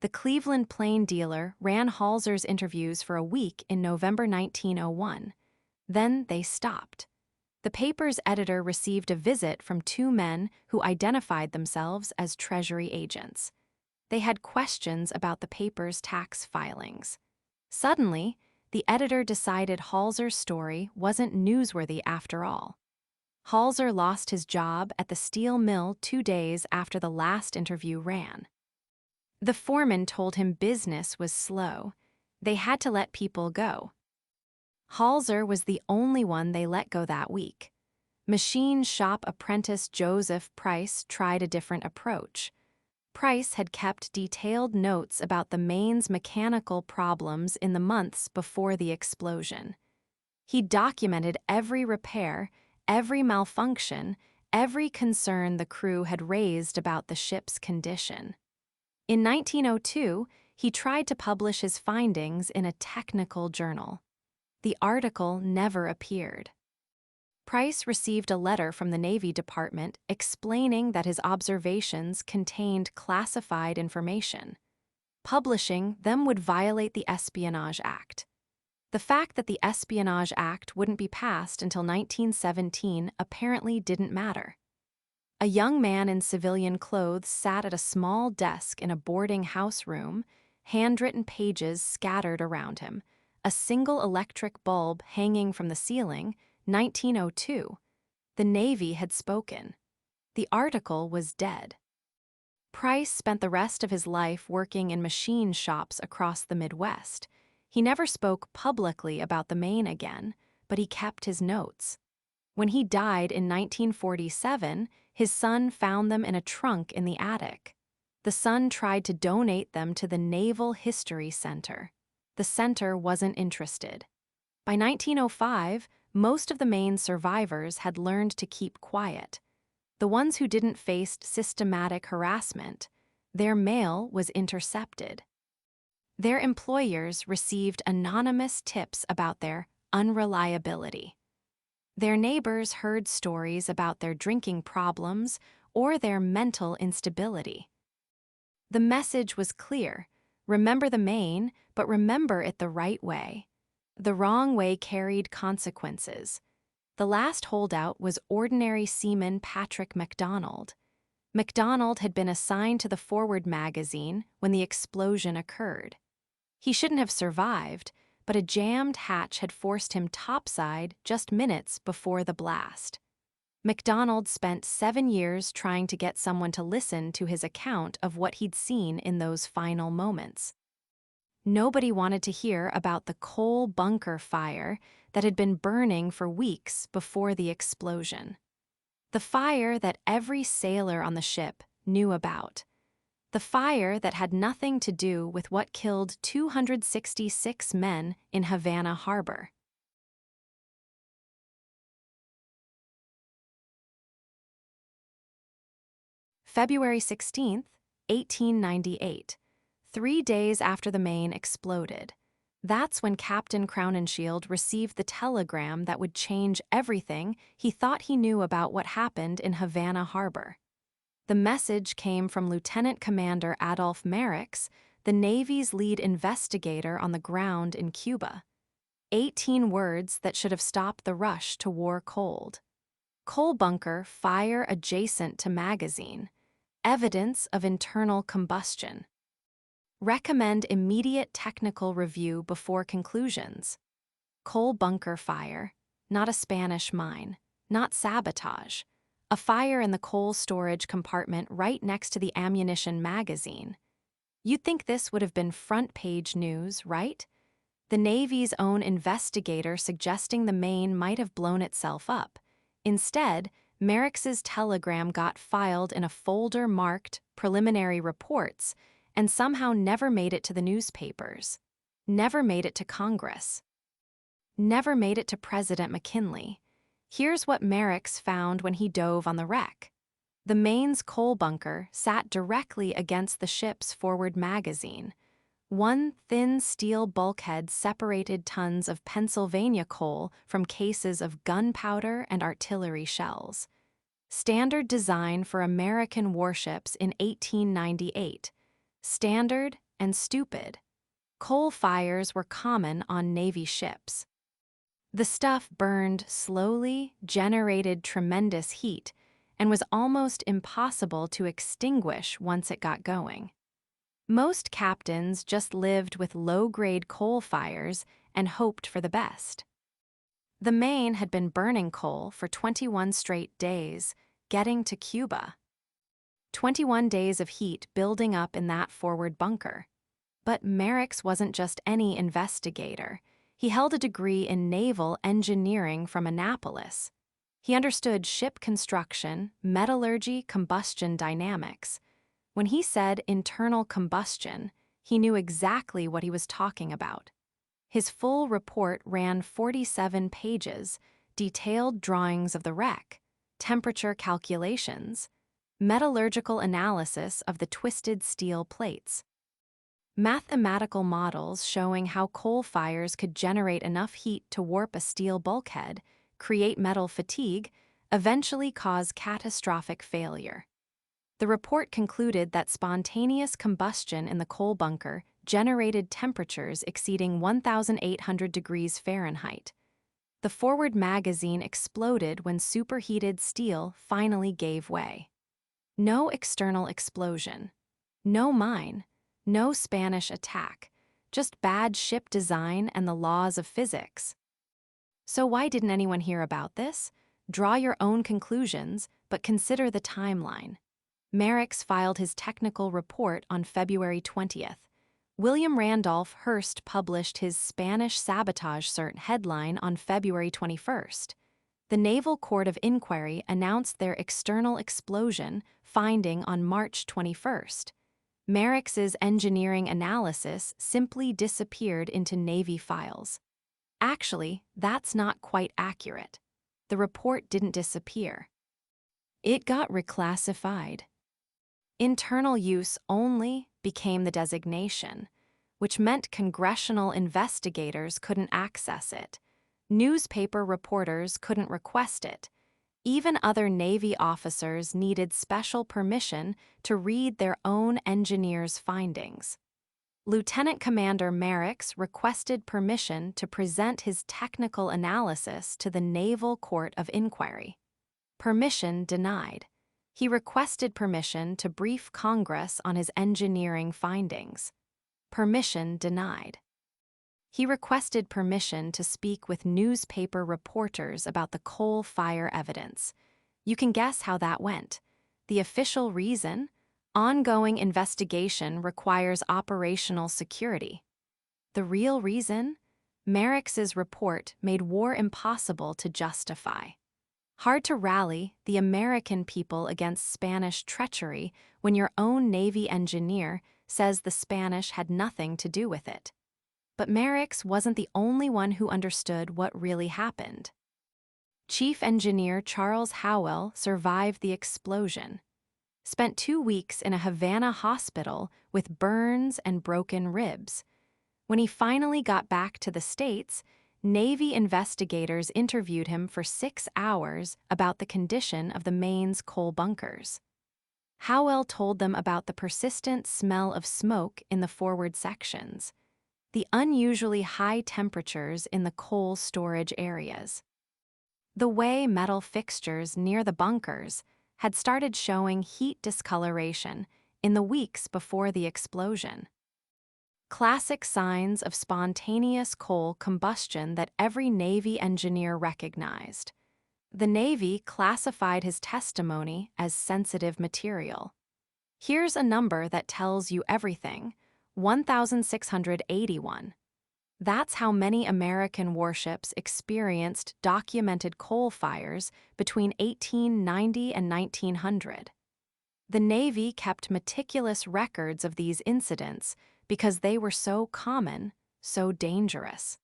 The Cleveland Plain Dealer ran Halser's interviews for a week in November 1901. Then they stopped. The paper's editor received a visit from 2 men who identified themselves as Treasury agents. They had questions about the paper's tax filings. Suddenly, the editor decided Halser's story wasn't newsworthy after all. Halser lost his job at the steel mill 2 days after the last interview ran. The foreman told him business was slow. They had to let people go. Halser was the only one they let go that week. Machine shop apprentice Joseph Price tried a different approach. Price had kept detailed notes about the Maine's mechanical problems in the months before the explosion. He documented every repair, every malfunction, every concern the crew had raised about the ship's condition. In 1902, he tried to publish his findings in a technical journal. The article never appeared. Price received a letter from the Navy Department explaining that his observations contained classified information. Publishing them would violate the Espionage Act. The fact that the Espionage Act wouldn't be passed until 1917 apparently didn't matter. A young man in civilian clothes sat at a small desk in a boarding house room, handwritten pages scattered around him, a single electric bulb hanging from the ceiling. 1902. The Navy had spoken. The article was dead. Price spent the rest of his life working in machine shops across the Midwest. He never spoke publicly about the Maine again, but he kept his notes. When he died in 1947, his son found them in a trunk in the attic. The son tried to donate them to the Naval History Center. The center wasn't interested. By 1905, most of the Maine survivors had learned to keep quiet. The ones who didn't face systematic harassment, their mail was intercepted. Their employers received anonymous tips about their unreliability. Their neighbors heard stories about their drinking problems or their mental instability. The message was clear: remember the Maine, but remember it the right way. The wrong way carried consequences. The last holdout was ordinary seaman Patrick MacDonald. MacDonald had been assigned to the Forward magazine when the explosion occurred. He shouldn't have survived, but a jammed hatch had forced him topside just minutes before the blast. MacDonald spent 7 years trying to get someone to listen to his account of what he'd seen in those final moments. Nobody wanted to hear about the coal bunker fire that had been burning for weeks before the explosion. The fire that every sailor on the ship knew about. The fire that had nothing to do with what killed 266 men in Havana Harbor. February 16, 1898. 3 days after the Maine exploded. That's when Captain Crowninshield received the telegram that would change everything he thought he knew about what happened in Havana Harbor. The message came from Lieutenant Commander Adolph Merricks, the Navy's lead investigator on the ground in Cuba. 18 words that should have stopped the rush to war cold. Coal bunker fire adjacent to magazine. Evidence of internal combustion. Recommend immediate technical review before conclusions. Coal bunker fire, not a Spanish mine, not sabotage. A fire in the coal storage compartment right next to the ammunition magazine. You'd think this would have been front-page news, right? The Navy's own investigator suggesting the Maine might have blown itself up. Instead, Merricks's telegram got filed in a folder marked Preliminary Reports and somehow never made it to the newspapers. Never made it to Congress. Never made it to President McKinley. Here's what Merricks found when he dove on the wreck. The Maine's coal bunker sat directly against the ship's forward magazine. One thin steel bulkhead separated tons of Pennsylvania coal from cases of gunpowder and artillery shells. Standard design for American warships in 1898. Standard and stupid. Coal fires were common on Navy ships. The stuff burned slowly, generated tremendous heat, and was almost impossible to extinguish once it got going. Most captains just lived with low-grade coal fires and hoped for the best. The Maine had been burning coal for 21 straight days, getting to Cuba. 21 days of heat building up in that forward bunker. But Merrick's wasn't just any investigator. He held a degree in naval engineering from Annapolis. He understood ship construction, metallurgy, combustion dynamics. When he said internal combustion, he knew exactly what he was talking about. His full report ran 47 pages, detailed drawings of the wreck, temperature calculations, metallurgical analysis of the twisted steel plates, mathematical models showing how coal fires could generate enough heat to warp a steel bulkhead, create metal fatigue, eventually cause catastrophic failure. The report concluded that spontaneous combustion in the coal bunker generated temperatures exceeding 1,800 degrees Fahrenheit. The forward magazine exploded when superheated steel finally gave way. No external explosion. No mine. No Spanish attack. Just bad ship design and the laws of physics. So why didn't anyone hear about this? Draw your own conclusions, but consider the timeline. Merrick's filed his technical report on February 20th. William Randolph Hearst published his Spanish sabotage cert headline on February 21st. The Naval Court of Inquiry announced their external explosion finding on March 21st. Merrick's engineering analysis simply disappeared into Navy files. Actually, that's not quite accurate. The report didn't disappear. It got reclassified. Internal use only became the designation, which meant congressional investigators couldn't access it. Newspaper reporters couldn't request it. Even other Navy officers needed special permission to read their own engineers' findings. Lieutenant Commander Merrick's requested permission to present his technical analysis to the Naval Court of Inquiry. Permission denied. He requested permission to brief Congress on his engineering findings. Permission denied. He requested permission to speak with newspaper reporters about the coal fire evidence. You can guess how that went. The official reason? Ongoing investigation requires operational security. The real reason? Merrick's report made war impossible to justify. Hard to rally the American people against Spanish treachery when your own Navy engineer says the Spanish had nothing to do with it. But Merrick's wasn't the only one who understood what really happened. Chief Engineer Charles Howell survived the explosion. Spent 2 weeks in a Havana hospital with burns and broken ribs. When he finally got back to the States, Navy investigators interviewed him for 6 hours about the condition of the Maine's coal bunkers. Howell told them about the persistent smell of smoke in the forward sections, the unusually high temperatures in the coal storage areas, the way metal fixtures near the bunkers had started showing heat discoloration in the weeks before the explosion. Classic signs of spontaneous coal combustion that every Navy engineer recognized. The Navy classified his testimony as sensitive material. Here's a number that tells you everything: 1,681. That's how many American warships experienced documented coal fires between 1890 and 1900. The Navy kept meticulous records of these incidents because they were so common, so dangerous.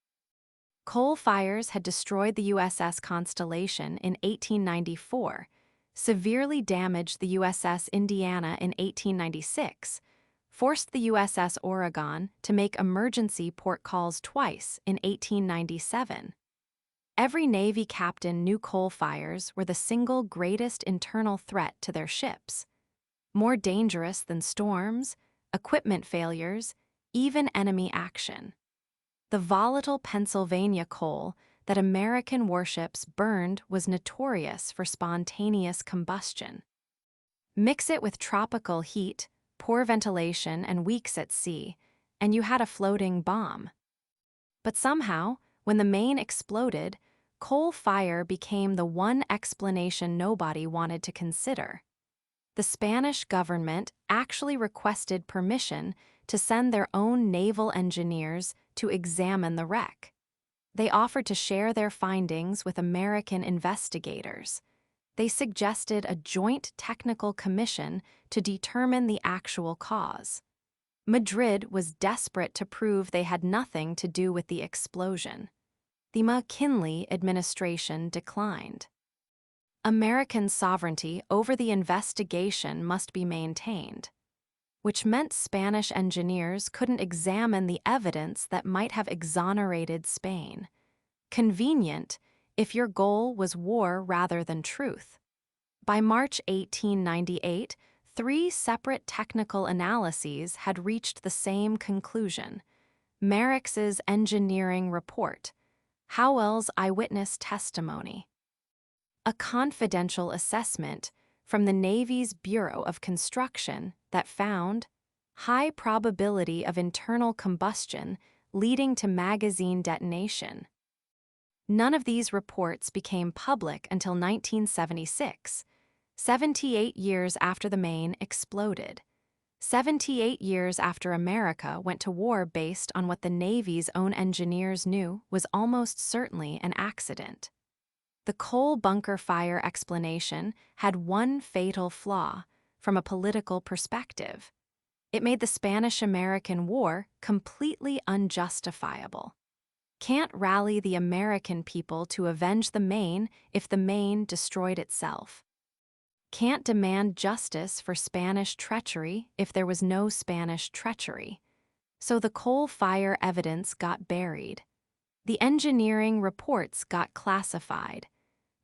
Coal fires had destroyed the USS Constellation in 1894. severely damaged the USS Indiana in 1896, forced the USS Oregon to make emergency port calls twice in 1897. Every Navy captain knew coal fires were the single greatest internal threat to their ships, more dangerous than storms, equipment failures, even enemy action. The volatile Pennsylvania coal that American warships burned was notorious for spontaneous combustion. Mix it with tropical heat, poor ventilation, and weeks at sea, and you had a floating bomb. But somehow, when the Maine exploded, coal fire became the one explanation nobody wanted to consider. The Spanish government actually requested permission to send their own naval engineers to examine the wreck. They offered to share their findings with American investigators. They suggested a joint technical commission to determine the actual cause. Madrid was desperate to prove they had nothing to do with the explosion. The McKinley administration declined. American sovereignty over the investigation must be maintained, which meant Spanish engineers couldn't examine the evidence that might have exonerated Spain. Convenient if your goal was war rather than truth. By March 1898, 3 separate technical analyses had reached the same conclusion. Merrick's engineering report, Howell's eyewitness testimony, a confidential assessment from the Navy's Bureau of Construction that found high probability of internal combustion leading to magazine detonation. None of these reports became public until 1976, 78 years after the Maine exploded. 78 years after America went to war based on what the Navy's own engineers knew was almost certainly an accident. The coal bunker fire explanation had one fatal flaw from a political perspective. It made the Spanish-American War completely unjustifiable. Can't rally the American people to avenge the Maine if the Maine destroyed itself. Can't demand justice for Spanish treachery if there was no Spanish treachery. So the coal fire evidence got buried. The engineering reports got classified.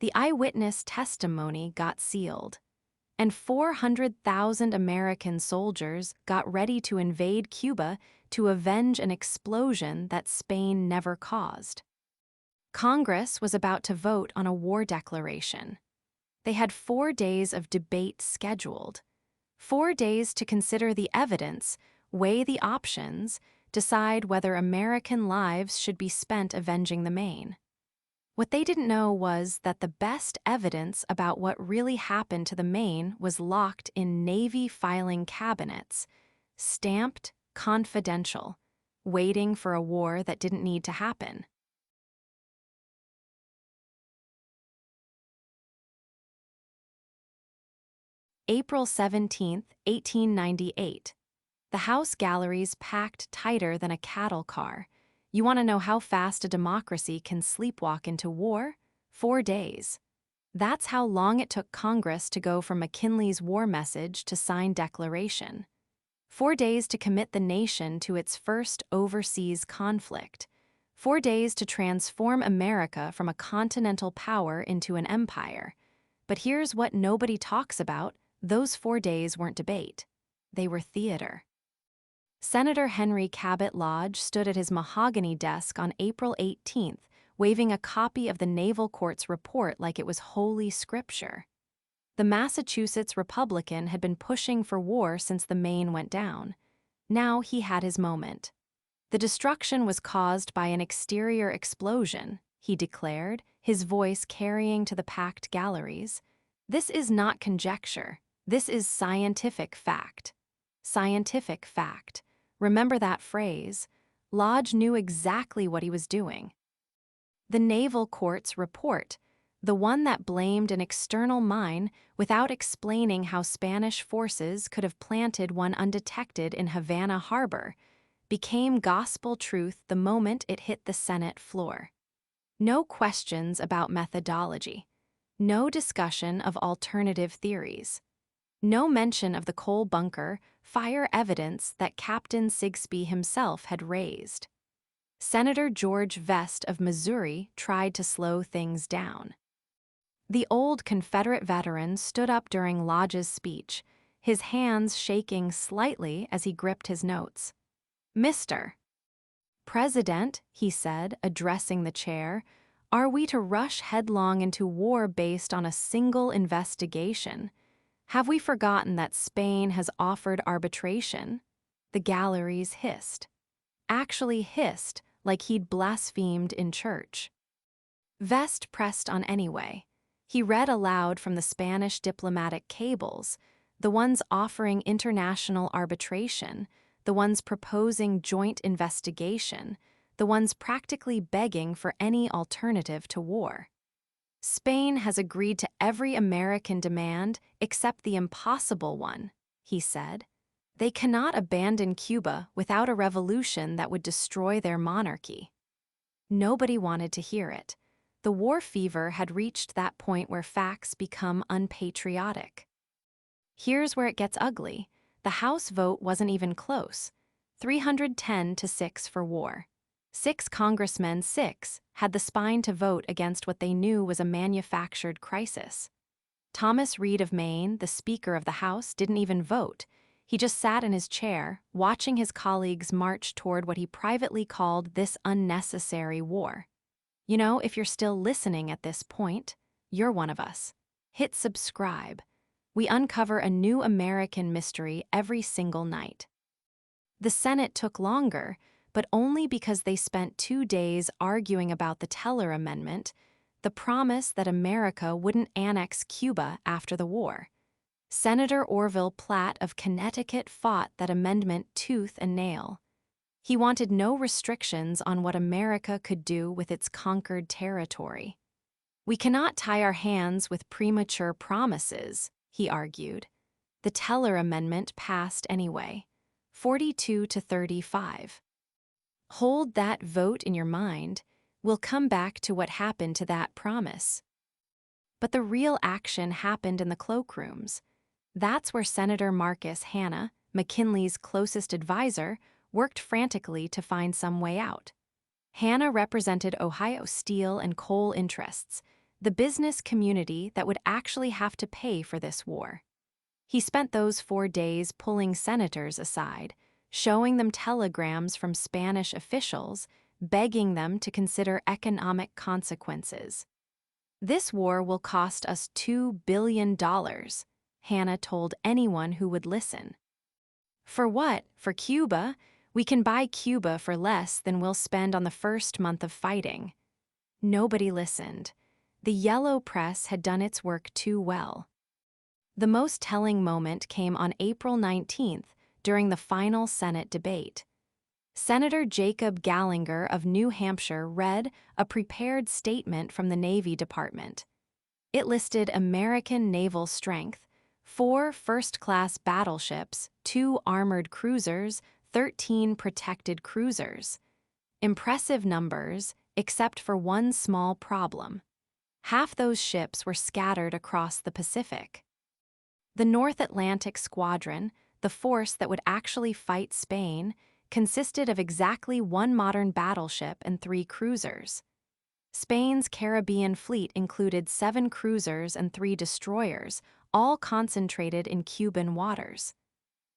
The eyewitness testimony got sealed. And 400,000 American soldiers got ready to invade Cuba to avenge an explosion that Spain never caused. Congress was about to vote on a war declaration. They had 4 days of debate scheduled. 4 days to consider the evidence, weigh the options, decide whether American lives should be spent avenging the Maine. What they didn't know was that the best evidence about what really happened to the Maine was locked in Navy filing cabinets, stamped confidential, waiting for a war that didn't need to happen. April 17, 1898. The house galleries packed tighter than a cattle car. You want to know how fast a democracy can sleepwalk into war? 4 days. That's how long it took Congress to go from McKinley's war message to signed declaration. 4 days to commit the nation to its first overseas conflict. 4 days to transform America from a continental power into an empire. But here's what nobody talks about. Those 4 days weren't debate. They were theater. Senator Henry Cabot Lodge stood at his mahogany desk on April 18th, waving a copy of the Naval Court's report like it was holy scripture. The Massachusetts Republican had been pushing for war since the Maine went down. Now he had his moment. The destruction was caused by an exterior explosion, he declared, his voice carrying to the packed galleries. This is not conjecture. This is scientific fact. Scientific fact. Remember that phrase. Lodge knew exactly what he was doing. The Naval Court's report, the one that blamed an external mine without explaining how Spanish forces could have planted one undetected in Havana Harbor, became gospel truth the moment it hit the Senate floor. No questions about methodology. No discussion of alternative theories. No mention of the coal bunker, fire evidence that Captain Sigsbee himself had raised. Senator George Vest of Missouri tried to slow things down. The old Confederate veteran stood up during Lodge's speech, his hands shaking slightly as he gripped his notes. "Mr. President," he said, addressing the chair, "are we to rush headlong into war based on a single investigation? Have we forgotten that Spain has offered arbitration?" The galleries hissed. Actually hissed like he'd blasphemed in church. Vest pressed on anyway. He read aloud from the Spanish diplomatic cables, the ones offering international arbitration, the ones proposing joint investigation, the ones practically begging for any alternative to war. "Spain has agreed to every American demand except the impossible one," he said. "They cannot abandon Cuba without a revolution that would destroy their monarchy." Nobody wanted to hear it. The war fever had reached that point where facts become unpatriotic. Here's where it gets ugly. The House vote wasn't even close. 310-6 for war. 6 congressmen, 6, had the spine to vote against what they knew was a manufactured crisis. Thomas Reed of Maine, the Speaker of the House, didn't even vote. He just sat in his chair, watching his colleagues march toward what he privately called this unnecessary war. You know, if you're still listening at this point, you're one of us. Hit subscribe. We uncover a new American mystery every single night. The Senate took longer, but only because they spent 2 days arguing about the Teller Amendment, the promise that America wouldn't annex Cuba after the war. Senator Orville Platt of Connecticut fought that amendment tooth and nail. He wanted no restrictions on what America could do with its conquered territory. "We cannot tie our hands with premature promises," he argued. The Teller Amendment passed anyway, 42-35. Hold that vote in your mind. We'll come back to what happened to that promise. But the real action happened in the cloakrooms. That's where Senator Marcus Hanna, McKinley's closest advisor, worked frantically to find some way out. Hanna represented Ohio steel and coal interests, the business community that would actually have to pay for this war. He spent those 4 days pulling senators aside, showing them telegrams from Spanish officials, begging them to consider economic consequences. "This war will cost us $2 billion, Hanna told anyone who would listen. "For what? For Cuba? We can buy Cuba for less than we'll spend on the first month of fighting." Nobody listened. The yellow press had done its work too well. The most telling moment came on April 19th during the final Senate debate. Senator Jacob Gallinger of New Hampshire read a prepared statement from the Navy Department. It listed American naval strength: 4 first-class battleships, 2 armored cruisers, 13 protected cruisers. Impressive numbers, except for one small problem. Half those ships were scattered across the Pacific. The North Atlantic Squadron, the force that would actually fight Spain, consisted of exactly 1 modern battleship and 3 cruisers. Spain's Caribbean fleet included 7 cruisers and 3 destroyers, all concentrated in Cuban waters.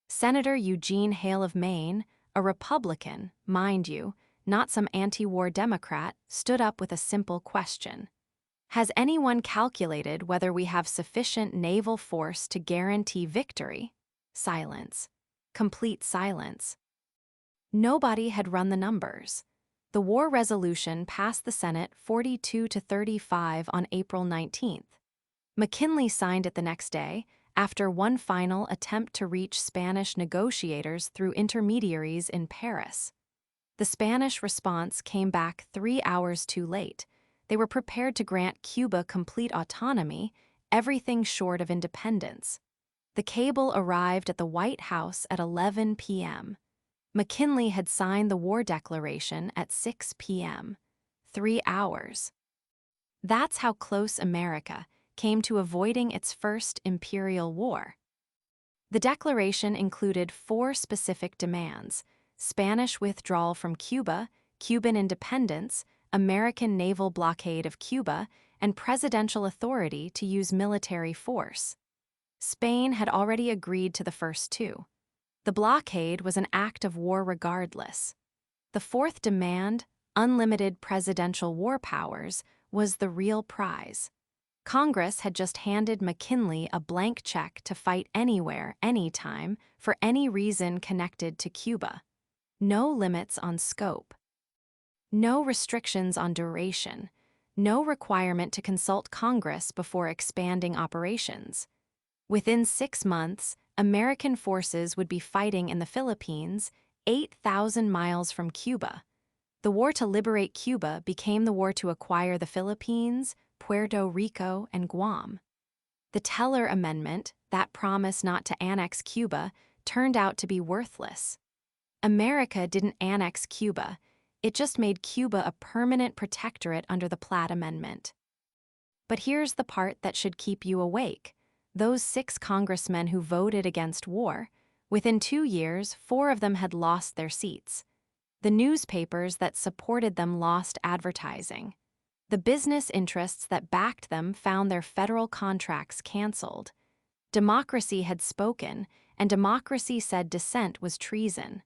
Senator Eugene Hale of Maine, a Republican, mind you, not some anti-war Democrat, stood up with a simple question. "Has anyone calculated whether we have sufficient naval force to guarantee victory?" Silence. Complete silence. Nobody had run the numbers. The war resolution passed the Senate 42-35 on April 19th. McKinley signed it the next day, after one final attempt to reach Spanish negotiators through intermediaries in Paris. The Spanish response came back 3 hours too late. They were prepared to grant Cuba complete autonomy, everything short of independence. The cable arrived at the White House at 11 p.m. McKinley had signed the war declaration at 6 p.m. 3 hours. That's how close America came to avoiding its first imperial war. The declaration included 4 specific demands: Spanish withdrawal from Cuba, Cuban independence, American naval blockade of Cuba, and presidential authority to use military force. Spain had already agreed to the first 2. The blockade was an act of war regardless. The 4th demand, unlimited presidential war powers, was the real prize. Congress had just handed McKinley a blank check to fight anywhere, anytime, for any reason connected to Cuba. No limits on scope. No restrictions on duration. No requirement to consult Congress before expanding operations. Within 6 months, American forces would be fighting in the Philippines, 8,000 miles from Cuba. The war to liberate Cuba became the war to acquire the Philippines, Puerto Rico, and Guam. The Teller Amendment, that promise not to annex Cuba, turned out to be worthless. America didn't annex Cuba, it just made Cuba a permanent protectorate under the Platt Amendment. But here's the part that should keep you awake. Those 6 congressmen who voted against war, within 2 years, 4 of them had lost their seats. The newspapers that supported them lost advertising. The business interests that backed them found their federal contracts canceled. Democracy had spoken, and democracy said dissent was treason.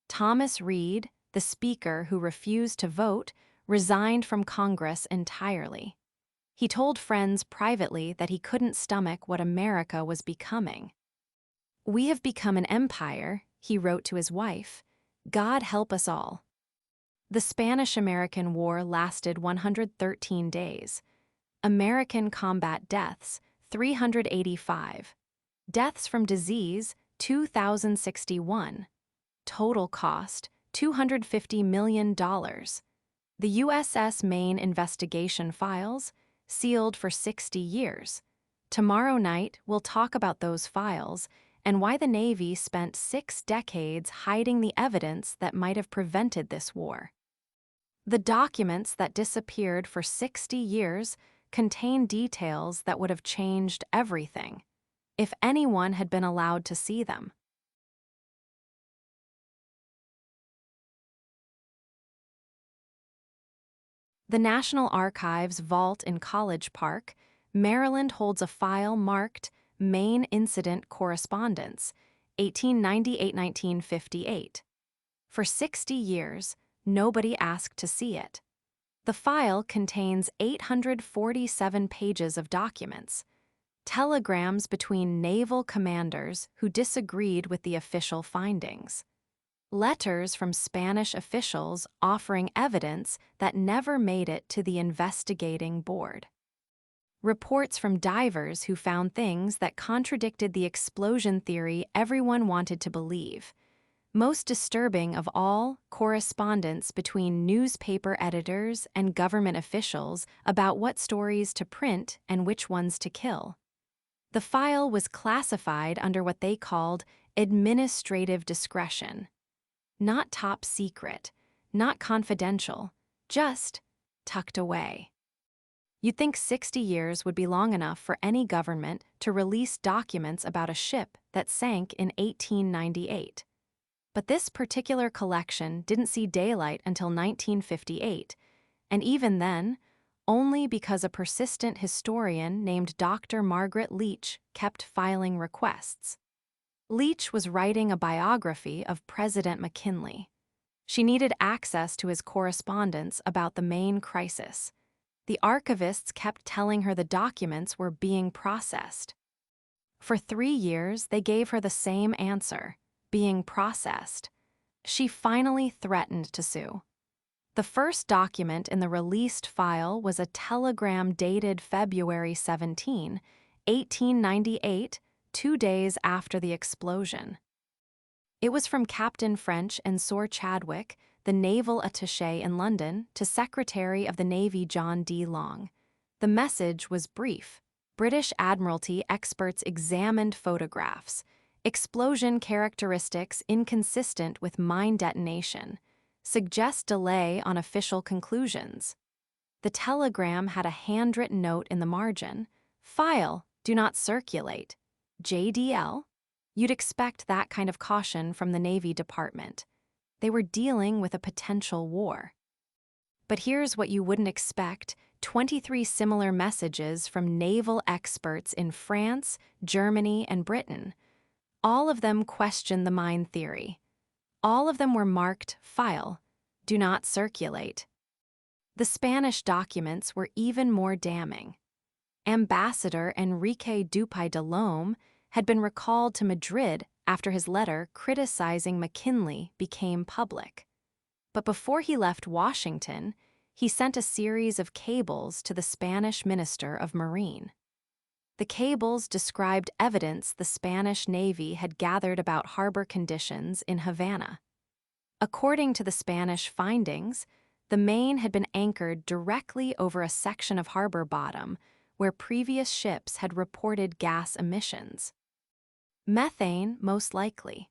Thomas Reed, the speaker who refused to vote, resigned from Congress entirely. He told friends privately that he couldn't stomach what America was becoming. "We have become an empire," he wrote to his wife. "God help us all." The Spanish-American War lasted 113 days. American combat deaths, 385. Deaths from disease, 2,061. Total cost, $250 million. The USS Maine investigation files, sealed for 60 years. Tomorrow night, we'll talk about those files and why the Navy spent 6 decades hiding the evidence that might have prevented this war. The documents that disappeared for 60 years contain details that would have changed everything, if anyone had been allowed to see them. The National Archives vault in College Park, Maryland holds a file marked Maine Incident Correspondence, 1898–1958. For 60 years, nobody asked to see it. The file contains 847 pages of documents, telegrams between naval commanders who disagreed with the official findings, letters from Spanish officials offering evidence that never made it to the investigating board, reports from divers who found things that contradicted the explosion theory everyone wanted to believe. Most disturbing of all, correspondence between newspaper editors and government officials about what stories to print and which ones to kill. The file was classified under what they called administrative discretion. Not top secret, not confidential, just tucked away. You'd think 60 years would be long enough for any government to release documents about a ship that sank in 1898. But this particular collection didn't see daylight until 1958, and even then, only because a persistent historian named Dr. Margaret Leach kept filing requests. Leach was writing a biography of President McKinley. She needed access to his correspondence about the Maine crisis. The archivists kept telling her the documents were being processed. For 3 years, they gave her the same answer: being processed. She finally threatened to sue. The first document in the released file was a telegram dated February 17, 1898, 2 days after the explosion. It was from Captain French and Sir Chadwick, the naval attaché in London, to Secretary of the Navy John D. Long. The message was brief. British Admiralty experts examined photographs. Explosion characteristics inconsistent with mine detonation. Suggest delay on official conclusions. The telegram had a handwritten note in the margin: File, do not circulate. JDL? You'd expect that kind of caution from the Navy Department. They were dealing with a potential war. But here's what you wouldn't expect: 23 similar messages from naval experts in France, Germany, and Britain. All of them question the mine theory. All of them were marked file, do not circulate. The Spanish documents were even more damning. Ambassador Enrique Dupuy de Lome had been recalled to Madrid after his letter criticizing McKinley became public. But before he left Washington, he sent a series of cables to the Spanish Minister of Marine. The cables described evidence the Spanish Navy had gathered about harbor conditions in Havana. According to the Spanish findings, the Maine had been anchored directly over a section of harbor bottom where previous ships had reported gas emissions. Methane, most likely.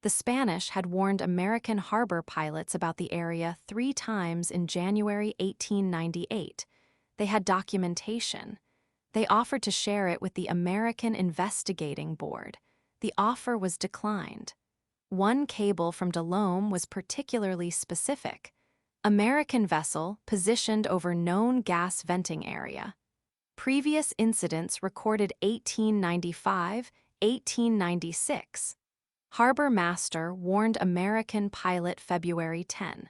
The Spanish had warned American harbor pilots about the area 3 times in January 1898. They had documentation. They offered to share it with the American Investigating Board. The offer was declined. One cable from de Lome was particularly specific. American vessel positioned over known gas venting area. Previous incidents recorded 1895, 1896. Harbor master warned American pilot February 10.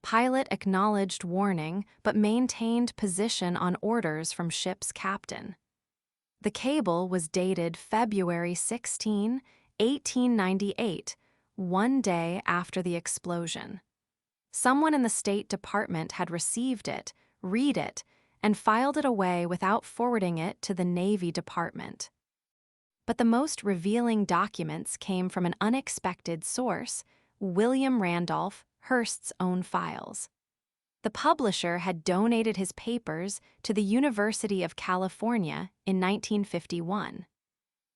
Pilot acknowledged warning but maintained position on orders from ship's captain. The cable was dated February 16, 1898, one day after the explosion. Someone in the State Department had received it, read it, and filed it away without forwarding it to the Navy Department. But the most revealing documents came from an unexpected source: William Randolph Hearst's own files. The publisher had donated his papers to the University of California in 1951.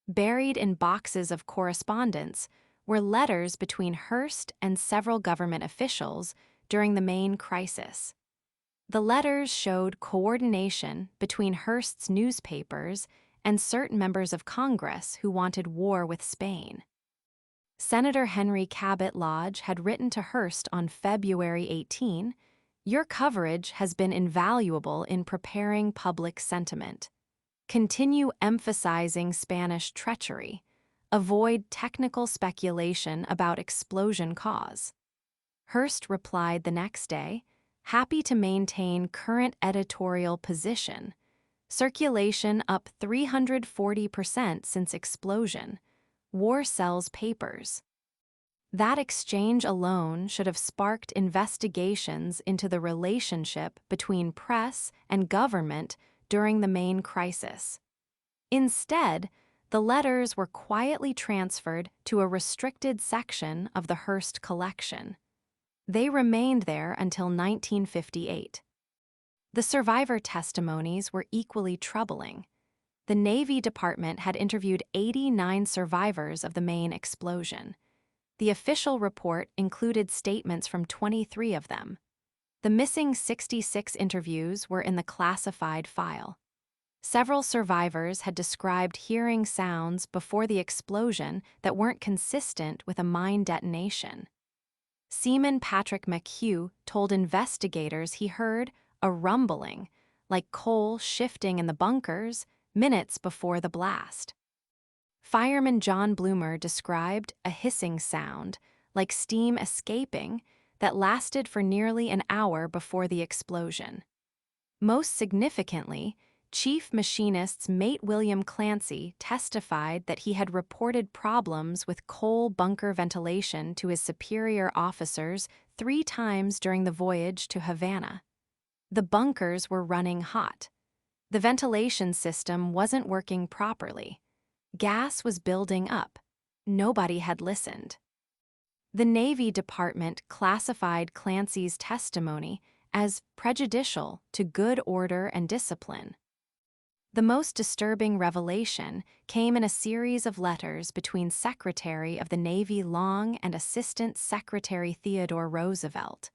Buried in boxes of correspondence were letters between Hearst and several government officials during the Maine crisis. The letters showed coordination between Hearst's newspapers and certain members of Congress who wanted war with Spain. Senator Henry Cabot Lodge had written to Hearst on February 18, "Your coverage has been invaluable in preparing public sentiment. Continue emphasizing Spanish treachery. Avoid technical speculation about explosion cause." Hearst replied the next day, "Happy to maintain current editorial position. Circulation up 340% since explosion. War sells papers." That exchange alone should have sparked investigations into the relationship between press and government during the Maine crisis. Instead, the letters were quietly transferred to a restricted section of the Hearst collection. They remained there until 1958. The survivor testimonies were equally troubling. The Navy Department had interviewed 89 survivors of the Maine explosion. The official report included statements from 23 of them. The missing 66 interviews were in the classified file. Several survivors had described hearing sounds before the explosion that weren't consistent with a mine detonation. Seaman Patrick McHugh told investigators he heard a rumbling, like coal shifting in the bunkers, minutes before the blast. Fireman John Bloomer described a hissing sound, like steam escaping, that lasted for nearly an hour before the explosion. Most significantly, Chief Machinist's mate William Clancy testified that he had reported problems with coal bunker ventilation to his superior officers 3 times during the voyage to Havana. The bunkers were running hot. The ventilation system wasn't working properly. Gas was building up. Nobody had listened. The Navy Department classified Clancy's testimony as prejudicial to good order and discipline. The most disturbing revelation came in a series of letters between Secretary of the Navy Long and Assistant Secretary Theodore Roosevelt.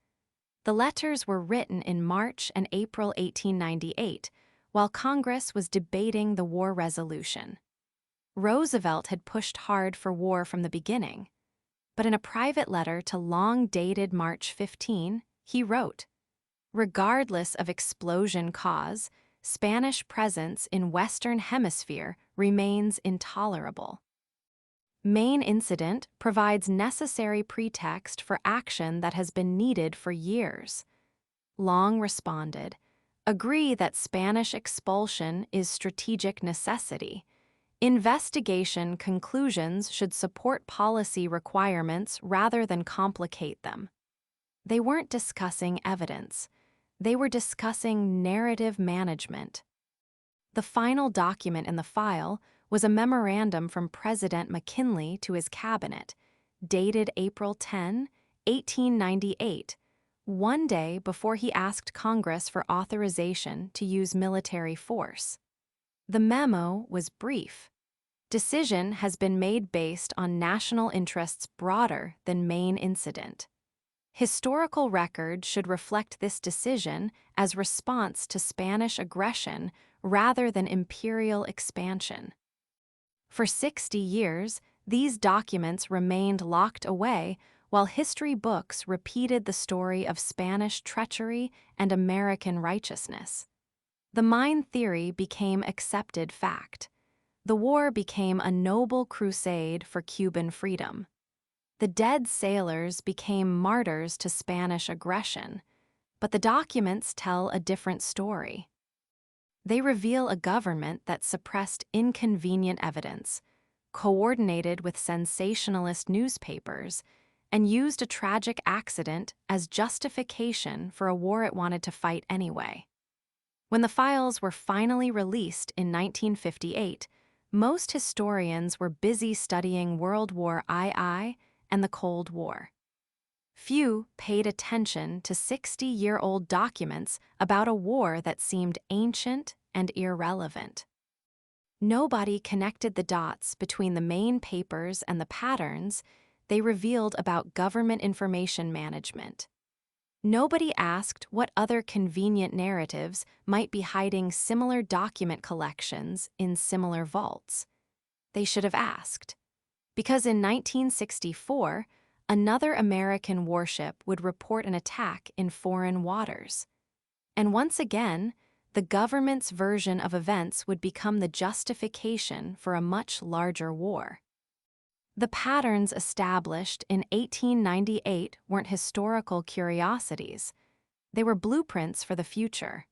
The letters were written in March and April 1898, while Congress was debating the war resolution. Roosevelt had pushed hard for war from the beginning, but in a private letter to long-dated March 15, he wrote, "Regardless of explosion cause, Spanish presence in Western Hemisphere remains intolerable." Maine incident provides necessary pretext for action that has been needed for years. Long responded, "Agree that Spanish expulsion is strategic necessity. Investigation conclusions should support policy requirements rather than complicate them." They weren't discussing evidence. They were discussing narrative management. The final document in the file was a memorandum from President McKinley to his cabinet, dated April 10, 1898, one day before he asked Congress for authorization to use military force. The memo was brief. Decision has been made based on national interests broader than Maine incident. Historical record should reflect this decision as response to Spanish aggression rather than imperial expansion. For 60 years, these documents remained locked away while history books repeated the story of Spanish treachery and American righteousness. The mine theory became accepted fact. The war became a noble crusade for Cuban freedom. The dead sailors became martyrs to Spanish aggression, but the documents tell a different story. They reveal a government that suppressed inconvenient evidence, coordinated with sensationalist newspapers, and used a tragic accident as justification for a war it wanted to fight anyway. When the files were finally released in 1958, most historians were busy studying World War II and the Cold War. Few paid attention to 60-year-old documents about a war that seemed ancient and irrelevant. Nobody connected the dots between the Maine papers and the patterns they revealed about government information management. Nobody asked what other convenient narratives might be hiding similar document collections in similar vaults. They should have asked. Because in 1964, another American warship would report an attack in foreign waters. And once again, the government's version of events would become the justification for a much larger war. The patterns established in 1898 weren't historical curiosities. They were blueprints for the future.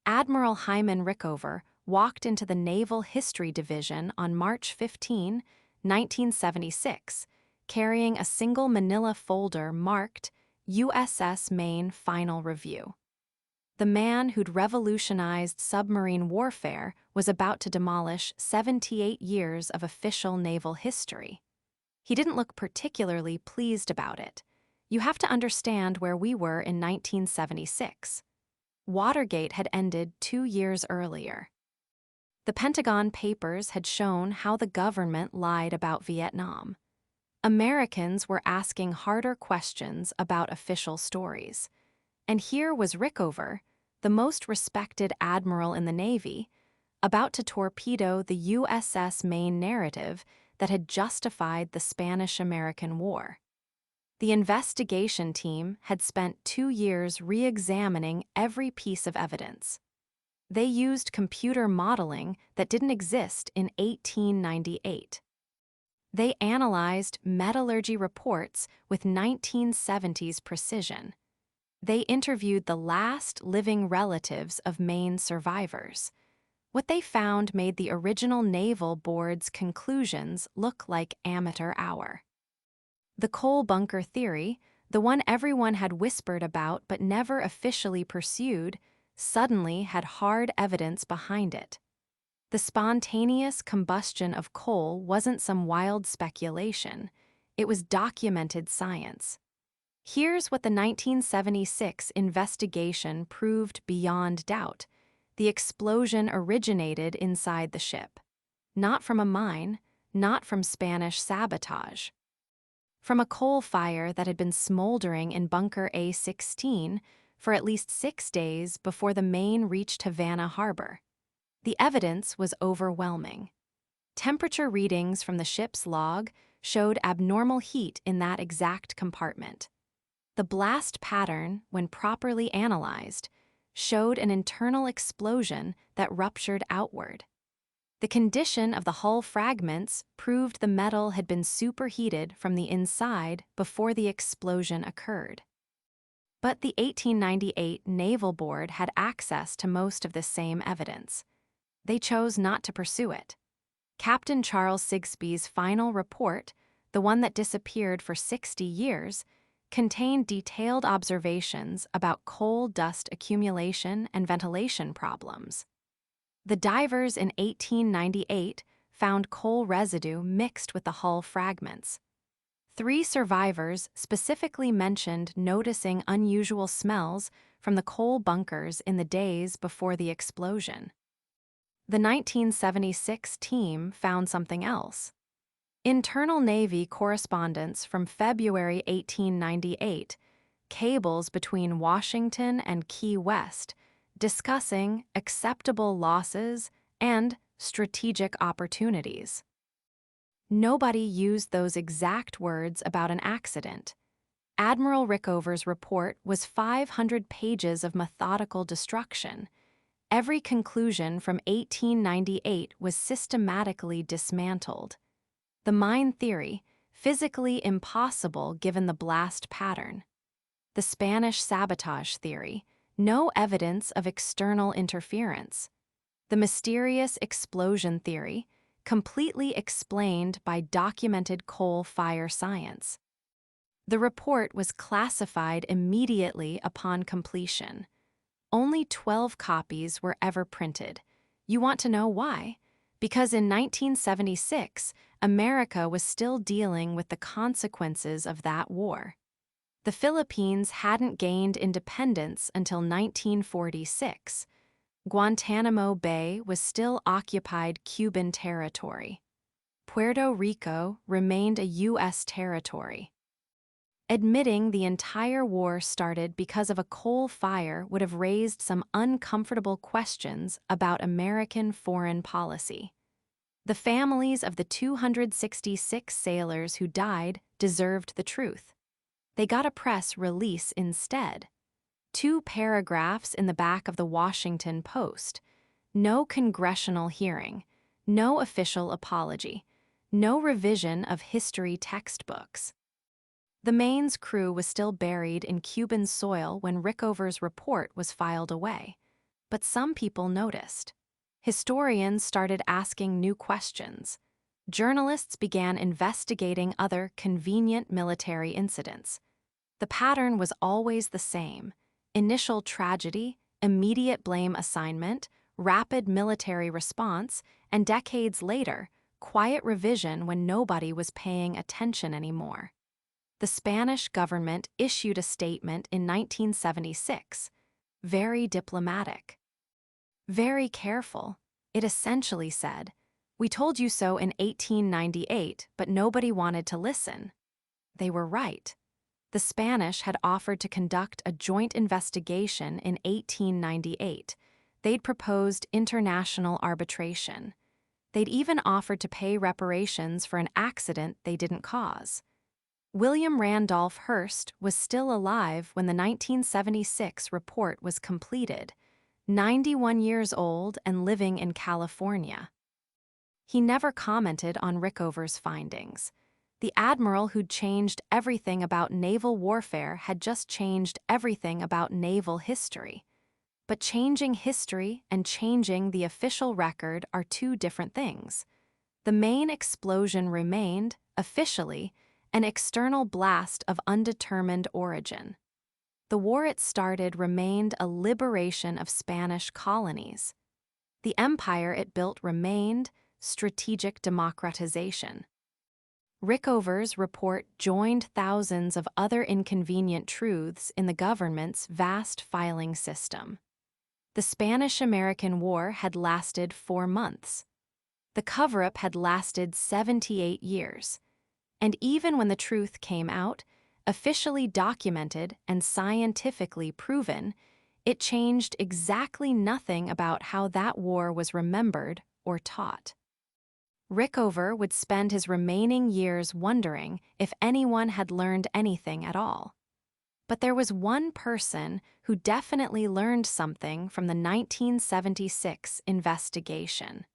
Admiral Hyman Rickover walked into the Naval History Division on March 15, 1976, carrying a single manila folder marked USS Maine Final Review. The man who'd revolutionized submarine warfare was about to demolish 78 years of official naval history. He didn't look particularly pleased about it. You have to understand where we were in 1976. Watergate had ended 2 years earlier. The Pentagon Papers had shown how the government lied about Vietnam. Americans were asking harder questions about official stories. And here was Rickover, the most respected admiral in the Navy, about to torpedo the USS Maine narrative that had justified the Spanish-American War. The investigation team had spent 2 years re-examining every piece of evidence. They used computer modeling that didn't exist in 1898. They analyzed metallurgy reports with 1970s precision. They interviewed the last living relatives of Maine survivors. What they found made the original Naval Board's conclusions look like amateur hour. The coal bunker theory, the one everyone had whispered about but never officially pursued, suddenly had hard evidence behind it. The spontaneous combustion of coal wasn't some wild speculation. It was documented science. Here's what the 1976 investigation proved beyond doubt. The explosion originated inside the ship. Not from a mine, not from Spanish sabotage. from a coal fire that had been smoldering in Bunker A-16 for at least 6 days before the Maine reached Havana Harbor. The evidence was overwhelming. Temperature readings from the ship's log showed abnormal heat in that exact compartment. The blast pattern, when properly analyzed, showed an internal explosion that ruptured outward. The condition of the hull fragments proved the metal had been superheated from the inside before the explosion occurred. But the 1898 Naval Board had access to most of this same evidence. They chose not to pursue it. Captain Charles Sigsbee's final report, the one that disappeared for 60 years, contained detailed observations about coal dust accumulation and ventilation problems. The divers in 1898 found coal residue mixed with the hull fragments. 3 survivors specifically mentioned noticing unusual smells from the coal bunkers in the days before the explosion. The 1976 team found something else. Internal Navy correspondence from February 1898, cables between Washington and Key West, discussing acceptable losses and strategic opportunities. Nobody used those exact words about an accident. Admiral Rickover's report was 500 pages of methodical destruction. Every conclusion from 1898 was systematically dismantled. The mine theory, physically impossible given the blast pattern. The Spanish sabotage theory, no evidence of external interference. The mysterious explosion theory, completely explained by documented coal fire science. The report was classified immediately upon completion. Only 12 copies were ever printed. You want to know why? Because in 1976, America was still dealing with the consequences of that war. The Philippines hadn't gained independence until 1946. Guantanamo Bay was still occupied Cuban territory. Puerto Rico remained a U.S. territory. Admitting the entire war started because of a coal fire would have raised some uncomfortable questions about American foreign policy. The families of the 266 sailors who died deserved the truth. They got a press release instead. 2 paragraphs in the back of the Washington Post. No congressional hearing, no official apology, no revision of history textbooks. The Maine's crew was still buried in Cuban soil when Rickover's report was filed away. But some people noticed. Historians started asking new questions. Journalists began investigating other convenient military incidents. The pattern was always the same: initial tragedy, immediate blame assignment, rapid military response, and decades later, quiet revision when nobody was paying attention anymore. The Spanish government issued a statement in 1976, very diplomatic. Very careful. It essentially said, "We told you so in 1898, but nobody wanted to listen." They were right. The Spanish had offered to conduct a joint investigation in 1898. They'd proposed international arbitration. They'd even offered to pay reparations for an accident they didn't cause. William Randolph Hearst was still alive when the 1976 report was completed, 91 years old and living in California. He never commented on Rickover's findings. The admiral who'd changed everything about naval warfare had just changed everything about naval history. But changing history and changing the official record are 2 different things. The Maine explosion remained, officially, an external blast of undetermined origin. The war it started remained a liberation of Spanish colonies. The empire it built remained strategic democratization. Rickover's report joined thousands of other inconvenient truths in the government's vast filing system. The Spanish-American War had lasted 4 months. The cover-up had lasted 78 years. And even when the truth came out, officially documented and scientifically proven, it changed exactly nothing about how that war was remembered or taught. Rickover would spend his remaining years wondering if anyone had learned anything at all. But there was one person who definitely learned something from the 1976 investigation.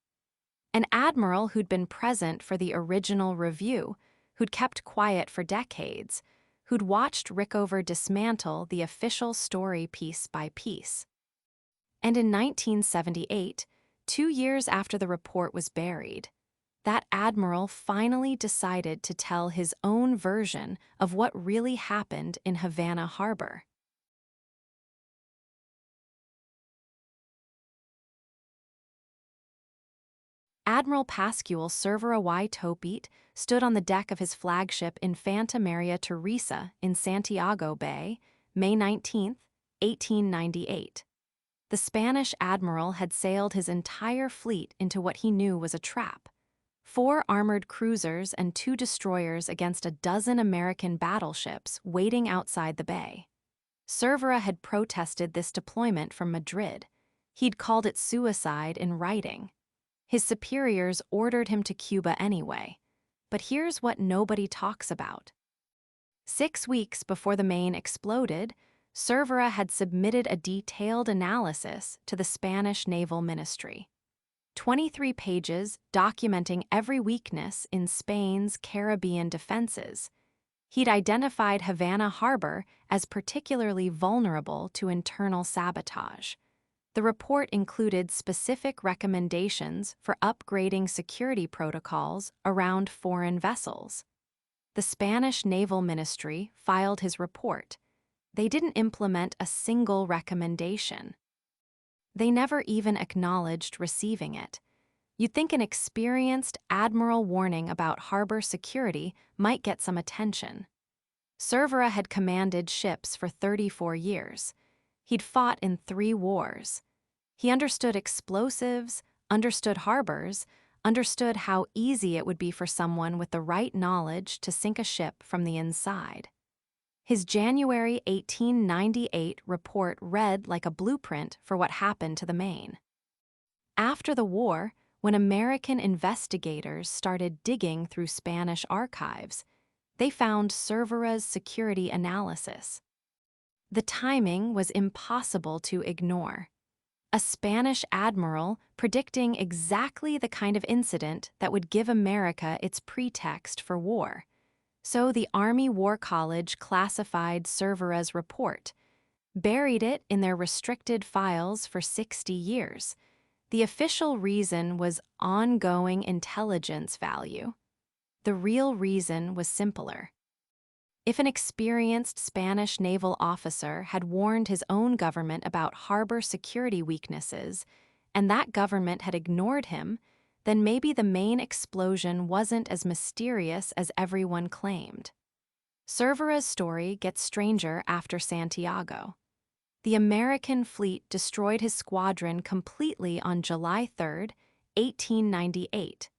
An admiral who'd been present for the original review, who'd kept quiet for decades, who'd watched Rickover dismantle the official story piece by piece. And in 1978, 2 years after the report was buried, that admiral finally decided to tell his own version of what really happened in Havana Harbor. Admiral Pascual Cervera y Topete stood on the deck of his flagship Infanta Maria Teresa in Santiago Bay, May 19, 1898. The Spanish admiral had sailed his entire fleet into what he knew was a trap. 4 armored cruisers and 2 destroyers against a dozen American battleships waiting outside the bay. Cervera had protested this deployment from Madrid. He'd called it suicide in writing. His superiors ordered him to Cuba anyway. But here's what nobody talks about. 6 weeks before the Maine exploded, Cervera had submitted a detailed analysis to the Spanish Naval Ministry. 23 pages documenting every weakness in Spain's Caribbean defenses. He'd identified Havana Harbor as particularly vulnerable to internal sabotage. The report included specific recommendations for upgrading security protocols around foreign vessels. The Spanish Naval Ministry filed his report. They didn't implement a single recommendation. They never even acknowledged receiving it. You'd think an experienced admiral warning about harbor security might get some attention. Cervera had commanded ships for 34 years. He'd fought in 3 wars. He understood explosives, understood harbors, understood how easy it would be for someone with the right knowledge to sink a ship from the inside. His January 1898 report read like a blueprint for what happened to the Maine. After the war, when American investigators started digging through Spanish archives, they found Cervera's security analysis. The timing was impossible to ignore. A Spanish admiral predicting exactly the kind of incident that would give America its pretext for war. So the Army War College classified Cervera's report, buried it in their restricted files for 60 years. The official reason was ongoing intelligence value. The real reason was simpler. If an experienced Spanish naval officer had warned his own government about harbor security weaknesses, and that government had ignored him, then maybe the Maine explosion wasn't as mysterious as everyone claimed. Cervera's story gets stranger after Santiago. The American fleet destroyed his squadron completely on July 3, 1898.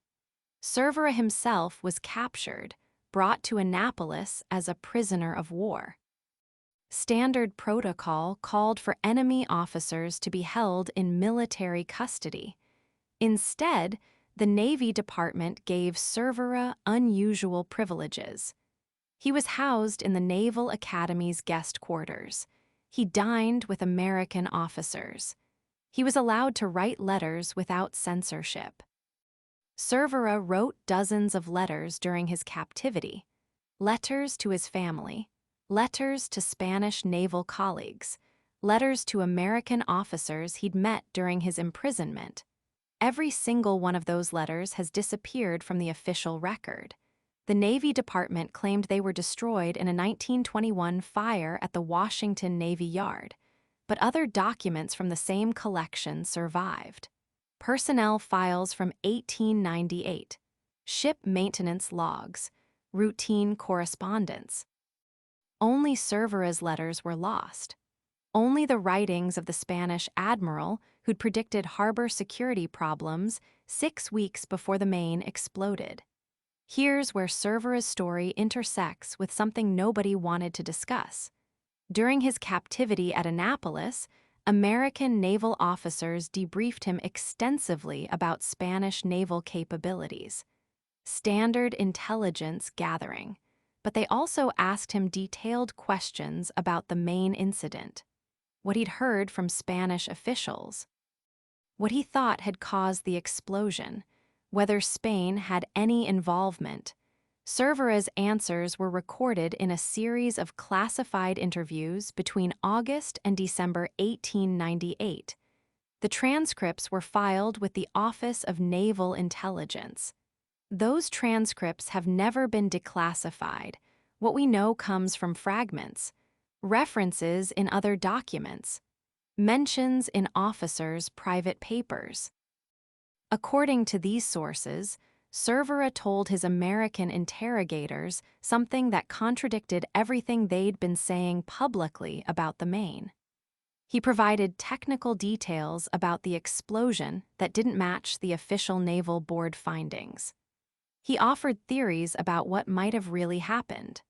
Cervera himself was captured, brought to Annapolis as a prisoner of war. Standard protocol called for enemy officers to be held in military custody. Instead, the Navy Department gave Cervera unusual privileges. He was housed in the Naval Academy's guest quarters. He dined with American officers. He was allowed to write letters without censorship. Cervera wrote dozens of letters during his captivity. Letters to his family, letters to Spanish naval colleagues, letters to American officers he'd met during his imprisonment. Every single one of those letters has disappeared from the official record. The Navy Department claimed they were destroyed in a 1921 fire at the Washington Navy Yard, but other documents from the same collection survived. Personnel files from 1898, ship maintenance logs, routine correspondence. Only Cervera's letters were lost. Only the writings of the Spanish admiral who'd predicted harbor security problems 6 weeks before the Maine exploded. Here's where Cervera's story intersects with something nobody wanted to discuss. During his captivity at Annapolis, American naval officers debriefed him extensively about Spanish naval capabilities. Standard intelligence gathering, but they also asked him detailed questions about the Maine incident, what he'd heard from Spanish officials, what he thought had caused the explosion, whether Spain had any involvement. Cervera's answers were recorded in a series of classified interviews between August and December 1898. The transcripts were filed with the Office of Naval Intelligence. Those transcripts have never been declassified. What we know comes from fragments, references in other documents, mentions in officers' private papers. According to these sources, Cervera told his American interrogators something that contradicted everything they'd been saying publicly about the Maine. He provided technical details about the explosion that didn't match the official Naval Board findings. He offered theories about what might have really happened.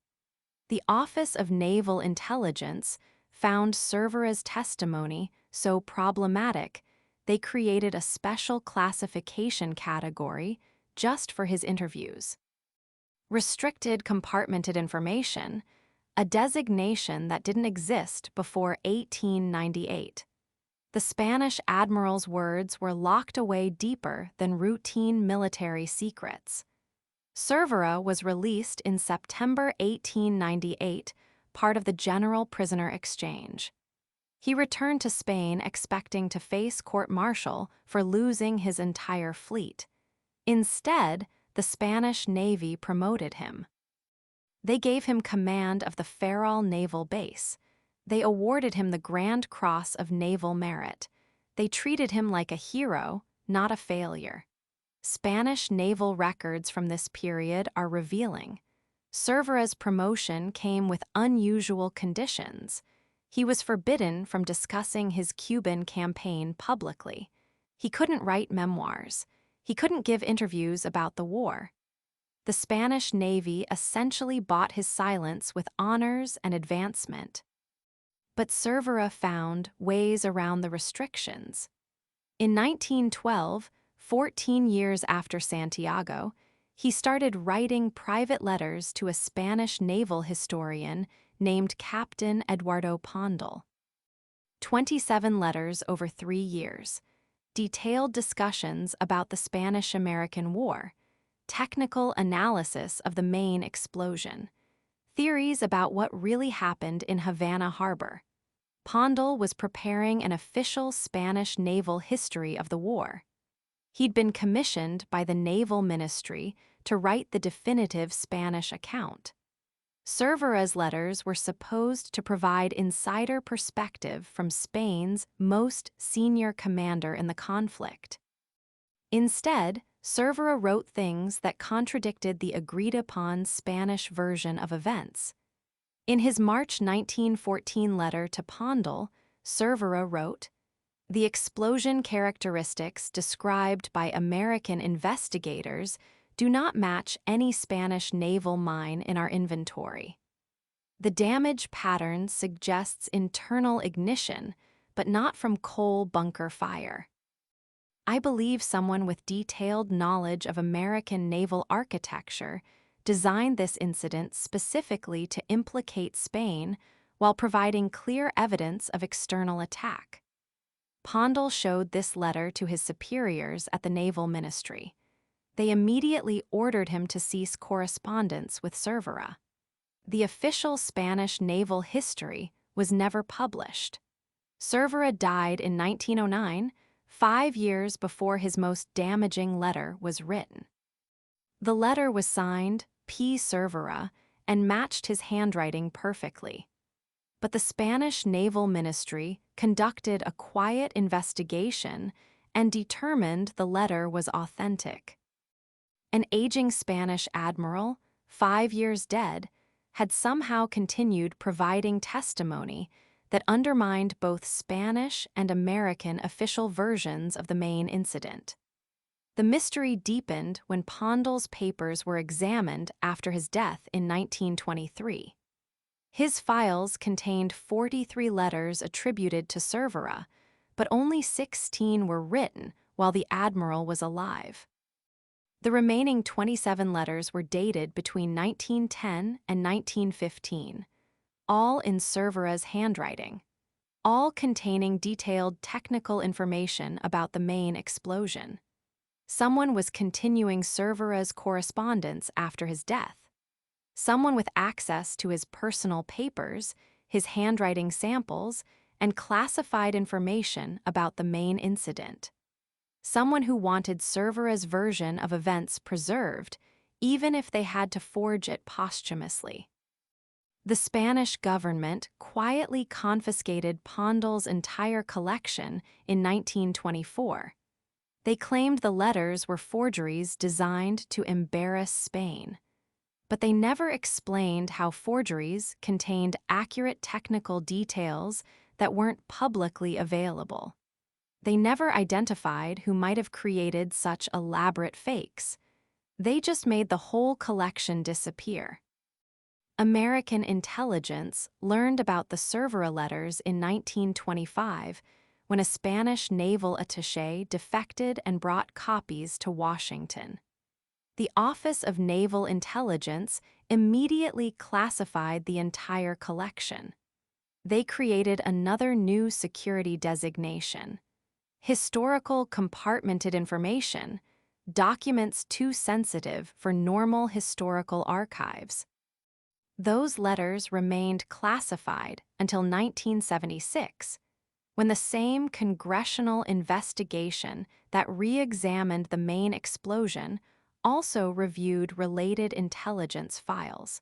The Office of Naval Intelligence found Cervera's testimony so problematic they created a special classification category just for his interviews. Restricted compartmented information, a designation that didn't exist before 1898. The Spanish admiral's words were locked away deeper than routine military secrets. Cervera was released in September 1898, part of the General Prisoner Exchange. He returned to Spain expecting to face court-martial for losing his entire fleet. Instead, the Spanish Navy promoted him. They gave him command of the Ferrol Naval Base. They awarded him the Grand Cross of Naval Merit. They treated him like a hero, not a failure. Spanish naval records from this period are revealing. Cervera's promotion came with unusual conditions. He was forbidden from discussing his Cuban campaign publicly. He couldn't write memoirs. He couldn't give interviews about the war. The Spanish Navy essentially bought his silence with honors and advancement. But Cervera found ways around the restrictions. In 1912, 14 years after Santiago, he started writing private letters to a Spanish naval historian named Captain Eduardo Pondal. 27 letters over 3 years, detailed discussions about the Spanish-American War, technical analysis of the Maine explosion, theories about what really happened in Havana Harbor. Pondal was preparing an official Spanish naval history of the war. He'd been commissioned by the Naval Ministry to write the definitive Spanish account. Cervera's letters were supposed to provide insider perspective from Spain's most senior commander in the conflict. Instead, Cervera wrote things that contradicted the agreed-upon Spanish version of events. In his March 1914 letter to Pondal, Cervera wrote, "The explosion characteristics described by American investigators do not match any Spanish naval mine in our inventory. The damage pattern suggests internal ignition, but not from coal bunker fire. I believe someone with detailed knowledge of American naval architecture designed this incident specifically to implicate Spain while providing clear evidence of external attack." Pondal showed this letter to his superiors at the Naval Ministry. They immediately ordered him to cease correspondence with Cervera. The official Spanish naval history was never published. Cervera died in 1909, 5 years before his most damaging letter was written. The letter was signed P. Cervera and matched his handwriting perfectly. But the Spanish Naval Ministry conducted a quiet investigation and determined the letter was authentic. An aging Spanish admiral, 5 years dead, had somehow continued providing testimony that undermined both Spanish and American official versions of the Maine incident. The mystery deepened when Pondle's papers were examined after his death in 1923. His files contained 43 letters attributed to Cervera, but only 16 were written while the admiral was alive. The remaining 27 letters were dated between 1910 and 1915, all in Cervera's handwriting, all containing detailed technical information about the Maine explosion. Someone was continuing Cervera's correspondence after his death. Someone with access to his personal papers, his handwriting samples, and classified information about the Maine incident. Someone who wanted Cervera's version of events preserved, even if they had to forge it posthumously. The Spanish government quietly confiscated Pondle's entire collection in 1924. They claimed the letters were forgeries designed to embarrass Spain. But they never explained how forgeries contained accurate technical details that weren't publicly available. They never identified who might have created such elaborate fakes. They just made the whole collection disappear. American intelligence learned about the Cervera letters in 1925 when a Spanish naval attaché defected and brought copies to Washington. The Office of Naval Intelligence immediately classified the entire collection. They created another new security designation: historical compartmented information, documents too sensitive for normal historical archives. Those letters remained classified until 1976, when the same congressional investigation that re-examined the Maine explosion also reviewed related intelligence files.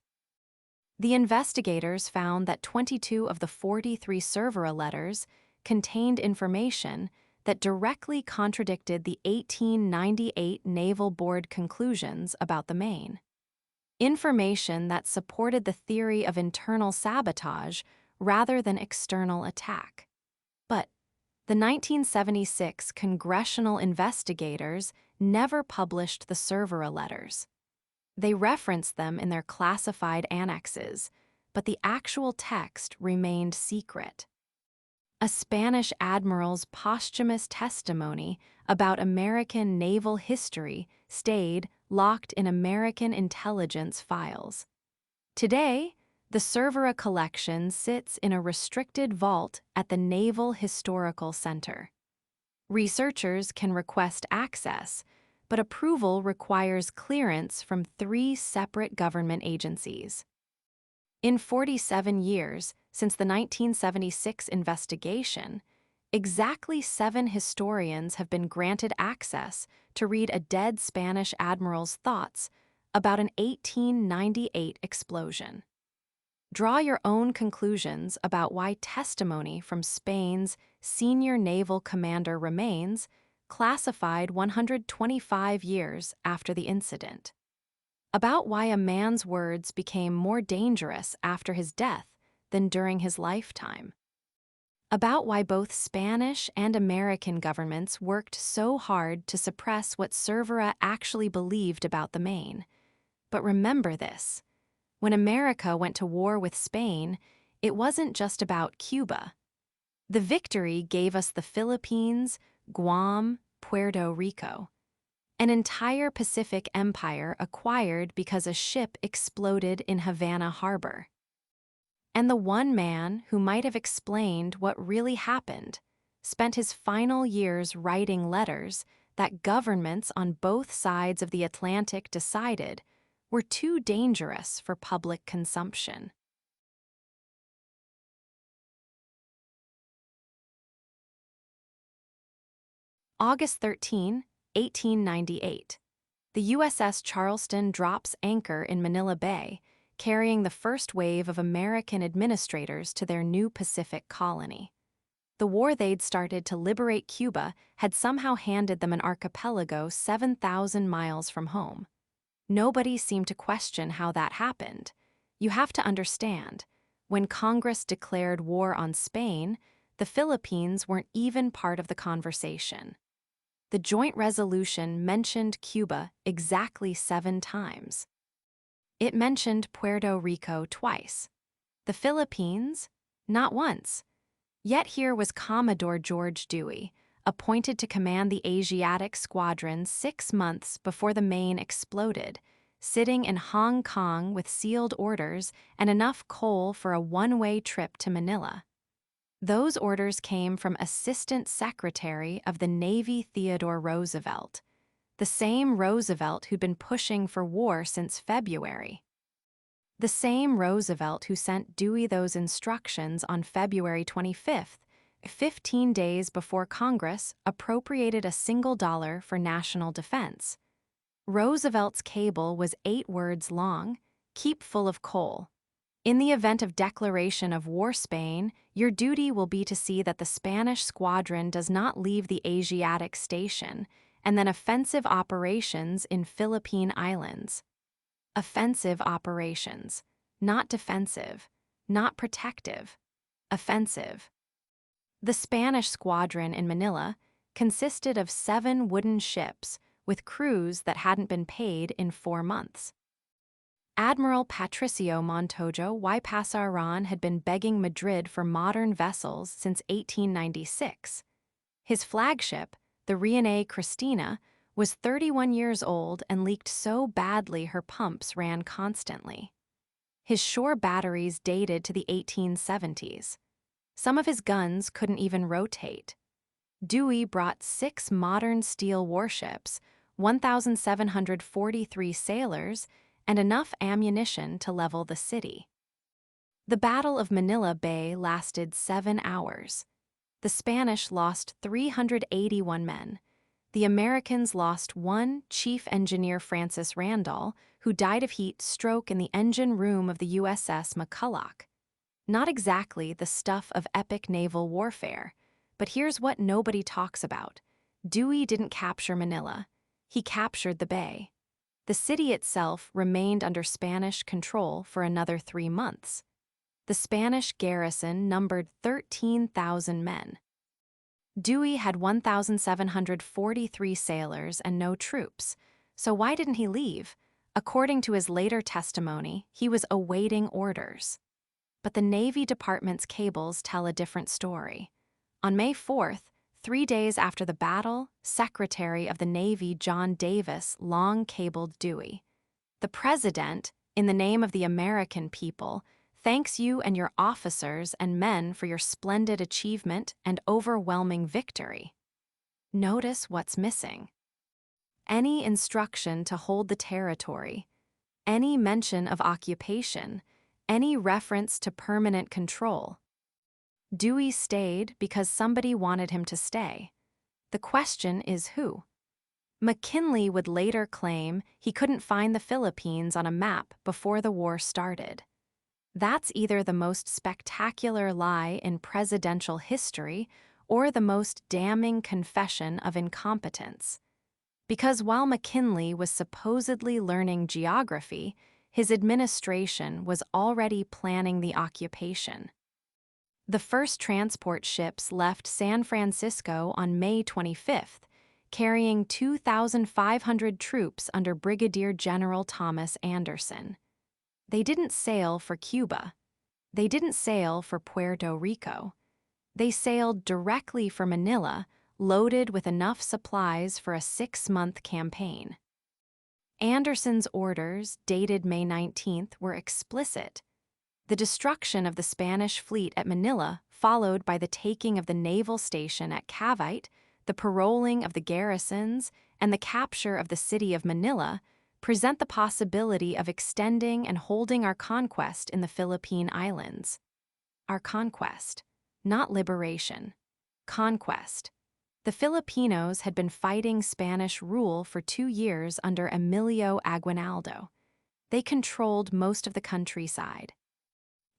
The investigators found that 22 of the 43 Cervera letters contained information that directly contradicted the 1898 Naval Board conclusions about the Maine. Information that supported the theory of internal sabotage rather than external attack. But the 1976 congressional investigators never published the Cervera letters. They referenced them in their classified annexes, but the actual text remained secret. A Spanish admiral's posthumous testimony about American naval history stayed locked in American intelligence files. Today, the Cervera collection sits in a restricted vault at the Naval Historical Center. Researchers can request access, but approval requires clearance from 3 separate government agencies. In 47 years since the 1976 investigation, exactly 7 historians have been granted access to read a dead Spanish admiral's thoughts about an 1898 explosion. Draw your own conclusions about why testimony from Spain's senior naval commander remains classified 125 years after the incident. About why a man's words became more dangerous after his death than during his lifetime. About why both Spanish and American governments worked so hard to suppress what Cervera actually believed about the Maine. But remember this: when America went to war with Spain, it wasn't just about Cuba. The victory gave us the Philippines, Guam, Puerto Rico, an entire Pacific empire acquired because a ship exploded in Havana Harbor. And the one man who might have explained what really happened spent his final years writing letters that governments on both sides of the Atlantic decided were too dangerous for public consumption. August 13, 1898. The USS Charleston drops anchor in Manila Bay, carrying the first wave of American administrators to their new Pacific colony. The war they'd started to liberate Cuba had somehow handed them an archipelago 7,000 miles from home. Nobody seemed to question how that happened. You have to understand, when Congress declared war on Spain, the Philippines weren't even part of the conversation. The joint resolution mentioned Cuba exactly 7 times. It mentioned Puerto Rico twice. The Philippines? Not once. Yet here was Commodore George Dewey, appointed to command the Asiatic Squadron 6 months before the Maine exploded, sitting in Hong Kong with sealed orders and enough coal for a one-way trip to Manila. Those orders came from Assistant Secretary of the Navy Theodore Roosevelt, the same Roosevelt who'd been pushing for war since February. The same Roosevelt who sent Dewey those instructions on February 25th, 15 days before Congress appropriated $1 for national defense. Roosevelt's cable was 8 words long: keep full of coal. In the event of declaration of war Spain, your duty will be to see that the Spanish squadron does not leave the Asiatic station, and then offensive operations in Philippine Islands. Offensive operations, not defensive, not protective, offensive. The Spanish squadron in Manila consisted of 7 wooden ships with crews that hadn't been paid in 4 months. Admiral Patricio Montojo y Pasaran had been begging Madrid for modern vessels since 1896. His flagship, the Reina Cristina, was 31 years old and leaked so badly her pumps ran constantly. His shore batteries dated to the 1870s. Some of his guns couldn't even rotate. Dewey brought 6 modern steel warships, 1,743 sailors, and enough ammunition to level the city. The Battle of Manila Bay lasted 7 hours. The Spanish lost 381 men. The Americans lost 1 chief engineer, Francis Randall, who died of heat stroke in the engine room of the USS McCulloch. Not exactly the stuff of epic naval warfare, but here's what nobody talks about. Dewey didn't capture Manila. He captured the bay. The city itself remained under Spanish control for another 3 months. The Spanish garrison numbered 13,000 men. Dewey had 1,743 sailors and no troops, so why didn't he leave? According to his later testimony, he was awaiting orders. But the Navy Department's cables tell a different story. On May 4th, 3 days after the battle, Secretary of the Navy John Davis long cabled Dewey. The President, in the name of the American people, thanks you and your officers and men for your splendid achievement and overwhelming victory. Notice what's missing. Any instruction to hold the territory, any mention of occupation, any reference to permanent control. Dewey stayed because somebody wanted him to stay. The question is who? McKinley would later claim he couldn't find the Philippines on a map before the war started. That's either the most spectacular lie in presidential history or the most damning confession of incompetence. Because while McKinley was supposedly learning geography, his administration was already planning the occupation. The first transport ships left San Francisco on May 25th, carrying 2,500 troops under Brigadier General Thomas Anderson. They didn't sail for Cuba. They didn't sail for Puerto Rico. They sailed directly for Manila, loaded with enough supplies for a 6-month campaign. Anderson's orders, dated May 19th, were explicit. The destruction of the Spanish fleet at Manila, followed by the taking of the naval station at Cavite, the paroling of the garrisons, and the capture of the city of Manila, present the possibility of extending and holding our conquest in the Philippine Islands. Our conquest, not liberation. Conquest. The Filipinos had been fighting Spanish rule for 2 years under Emilio Aguinaldo. They controlled most of the countryside.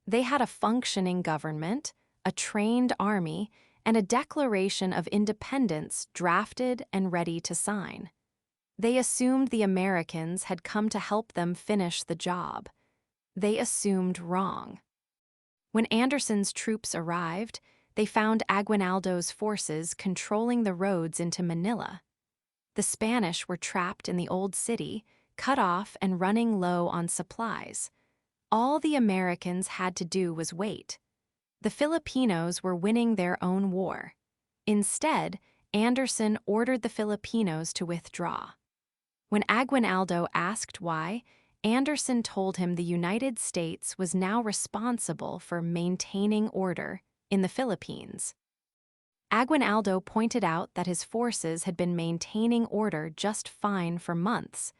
They had a functioning government, a trained army, and a Declaration of Independence drafted and ready to sign. They assumed the Americans had come to help them finish the job. They assumed wrong. When Anderson's troops arrived, they found Aguinaldo's forces controlling the roads into Manila. The Spanish were trapped in the old city, cut off and running low on supplies. All the Americans had to do was wait. The Filipinos were winning their own war. Instead, Anderson ordered the Filipinos to withdraw. When Aguinaldo asked why, Anderson told him the United States was now responsible for maintaining order in the Philippines. Aguinaldo pointed out that his forces had been maintaining order just fine for months.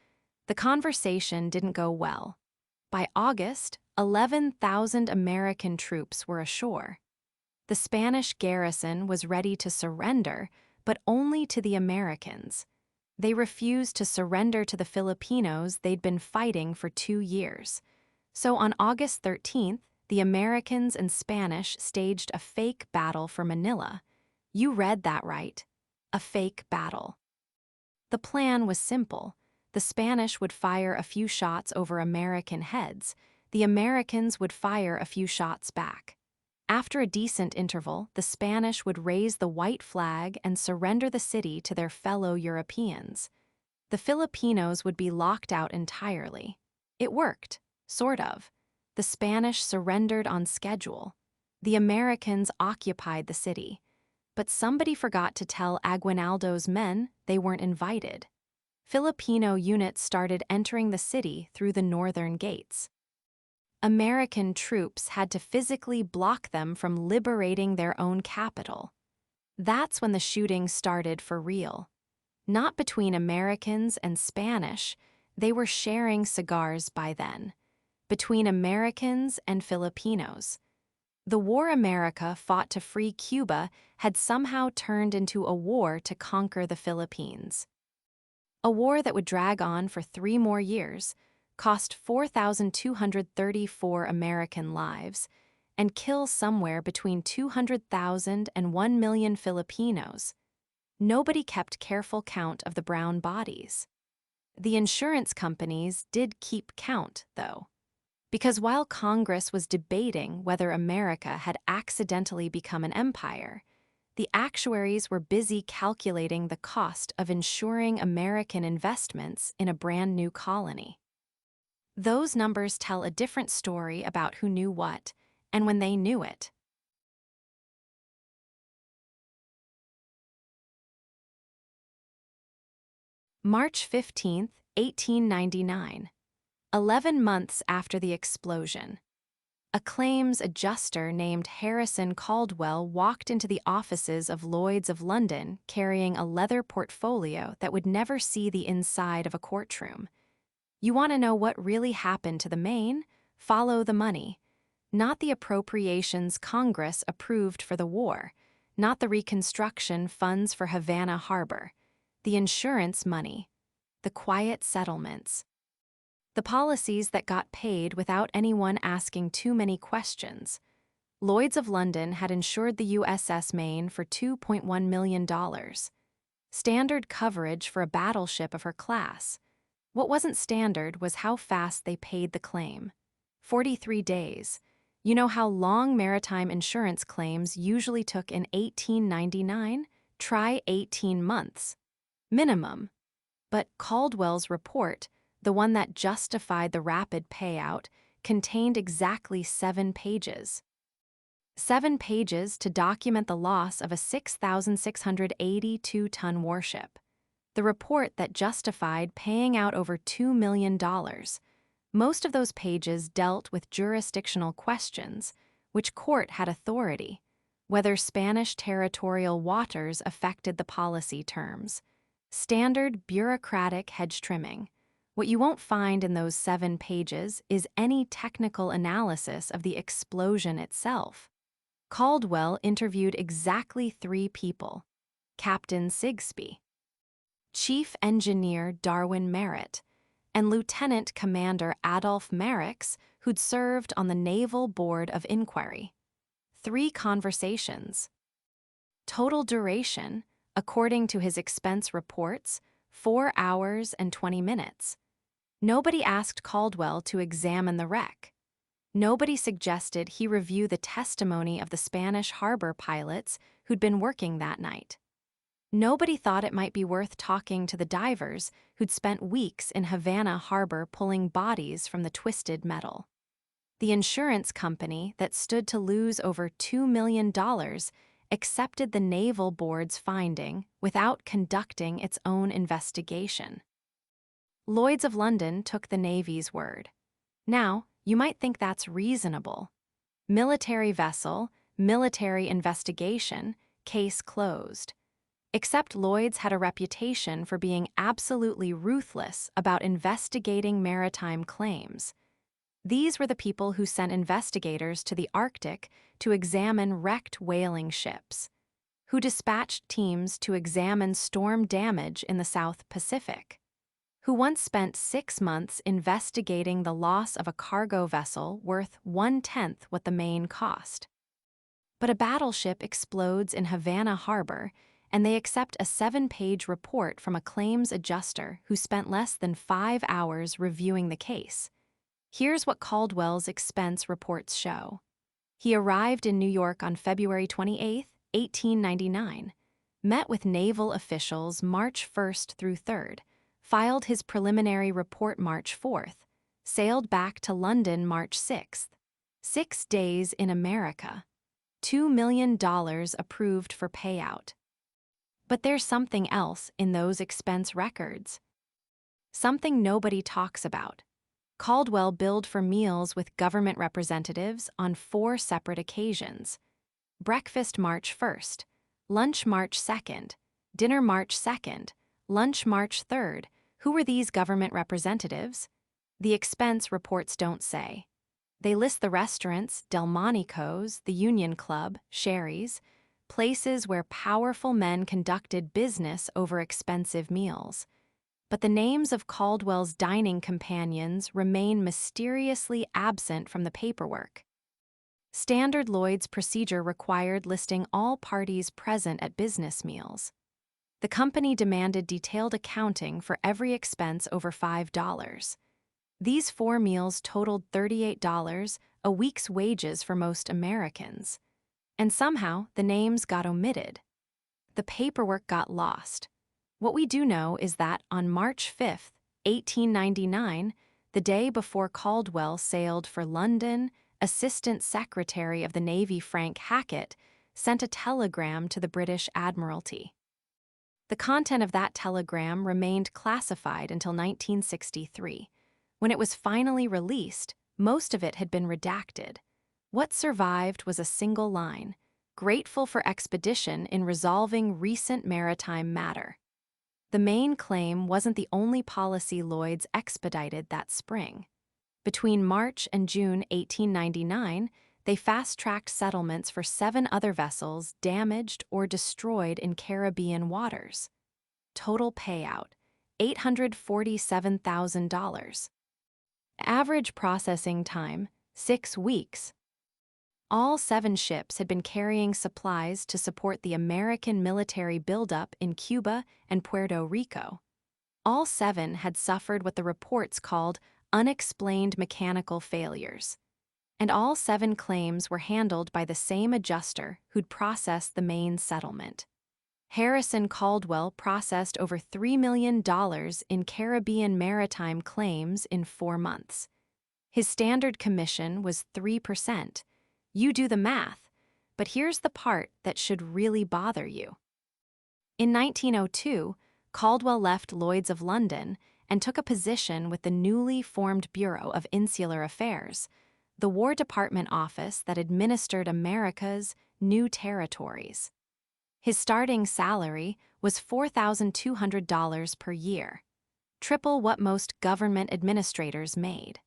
The conversation didn't go well. By August, 11,000 American troops were ashore. The Spanish garrison was ready to surrender, but only to the Americans. They refused to surrender to the Filipinos they'd been fighting for 2 years. So on August 13th, the Americans and Spanish staged a fake battle for Manila. You read that right. A fake battle. The plan was simple. The Spanish would fire a few shots over American heads. The Americans would fire a few shots back. After a decent interval, the Spanish would raise the white flag and surrender the city to their fellow Europeans. The Filipinos would be locked out entirely. It worked, sort of. The Spanish surrendered on schedule. The Americans occupied the city. But somebody forgot to tell Aguinaldo's men they weren't invited. Filipino units started entering the city through the northern gates. American troops had to physically block them from liberating their own capital. That's when the shooting started for real. Not between Americans and Spanish, they were sharing cigars by then. Between Americans and Filipinos. The war America fought to free Cuba had somehow turned into a war to conquer the Philippines. A war that would drag on for 3 more years, cost 4,234 American lives, and kill somewhere between 200,000 and 1 million Filipinos. Nobody kept careful count of the brown bodies. The insurance companies did keep count, though. Because while Congress was debating whether America had accidentally become an empire, the actuaries were busy calculating the cost of insuring American investments in a brand new colony. Those numbers tell a different story about who knew what, and when they knew it. March 15, 1899. 11 months after the explosion. A claims adjuster named Harrison Caldwell walked into the offices of Lloyd's of London carrying a leather portfolio that would never see the inside of a courtroom. You want to know what really happened to the Maine? Follow the money. Not the appropriations Congress approved for the war, not the reconstruction funds for Havana Harbor, the insurance money, the quiet settlements. The policies that got paid without anyone asking too many questions. Lloyd's of London had insured the USS Maine for $2.1 million. Standard coverage for a battleship of her class. What wasn't standard was how fast they paid the claim. 43 days. You know how long maritime insurance claims usually took in 1899? Try 18 months. Minimum. But Caldwell's report, the one that justified the rapid payout, contained exactly 7 pages. 7 pages to document the loss of a 6,682-ton warship. The report that justified paying out over $2 million. Most of those pages dealt with jurisdictional questions, which court had authority, whether Spanish territorial waters affected the policy terms. Standard bureaucratic hedge trimming. What you won't find in those 7 pages is any technical analysis of the explosion itself. Caldwell interviewed exactly 3 people. Captain Sigsbee, Chief Engineer Darwin Merritt, and Lieutenant Commander Adolph Marix, who'd served on the Naval Board of Inquiry. 3 conversations. Total duration, according to his expense reports, 4 hours and 20 minutes. Nobody asked Caldwell to examine the wreck. Nobody suggested he review the testimony of the Spanish harbor pilots who'd been working that night. Nobody thought it might be worth talking to the divers who'd spent weeks in Havana Harbor pulling bodies from the twisted metal. The insurance company that stood to lose over $2 million accepted the Naval Board's finding without conducting its own investigation. Lloyd's of London took the Navy's word. Now, you might think that's reasonable. Military vessel, military investigation, case closed. Except Lloyd's had a reputation for being absolutely ruthless about investigating maritime claims. These were the people who sent investigators to the Arctic to examine wrecked whaling ships, who dispatched teams to examine storm damage in the South Pacific, who once spent 6 months investigating the loss of a cargo vessel worth 1/10 what the Maine cost. But a battleship explodes in Havana Harbor, and they accept a 7-page report from a claims adjuster who spent less than 5 hours reviewing the case. Here's what Caldwell's expense reports show. He arrived in New York on February 28, 1899, met with naval officials March 1st through 3rd, filed his preliminary report March 4th, sailed back to London March 6th. 6 days in America. $2 million approved for payout. But there's something else in those expense records. Something nobody talks about. Caldwell billed for meals with government representatives on 4 separate occasions. Breakfast March 1st, lunch March 2nd, dinner March 2nd, lunch March 3rd. Who were these government representatives? The expense reports don't say. They list the restaurants, Delmonico's, the Union Club, Sherry's, places where powerful men conducted business over expensive meals. But the names of Caldwell's dining companions remain mysteriously absent from the paperwork. Standard Lloyd's procedure required listing all parties present at business meals. The company demanded detailed accounting for every expense over $5. These 4 meals totaled $38, a week's wages for most Americans. And somehow, the names got omitted. The paperwork got lost. What we do know is that on March 5, 1899, the day before Caldwell sailed for London, Assistant Secretary of the Navy Frank Hackett sent a telegram to the British Admiralty. The content of that telegram remained classified until 1963. When it was finally released, most of it had been redacted. What survived was a single line, grateful for expedition in resolving recent maritime matter. The Maine claim wasn't the only policy Lloyd's expedited that spring. Between March and June 1899, they fast-tracked settlements for 7 other vessels damaged or destroyed in Caribbean waters. Total payout, $847,000. Average processing time, 6 weeks. All 7 ships had been carrying supplies to support the American military buildup in Cuba and Puerto Rico. All 7 had suffered what the reports called unexplained mechanical failures. And all 7 claims were handled by the same adjuster who'd processed the Maine settlement. Harrison Caldwell processed over $3 million in Caribbean maritime claims in 4 months. His standard commission was 3%. You do the math, but here's the part that should really bother you. In 1902, Caldwell left Lloyd's of London and took a position with the newly formed Bureau of Insular Affairs, the War Department office that administered America's new territories. His starting salary was $4,200 per year, triple what most government administrators made.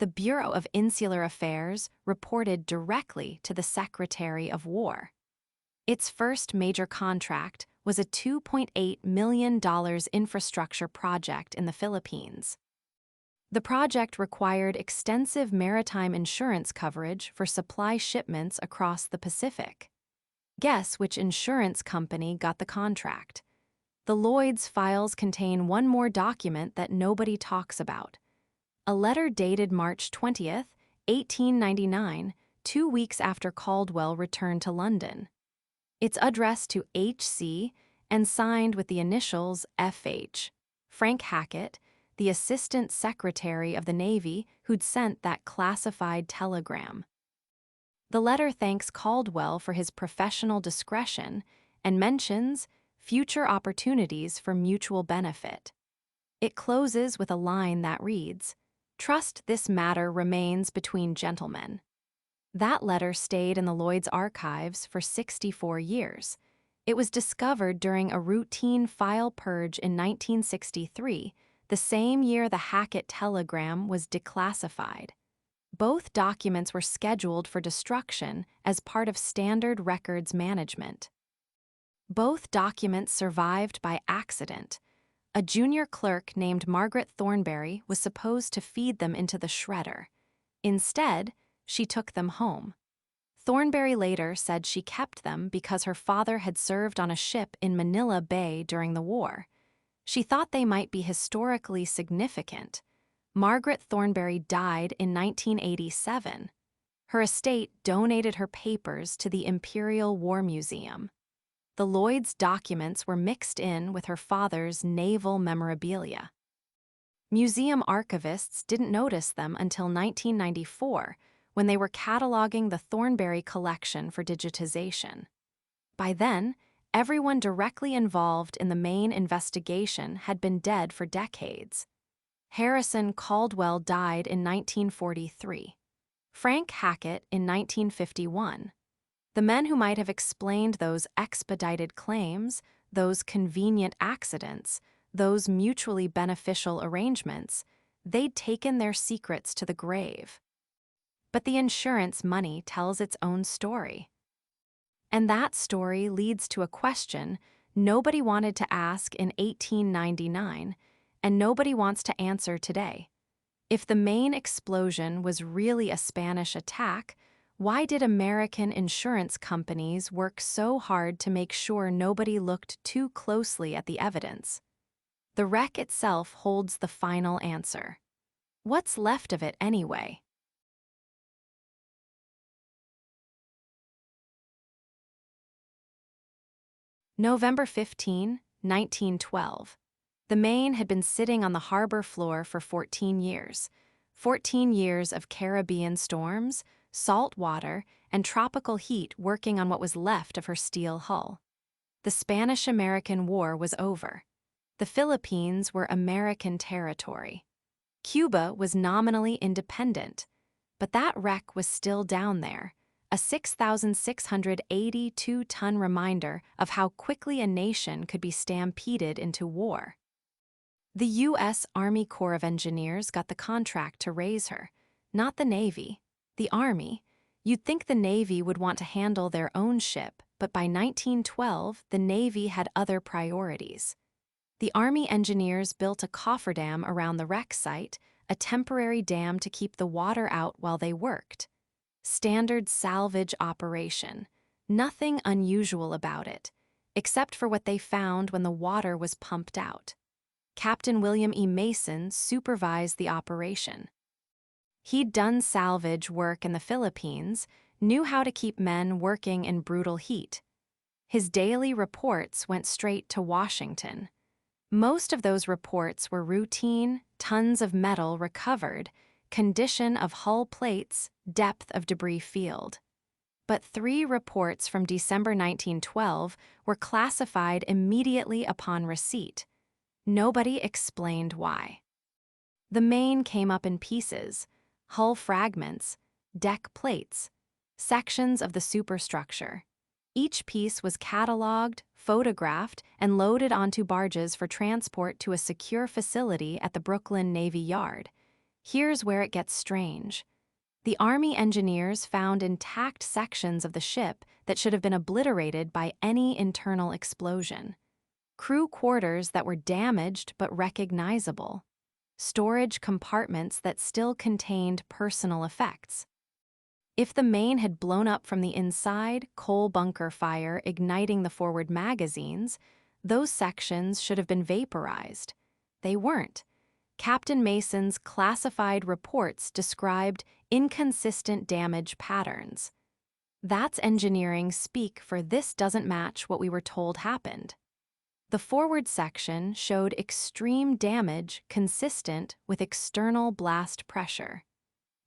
The Bureau of Insular Affairs reported directly to the Secretary of War. Its first major contract was a $2.8 million infrastructure project in the Philippines. The project required extensive maritime insurance coverage for supply shipments across the Pacific. Guess which insurance company got the contract? The Lloyd's files contain one more document that nobody talks about. A letter dated March 20th, 1899, 2 weeks after Caldwell returned to London. It's addressed to H.C. and signed with the initials FH. Frank Hackett, the Assistant Secretary of the Navy who'd sent that classified telegram. The letter thanks Caldwell for his professional discretion and mentions future opportunities for mutual benefit. It closes with a line that reads, "Trust this matter remains between gentlemen." That letter stayed in the Lloyd's archives for 64 years. It was discovered during a routine file purge in 1963, the same year the Hackett telegram was declassified. Both documents were scheduled for destruction as part of standard records management. Both documents survived by accident. A junior clerk named Margaret Thornberry was supposed to feed them into the shredder. Instead, she took them home. Thornberry later said she kept them because her father had served on a ship in Manila Bay during the war. She thought they might be historically significant. Margaret Thornberry died in 1987. Her estate donated her papers to the Imperial War Museum. The Lloyd's documents were mixed in with her father's naval memorabilia. Museum archivists didn't notice them until 1994, when they were cataloging the Thornberry collection for digitization. By then, everyone directly involved in the Maine investigation had been dead for decades. Harrison Caldwell died in 1943. Frank Hackett in 1951. The men who might have explained those expedited claims, those convenient accidents, those mutually beneficial arrangements, they'd taken their secrets to the grave. But the insurance money tells its own story. And that story leads to a question nobody wanted to ask in 1899, and nobody wants to answer today. If the Maine explosion was really a Spanish attack, why did American insurance companies work so hard to make sure nobody looked too closely at the evidence? The wreck itself holds the final answer. What's left of it anyway? November 15, 1912. The Maine had been sitting on the harbor floor for 14 years. 14 years of Caribbean storms, salt water, and tropical heat working on what was left of her steel hull. The Spanish-American War was over. The Philippines were American territory. Cuba was nominally independent, but that wreck was still down there, a 6,682-ton reminder of how quickly a nation could be stampeded into war. The U.S. Army Corps of Engineers got the contract to raise her, not the Navy. The Army. You'd think the Navy would want to handle their own ship, but by 1912, the Navy had other priorities. The Army engineers built a cofferdam around the wreck site, a temporary dam to keep the water out while they worked. Standard salvage operation. Nothing unusual about it, except for what they found when the water was pumped out. Captain William E. Mason supervised the operation. He'd done salvage work in the Philippines, knew how to keep men working in brutal heat. His daily reports went straight to Washington. Most of those reports were routine, tons of metal recovered, condition of hull plates, depth of debris field. But 3 reports from December 1912 were classified immediately upon receipt. Nobody explained why. The Maine came up in pieces, hull fragments, deck plates, sections of the superstructure. Each piece was cataloged, photographed, and loaded onto barges for transport to a secure facility at the Brooklyn Navy Yard. Here's where it gets strange. The Army engineers found intact sections of the ship that should have been obliterated by any internal explosion. Crew quarters that were damaged but recognizable. Storage compartments that still contained personal effects. If the Maine had blown up from the inside, coal bunker fire igniting the forward magazines, those sections should have been vaporized. They weren't. Captain Mason's classified reports described inconsistent damage patterns. That's engineering speak for this doesn't match what we were told happened. The forward section showed extreme damage consistent with external blast pressure.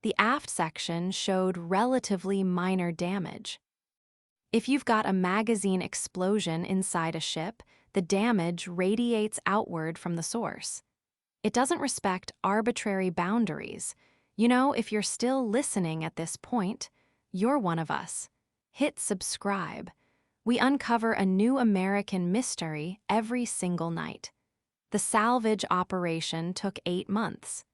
The aft section showed relatively minor damage. If you've got a magazine explosion inside a ship, the damage radiates outward from the source. It doesn't respect arbitrary boundaries. You know, if you're still listening at this point, you're one of us. Hit subscribe. We uncover a new American mystery every single night. The salvage operation took 8 months.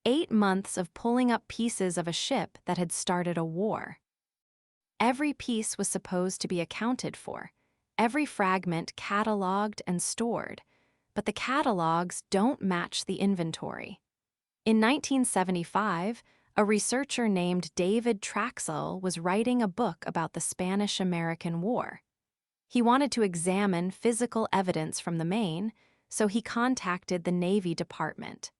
8 months of pulling up pieces of a ship that had started a war. Every piece was supposed to be accounted for, every fragment cataloged and stored, but the catalogs don't match the inventory. In 1975, a researcher named David Traxel was writing a book about the Spanish-American War. He wanted to examine physical evidence from the Maine, so he contacted the Navy Department.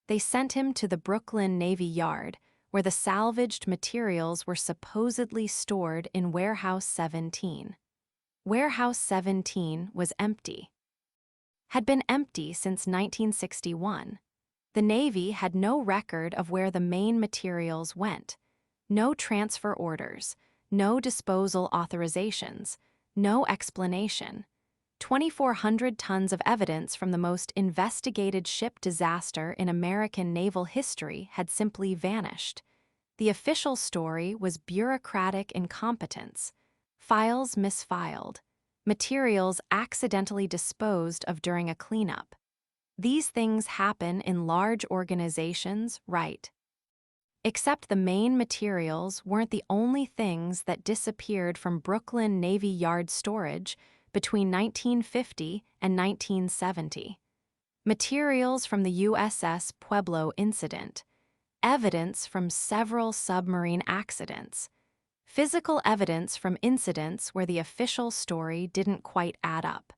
They sent him to the Brooklyn Navy Yard, where the salvaged materials were supposedly stored in Warehouse 17. Warehouse 17 was empty. Had been empty since 1961. The Navy had no record of where the Maine materials went. No transfer orders, no disposal authorizations, no explanation. 2,400 tons of evidence from the most investigated ship disaster in American naval history had simply vanished. The official story was bureaucratic incompetence, files misfiled, materials accidentally disposed of during a cleanup. These things happen in large organizations, right? Except the Maine materials weren't the only things that disappeared from Brooklyn Navy Yard storage between 1950 and 1970. Materials from the USS Pueblo incident, evidence from several submarine accidents, physical evidence from incidents where the official story didn't quite add up.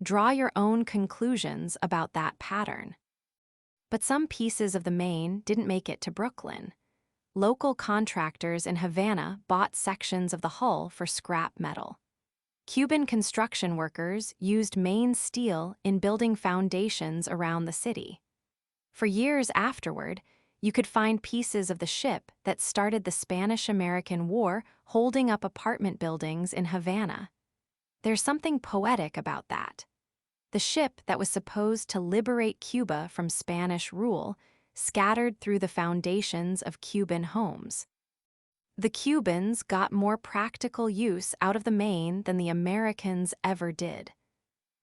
Draw your own conclusions about that pattern. But some pieces of the Maine didn't make it to Brooklyn. Local contractors in Havana bought sections of the hull for scrap metal. Cuban construction workers used Maine steel in building foundations around the city. For years afterward, you could find pieces of the ship that started the Spanish-American War holding up apartment buildings in Havana. There's something poetic about that. The ship that was supposed to liberate Cuba from Spanish rule scattered through the foundations of Cuban homes. The Cubans got more practical use out of the Maine than the Americans ever did.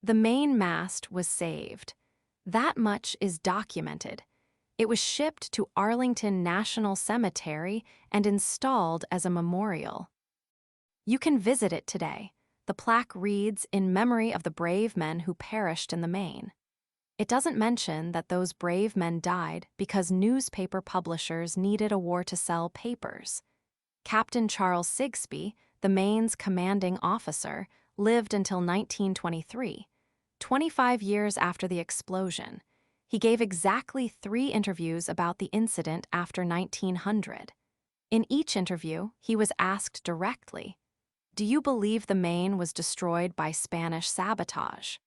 The main mast was saved. That much is documented. It was shipped to Arlington National Cemetery and installed as a memorial. You can visit it today. The plaque reads, "In memory of the brave men who perished in the Maine." It doesn't mention that those brave men died because newspaper publishers needed a war to sell papers. Captain Charles Sigsbee, the Maine's commanding officer, lived until 1923, 25 years after the explosion. He gave exactly 3 interviews about the incident after 1900. In each interview, he was asked directly, "Do you believe the Maine was destroyed by Spanish sabotage?"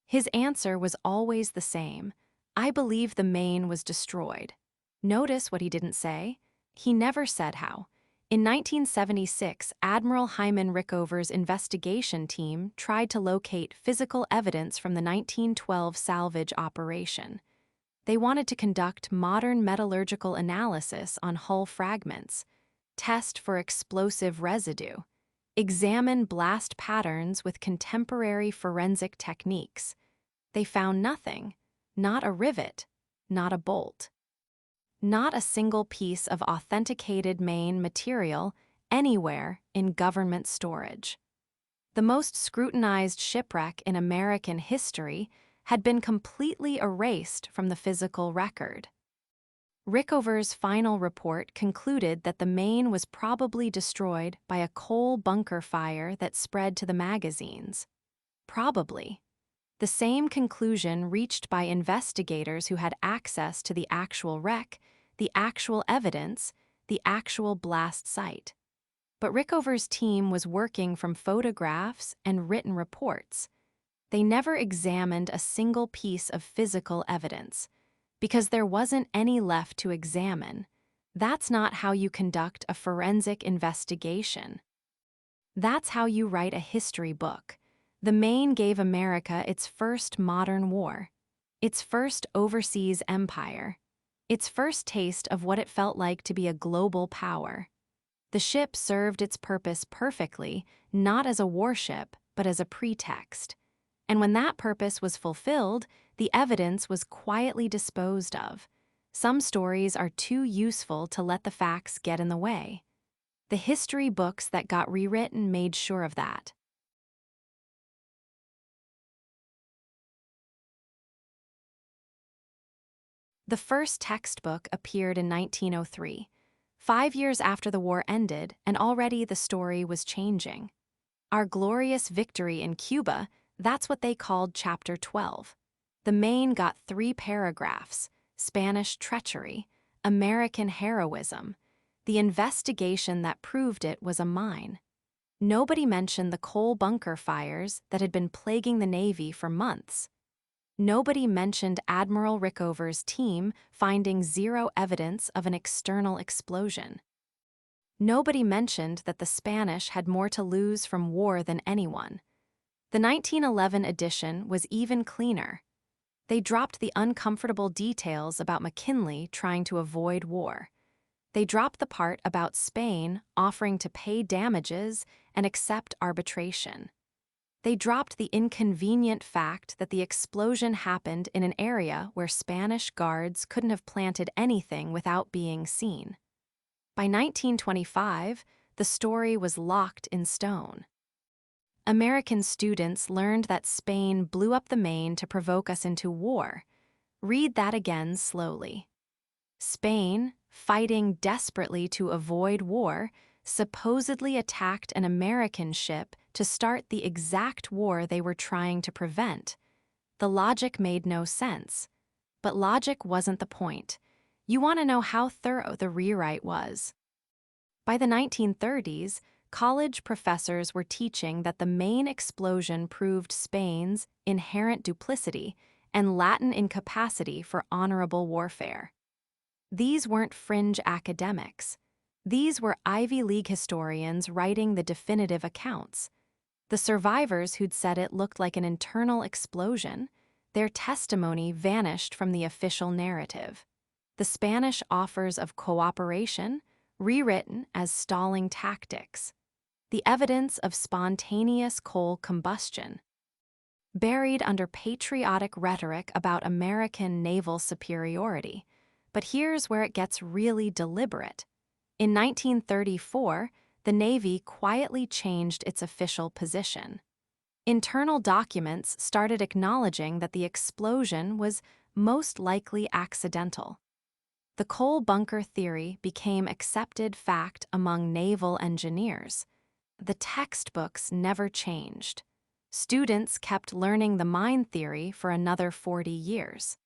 His answer was always the same: "I believe the Maine was destroyed." Notice what he didn't say? He never said how. In 1976, Admiral Hyman Rickover's investigation team tried to locate physical evidence from the 1912 salvage operation. They wanted to conduct modern metallurgical analysis on hull fragments, test for explosive residue, examine blast patterns with contemporary forensic techniques. They found nothing, not a rivet, not a bolt. Not a single piece of authenticated Maine material anywhere in government storage. The most scrutinized shipwreck in American history had been completely erased from the physical record. Rickover's final report concluded that the Maine was probably destroyed by a coal bunker fire that spread to the magazines. Probably. The same conclusion reached by investigators who had access to the actual wreck, the actual evidence, the actual blast site. But Rickover's team was working from photographs and written reports. They never examined a single piece of physical evidence, because there wasn't any left to examine. That's not how you conduct a forensic investigation. That's how you write a history book. The Maine gave America its first modern war, its first overseas empire, its first taste of what it felt like to be a global power. The ship served its purpose perfectly, not as a warship, but as a pretext. And when that purpose was fulfilled, the evidence was quietly disposed of. Some stories are too useful to let the facts get in the way. The history books that got rewritten made sure of that. The first textbook appeared in 1903, 5 years after the war ended, and already the story was changing. Our glorious victory in Cuba, that's what they called Chapter 12. The Maine got 3 paragraphs: Spanish treachery, American heroism. The investigation that proved it was a mine. Nobody mentioned the coal bunker fires that had been plaguing the Navy for months. Nobody mentioned Admiral Rickover's team finding zero evidence of an external explosion. Nobody mentioned that the Spanish had more to lose from war than anyone. The 1911 edition was even cleaner. They dropped the uncomfortable details about McKinley trying to avoid war. They dropped the part about Spain offering to pay damages and accept arbitration. They dropped the inconvenient fact that the explosion happened in an area where Spanish guards couldn't have planted anything without being seen. By 1925, the story was locked in stone. American students learned that Spain blew up the Maine to provoke us into war. Read that again slowly. Spain, fighting desperately to avoid war, supposedly attacked an American ship to start the exact war they were trying to prevent. The logic made no sense. But logic wasn't the point. You want to know how thorough the rewrite was. By the 1930s, college professors were teaching that the Maine explosion proved Spain's inherent duplicity and Latin incapacity for honorable warfare. These weren't fringe academics. These were Ivy League historians writing the definitive accounts. The survivors who'd said it looked like an internal explosion, their testimony vanished from the official narrative. The Spanish offers of cooperation, rewritten as stalling tactics. The evidence of spontaneous coal combustion, buried under patriotic rhetoric about American naval superiority. But here's where it gets really deliberate. In 1934, the Navy quietly changed its official position. Internal documents started acknowledging that the explosion was most likely accidental. The coal bunker theory became accepted fact among naval engineers. The textbooks never changed. Students kept learning the mine theory for another 40 years.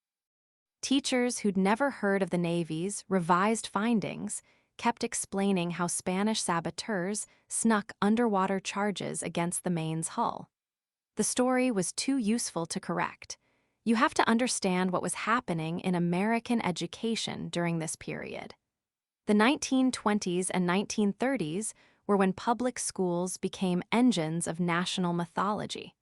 Teachers who'd never heard of the Navy's revised findings kept explaining how Spanish saboteurs snuck underwater charges against the Maine's hull. The story was too useful to correct. You have to understand what was happening in American education during this period. The 1920s and 1930s were when public schools became engines of national mythology.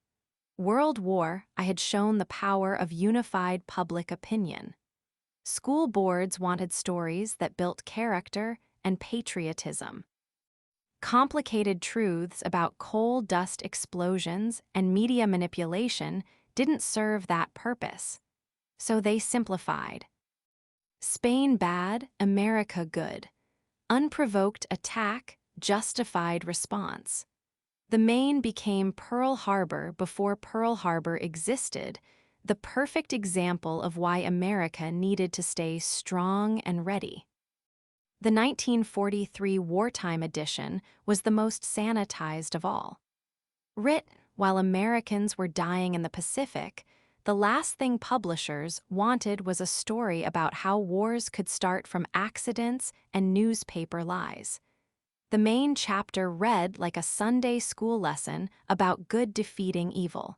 World War I had shown the power of unified public opinion. School boards wanted stories that built character and patriotism. Complicated truths about coal dust explosions and media manipulation didn't serve that purpose. So they simplified. Spain bad, America good. Unprovoked attack, justified response. The Maine became Pearl Harbor before Pearl Harbor existed, the perfect example of why America needed to stay strong and ready. The 1943 wartime edition was the most sanitized of all. Writ while Americans were dying in the Pacific, the last thing publishers wanted was a story about how wars could start from accidents and newspaper lies. The Maine chapter read like a Sunday school lesson about good defeating evil.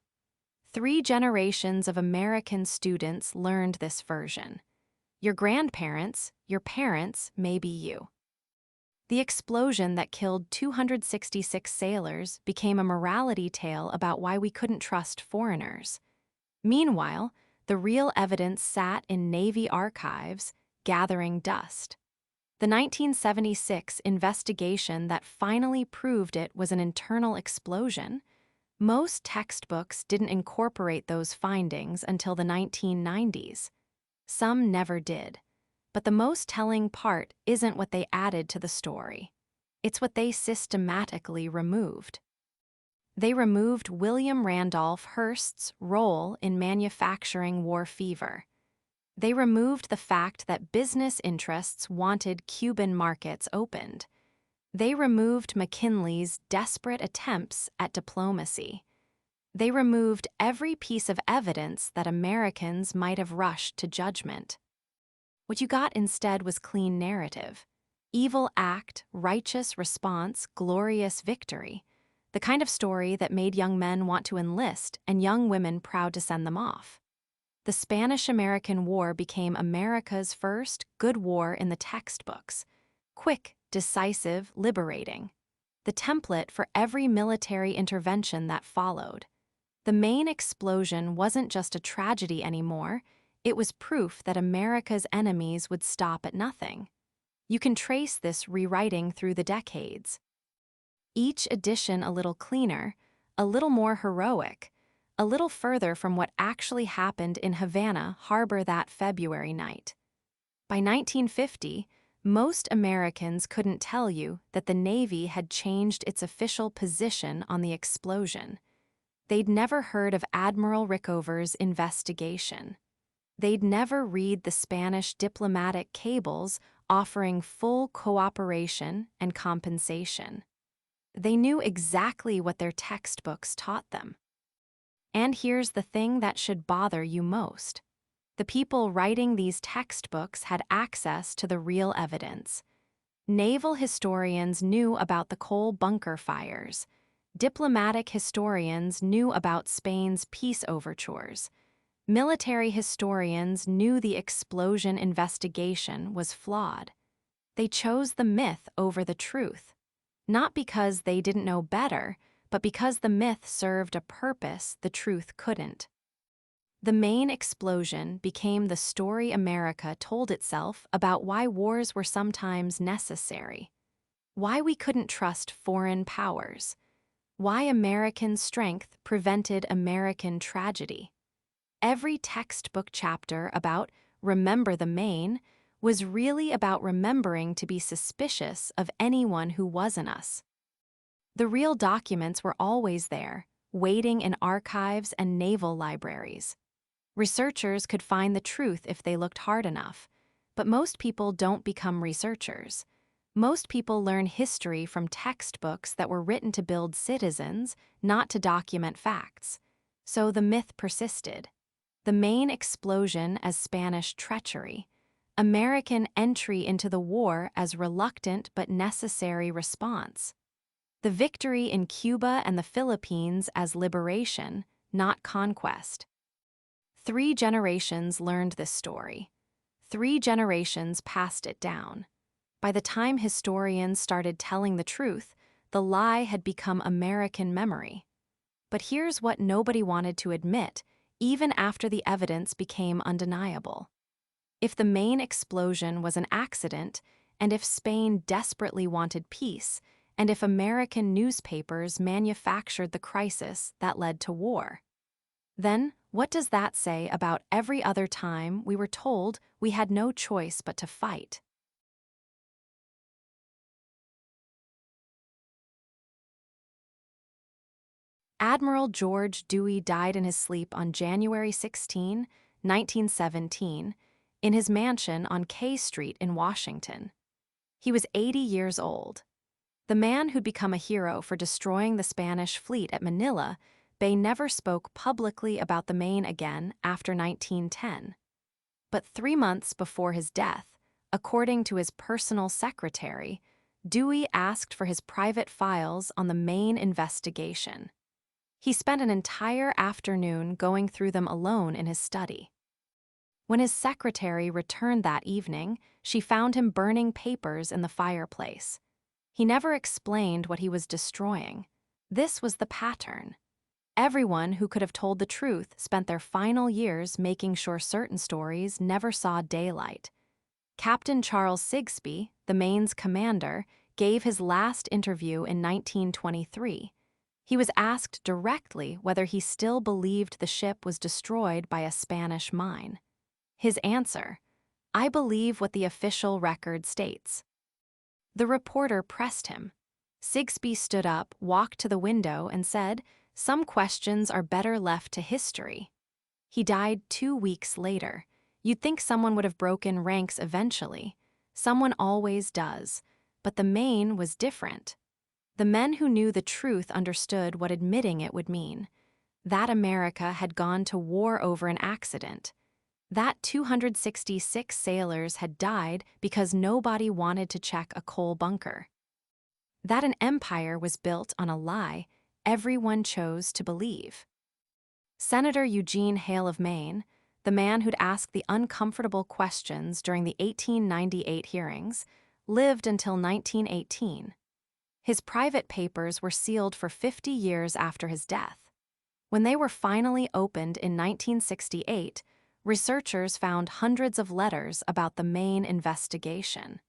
3 generations of American students learned this version. Your grandparents, your parents, maybe you. The explosion that killed 266 sailors became a morality tale about why we couldn't trust foreigners. Meanwhile, the real evidence sat in Navy archives, gathering dust. The 1976 investigation that finally proved it was an internal explosion. Most textbooks didn't incorporate those findings until the 1990s. Some never did. But the most telling part isn't what they added to the story. It's what they systematically removed. They removed William Randolph Hearst's role in manufacturing war fever. They removed the fact that business interests wanted Cuban markets opened. They removed McKinley's desperate attempts at diplomacy. They removed every piece of evidence that Americans might have rushed to judgment. What you got instead was clean narrative. Evil act, righteous response, glorious victory. The kind of story that made young men want to enlist and young women proud to send them off. The Spanish-American War became America's first good war in the textbooks. Quick, decisive, liberating. The template for every military intervention that followed. The Maine explosion wasn't just a tragedy anymore. It was proof that America's enemies would stop at nothing. You can trace this rewriting through the decades. Each edition a little cleaner, a little more heroic, a little further from what actually happened in Havana Harbor that February night. By 1950, most Americans couldn't tell you that the Navy had changed its official position on the explosion. They'd never heard of Admiral Rickover's investigation. They'd never read the Spanish diplomatic cables offering full cooperation and compensation. They knew exactly what their textbooks taught them. And here's the thing that should bother you most. The people writing these textbooks had access to the real evidence. Naval historians knew about the coal bunker fires. Diplomatic historians knew about Spain's peace overtures. Military historians knew the explosion investigation was flawed. They chose the myth over the truth, not because they didn't know better, but because the myth served a purpose the truth couldn't. The Maine explosion became the story America told itself about why wars were sometimes necessary, why we couldn't trust foreign powers, why American strength prevented American tragedy. Every textbook chapter about Remember the Maine was really about remembering to be suspicious of anyone who wasn't us. The real documents were always there, waiting in archives and naval libraries. Researchers could find the truth if they looked hard enough, but most people don't become researchers. Most people learn history from textbooks that were written to build citizens, not to document facts. So the myth persisted. The Maine explosion as Spanish treachery, American entry into the war as reluctant but necessary response. The victory in Cuba and the Philippines as liberation, not conquest. 3 generations learned this story. 3 generations passed it down. By the time historians started telling the truth, the lie had become American memory. But here's what nobody wanted to admit, even after the evidence became undeniable. If the Maine explosion was an accident, and if Spain desperately wanted peace, and if American newspapers manufactured the crisis that led to war, then what does that say about every other time we were told we had no choice but to fight? Admiral George Dewey died in his sleep on January 16, 1917, in his mansion on K Street in Washington. He was 80 years old. The man who'd become a hero for destroying the Spanish fleet at Manila, Bay never spoke publicly about the Maine again after 1910. But 3 months before his death, according to his personal secretary, Dewey asked for his private files on the Maine investigation. He spent an entire afternoon going through them alone in his study. When his secretary returned that evening, she found him burning papers in the fireplace. He never explained what he was destroying. This was the pattern. Everyone who could have told the truth spent their final years making sure certain stories never saw daylight. Captain Charles Sigsbee, the Maine's commander, gave his last interview in 1923. He was asked directly whether he still believed the ship was destroyed by a Spanish mine. His answer: "I believe what the official record states." The reporter pressed him. Sigsbee stood up, walked to the window, and said, "Some questions are better left to history." He died 2 weeks later. You'd think someone would have broken ranks eventually. Someone always does. But the Maine was different. The men who knew the truth understood what admitting it would mean. That America had gone to war over an accident. That 266 sailors had died because nobody wanted to check a coal bunker. That an empire was built on a lie everyone chose to believe. Senator Eugene Hale of Maine, the man who'd asked the uncomfortable questions during the 1898 hearings, lived until 1918. His private papers were sealed for 50 years after his death. When they were finally opened in 1968, researchers found hundreds of letters about the Maine investigation.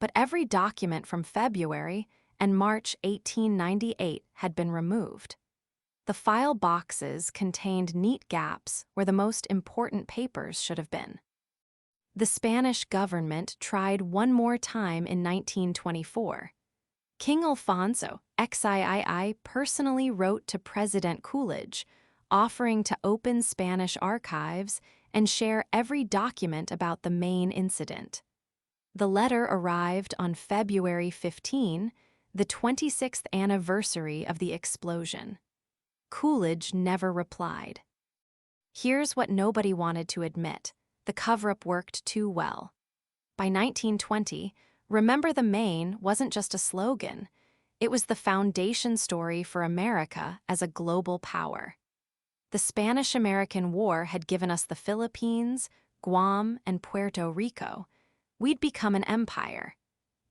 But every document from February and March 1898 had been removed. The file boxes contained neat gaps where the most important papers should have been. The Spanish government tried one more time in 1924. King Alfonso XIII personally wrote to President Coolidge, offering to open Spanish archives and share every document about the Maine incident. The letter arrived on February 15, the 26th anniversary of the explosion. Coolidge never replied. Here's what nobody wanted to admit: the cover-up worked too well. By 1920, "Remember the Maine" wasn't just a slogan. It was the foundation story for America as a global power. The Spanish-American War had given us the Philippines, Guam, and Puerto Rico. We'd become an empire.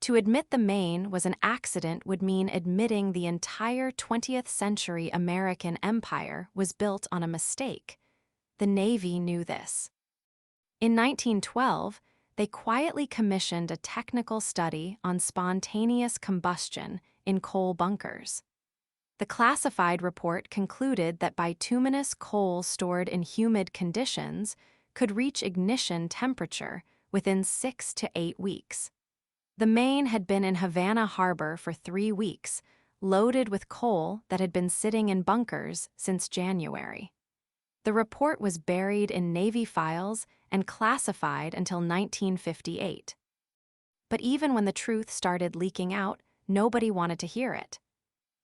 To admit the Maine was an accident would mean admitting the entire 20th century American empire was built on a mistake. The Navy knew this. In 1912, they quietly commissioned a technical study on spontaneous combustion in coal bunkers. The classified report concluded that bituminous coal stored in humid conditions could reach ignition temperature within 6 to 8 weeks. The Maine had been in Havana Harbor for 3 weeks, loaded with coal that had been sitting in bunkers since January. The report was buried in Navy files and classified until 1958. But even when the truth started leaking out, nobody wanted to hear it.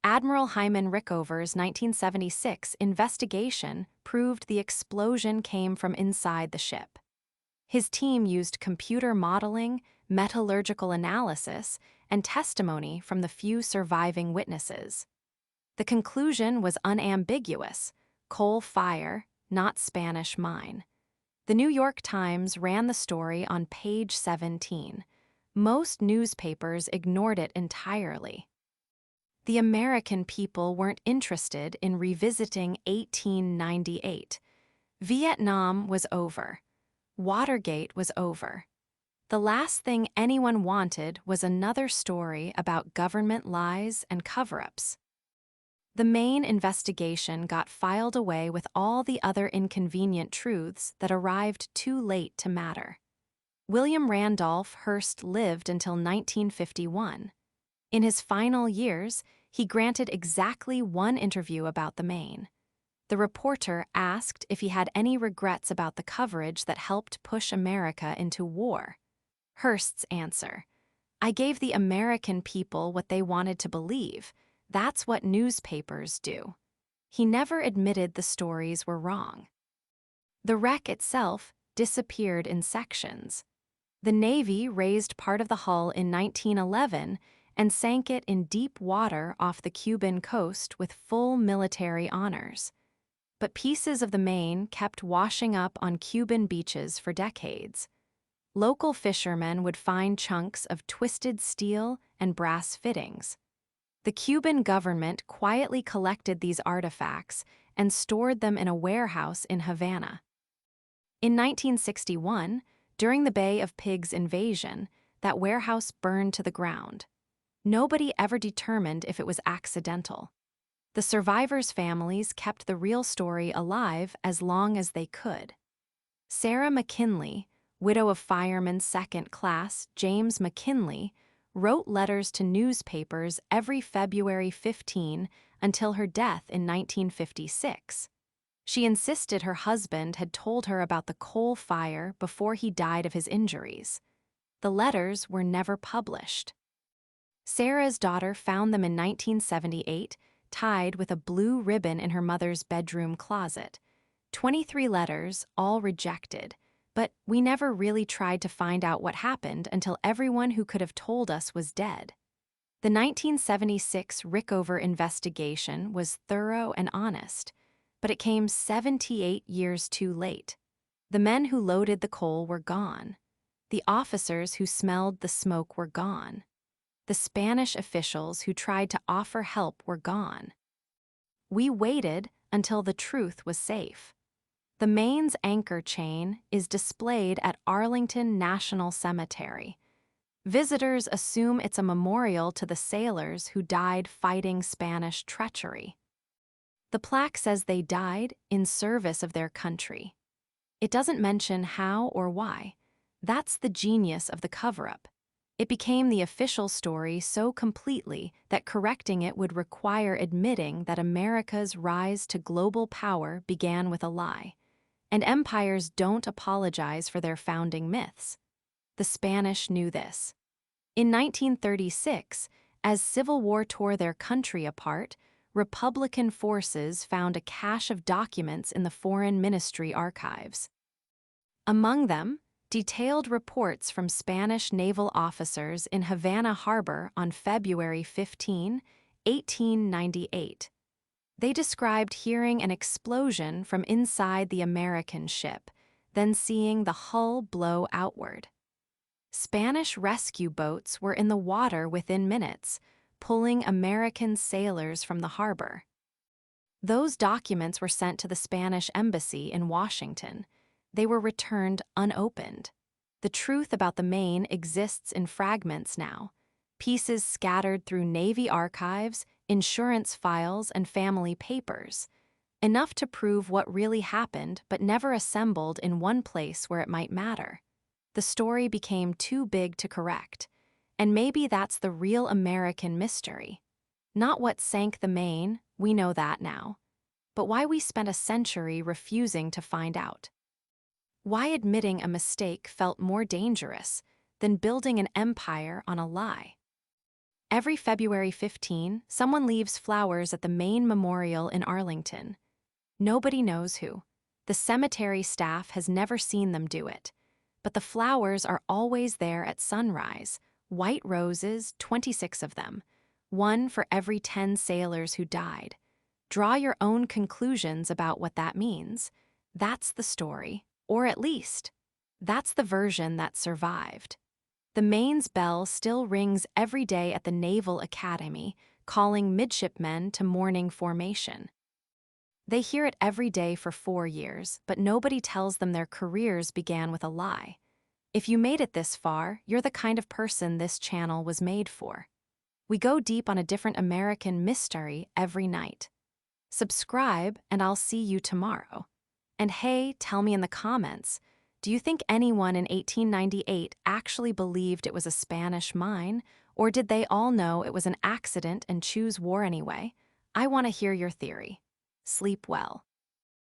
Admiral Hyman Rickover's 1976 investigation proved the explosion came from inside the ship. His team used computer modeling, metallurgical analysis, and testimony from the few surviving witnesses. The conclusion was unambiguous: coal fire, not Spanish mine. The New York Times ran the story on page 17. Most newspapers ignored it entirely. The American people weren't interested in revisiting 1898. Vietnam was over. Watergate was over. The last thing anyone wanted was another story about government lies and cover-ups. The Maine investigation got filed away with all the other inconvenient truths that arrived too late to matter. William Randolph Hearst lived until 1951. In his final years, he granted exactly one interview about the Maine. The reporter asked if he had any regrets about the coverage that helped push America into war. Hearst's answer: "I gave the American people what they wanted to believe. That's what newspapers do." He never admitted the stories were wrong. The wreck itself disappeared in sections. The Navy raised part of the hull in 1911 and sank it in deep water off the Cuban coast with full military honors. But pieces of the Maine kept washing up on Cuban beaches for decades. Local fishermen would find chunks of twisted steel and brass fittings. The Cuban government quietly collected these artifacts and stored them in a warehouse in Havana. In 1961, during the Bay of Pigs invasion, that warehouse burned to the ground. Nobody ever determined if it was accidental. The survivors' families kept the real story alive as long as they could. Sarah McKinley, widow of Fireman Second Class James McKinley, wrote letters to newspapers every February 15 until her death in 1956. She insisted her husband had told her about the coal fire before he died of his injuries. The letters were never published. Sarah's daughter found them in 1978, tied with a blue ribbon in her mother's bedroom closet. 23 letters, all rejected, but we never really tried to find out what happened until everyone who could have told us was dead. The 1976 Rickover investigation was thorough and honest, but it came 78 years too late. The men who loaded the coal were gone. The officers who smelled the smoke were gone. The Spanish officials who tried to offer help were gone. We waited until the truth was safe. The Maine's anchor chain is displayed at Arlington National Cemetery. Visitors assume it's a memorial to the sailors who died fighting Spanish treachery. The plaque says they died in service of their country. It doesn't mention how or why. That's the genius of the cover-up. It became the official story so completely that correcting it would require admitting that America's rise to global power began with a lie. And empires don't apologize for their founding myths. The Spanish knew this. In 1936, as Civil War tore their country apart, Republican forces found a cache of documents in the Foreign Ministry archives. Among them, detailed reports from Spanish naval officers in Havana Harbor on February 15, 1898. They described hearing an explosion from inside the American ship, then seeing the hull blow outward. Spanish rescue boats were in the water within minutes, pulling American sailors from the harbor. Those documents were sent to the Spanish embassy in Washington. They were returned unopened. The truth about the Maine exists in fragments now, pieces scattered through Navy archives, insurance files, and family papers, enough to prove what really happened but never assembled in one place where it might matter. The story became too big to correct. And maybe that's the real American mystery. Not what sank the Maine, we know that now, but why we spent a century refusing to find out. Why admitting a mistake felt more dangerous than building an empire on a lie. Every February 15, someone leaves flowers at the Maine Memorial in Arlington. Nobody knows who. The cemetery staff has never seen them do it. But the flowers are always there at sunrise. White roses, 26 of them, one for every 10 sailors who died. Draw your own conclusions about what that means. That's the story, or at least, that's the version that survived. The Maine's bell still rings every day at the Naval Academy, calling midshipmen to morning formation. They hear it every day for 4 years, but nobody tells them their careers began with a lie. If you made it this far, you're the kind of person this channel was made for. We go deep on a different American mystery every night. Subscribe, and I'll see you tomorrow. And hey, tell me in the comments, do you think anyone in 1898 actually believed it was a Spanish mine, or did they all know it was an accident and choose war anyway? I want to hear your theory. Sleep well.